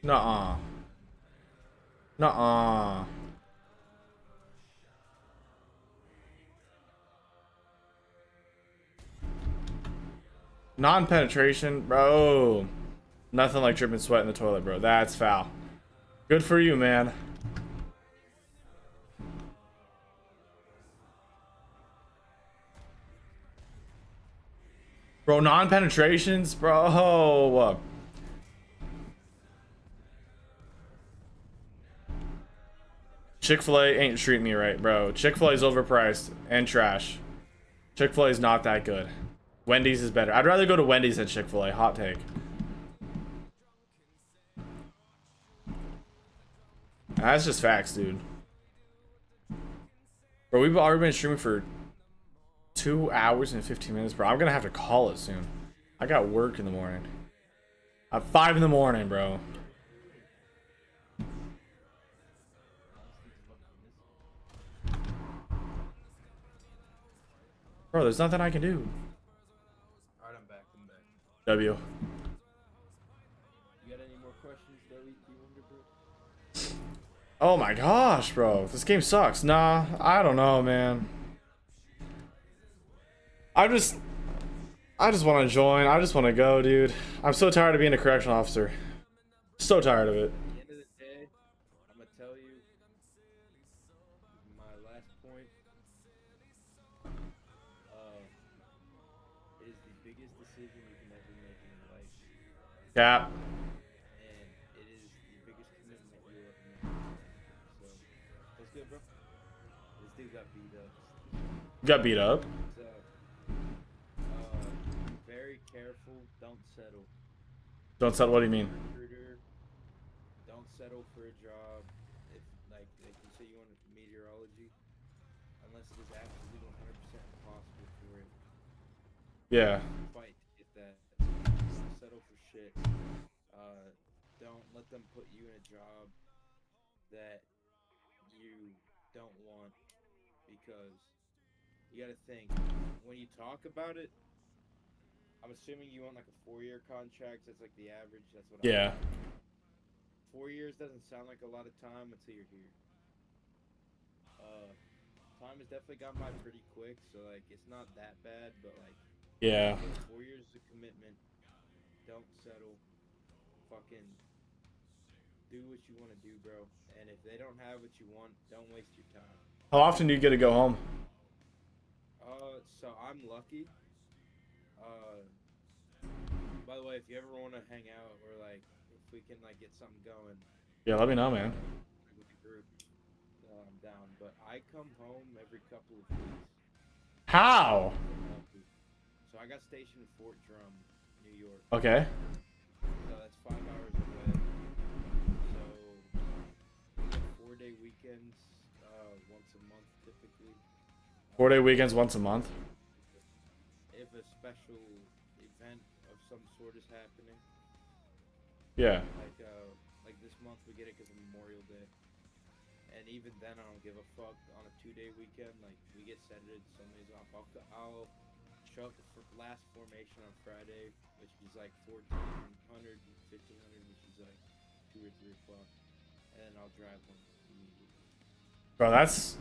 Nuh-uh. Nuh-uh. Non-penetration, bro. Nothing like dripping sweat in the toilet, bro. That's foul. Good for you, man. Bro, non-penetrations, bro. Chick-fil-A ain't treating me right, bro. Chick-fil-A is overpriced and trash. Chick-fil-A is not that good. Wendy's is better. I'd rather go to Wendy's than Chick-fil-A. Hot take. That's just facts, dude. Bro, we've already been streaming for 2 hours and 15 minutes, bro. I'm gonna have to call it soon. I got work in the morning. At 5 in the morning, bro. Bro, there's nothing I can do. Alright, I'm back. W. You got any more questions, Delete Wonder Bro? Oh my gosh, bro. This game sucks. Nah, I don't know, man. I just want to join. I just want to go, dude. I'm so tired of being a correctional officer. So tired of it. At the end of the day, I'm gonna tell you my last point. It is the biggest decision you can ever make in your life, Cap. and it is the biggest commitment you'll ever make. So, what's good, bro? This dude got beat up. Got beat up. So, very careful. Don't settle. Don't settle. What do you mean? Recruiter, don't settle for a job if like you say you want meteorology, unless it is absolutely 100% impossible for it. Yeah. Fight to get that. Don't settle for shit. Don't let them put you in a job that you don't want, because you gotta think when you talk about it. I'm assuming you want like a 4-year contract. That's like the average. That's what. Yeah. 4 years doesn't sound like a lot of time until you're here. time has definitely gone by pretty quick, so like it's not that bad, but like Yeah. 4 years of commitment. Don't settle. Fucking do what you want to do, bro. And if they don't have what you want, don't waste your time. How often do you get to go home? So I'm lucky. By the way, if you ever want to hang out or like if we can like get something going Yeah, let me know, man. with the group, I'm down. But I come home every couple of weeks. How? So I got stationed in Fort Drum, New York. Okay. So that's 5 hours away. So we get 4-day weekends, once a month typically. 4-day weekends once a month. If a special event of some sort is happening, Yeah. like this month we get it because of Memorial Day. And even then I don't give a fuck. On a 2-day weekend, like we get Saturday, Sundays off. I'll show up to last formation on Friday, which is like 1400, 1500, which is like 2 or 3 o'clock, and then I'll drive home immediately. Bro, that's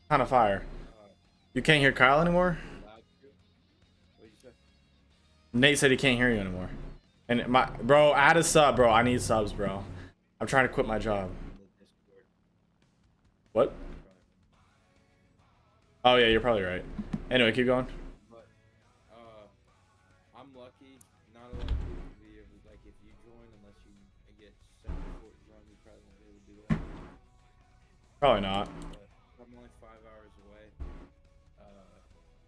kind of fire. Uh, You can't hear Kyle anymore? allowed to. What'd you say? Nate said he can't hear you anymore. And bro, add a sub, bro. I need subs, bro. I'm trying to quit my job. In the Discord. What? Oh yeah, you're probably right. Anyway, keep going. But I'm lucky. Not a lot of people will be able, like, if you join, unless you get sent to Fort Drum, you probably won't be able to do that. Probably not. But I'm only 5 hours away.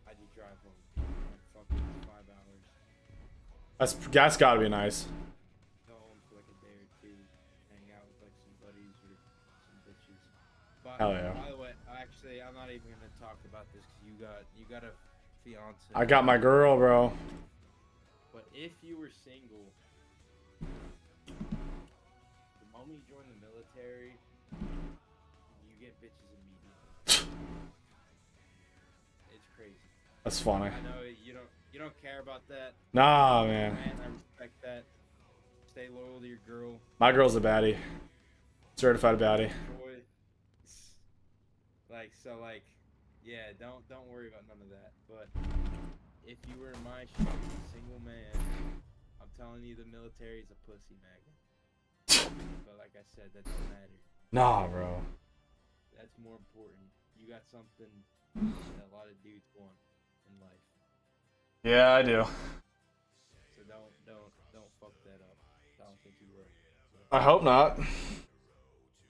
I do drive home. Like, fucking 5 hours. That's gotta be nice. Go home for like a day or two. Hang out with like some buddies or some bitches. But, Hell yeah. by the way, actually, I'm not even gonna talk about this because you got a fiance. I got my girl, bro. But if you were single, the moment you join the military, you get bitches immediately. It's crazy. That's funny. I know you don't care about that. Nah, man. Man, I respect that. Stay loyal to your girl. My girl's a baddie. Certified baddie. Enjoy. Yeah, don't worry about none of that. But if you were in my shoes, a single man, I'm telling you, the military is a pussy magnet. But like I said, that doesn't matter. Nah, bro. That's more important. You got something that a lot of dudes want in life. Yeah, I do. So don't fuck that up. I don't think you will. So I hope not.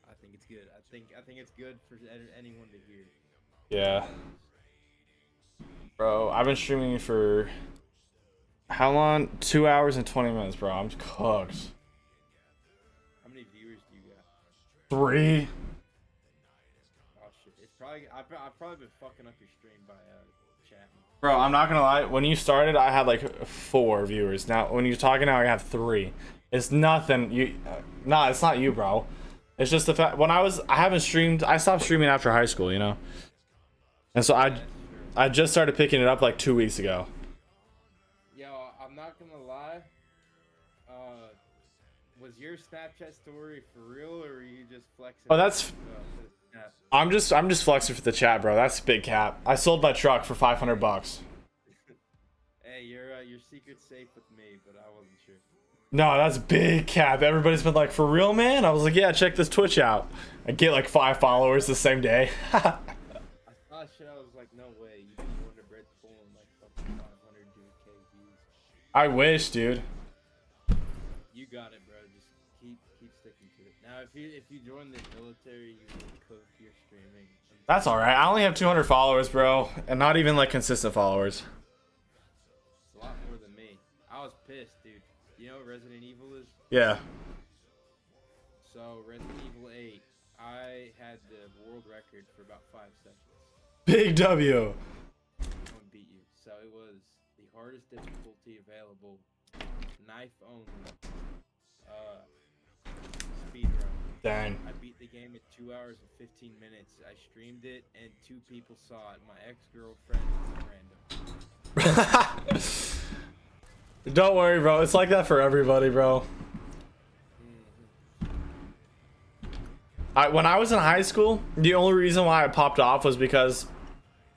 I think it's good. I think it's good for anyone to hear. Yeah. Bro, I've been streaming for how long? 2 hours and 20 minutes, bro. I'm cooked. How many viewers do you got? 3. Oh shit! It's probably I've probably been fucking up your stream by chatting. Bro, I'm not gonna lie. When you started, I had like 4 viewers. Now, when you're talking now, I have 3. It's nothing. Nah, it's not you, bro. It's just the fact. I haven't streamed. I stopped streaming after high school, you know. And so I just started picking it up like 2 weeks ago. Yo, I'm not gonna lie. Was your Snapchat story for real, or were you just flexing? Oh, that's. Snap? I'm just flexing for the chat, bro. That's big cap. I sold my truck for $500. Hey, your secret's safe with me, but I wasn't sure. No, that's big cap. Everybody's been like, for real, man? I was like, yeah, check this Twitch out. I get like 5 followers the same day. I saw shit. I was like, no way. You can go into Bread Pool and like fucking 500K views. I wish, dude. You got it, bro. Just keep sticking to it. Now, if you join the military, you will cook your streaming. That's all right. I only have 200 followers, bro, and not even like consistent followers. It's a lot more than me. I was pissed, dude. You know what Resident Evil is? Yeah. So Resident Evil 8, I had the world record for about 5 seconds. Big W. No one beat you. So it was the hardest difficulty available, knife only, speed run. Dang. I beat the game in 2 hours and 15 minutes. I streamed it and 2 people saw it. My ex-girlfriend and some random. Don't worry, bro. It's like that for everybody, bro. When I was in high school, the only reason why I popped off was because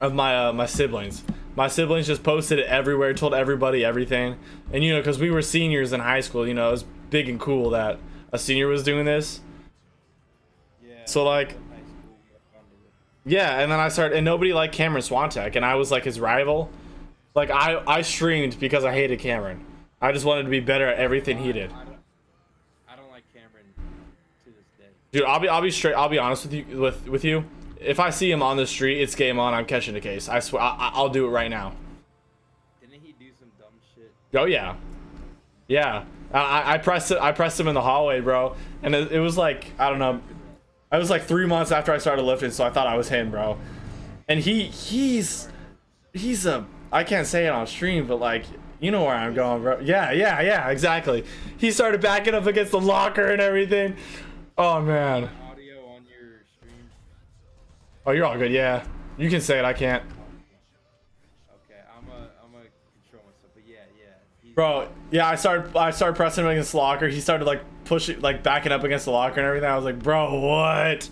of my siblings. My siblings just posted it everywhere, told everybody everything, and you know, because we were seniors in high school, you know, it was big and cool that a senior was doing this. Yeah. So like, in high school, we had fun with it. yeah, and then I started, and nobody liked Cameron Swantek, and I was like his rival. Like I streamed because I hated Cameron. I just wanted to be better at everything he did. I don't like Cameron to this day. Dude, I'll be straight. I'll be honest with you. With you, if I see him on the street, it's game on. I'm catching a case. I swear. I'll do it right now. Didn't he do some dumb shit? Oh yeah, yeah. I pressed it. I pressed him in the hallway, bro. And it was like, I don't know. I was like 3 months after I started lifting, so I thought I was him, bro. And he's a, I can't say it on stream, but like, you know where I'm going, bro. Yeah, exactly. He started backing up against the locker and everything. Oh man. Audio on your stream. Oh, you're all good. Yeah, you can say it. I can't. Okay, I'm a control myself, but yeah. He's, Bro, yeah, I started pressing him against the locker. He started like pushing, like backing up against the locker and everything. I was like, bro, what?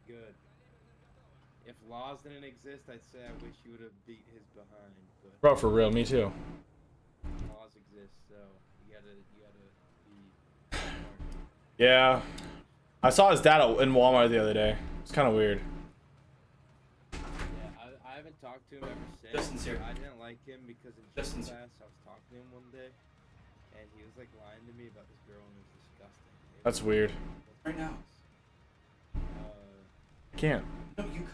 good. If laws didn't exist, I'd say I wish you would have beat his behind, but Bro, for real, me too. laws exist, so you gotta be smart. Yeah, I saw his dad in Walmart the other day. It's kind of weird. Yeah, I haven't talked to him ever since. Justin's here. I didn't like him because in gym Justin's here. class I was talking to him one day, and he was like lying to me about this girl, and it was disgusting. That's weird. Right now. I can't. No, you.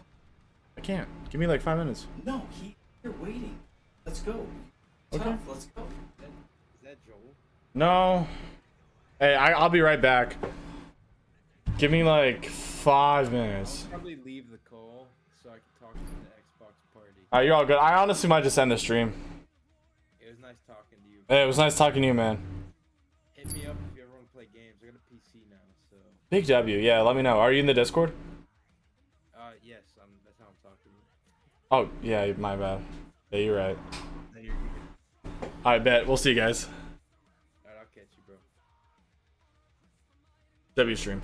I can't. Give me like 5 minutes. No, you're waiting. Let's go. Okay. Tough. Let's go. Is that Joel? No. Hey, I'll be right back. Give me like 5 minutes. I'll probably leave the call so I can talk to the Xbox party. Alright, you're all good. I honestly might just end the stream. It was nice talking to you. Hey, it was nice talking to you, man. Hit me up if you ever want to play games. I got a PC now, so Big W. Yeah, let me know. Are you in the Discord? yes, that's how I'm talking to you. Oh, yeah, my bad. Yeah, you're right. No, you're good. I bet. We'll see you guys. Alright, I'll catch you, bro. W stream.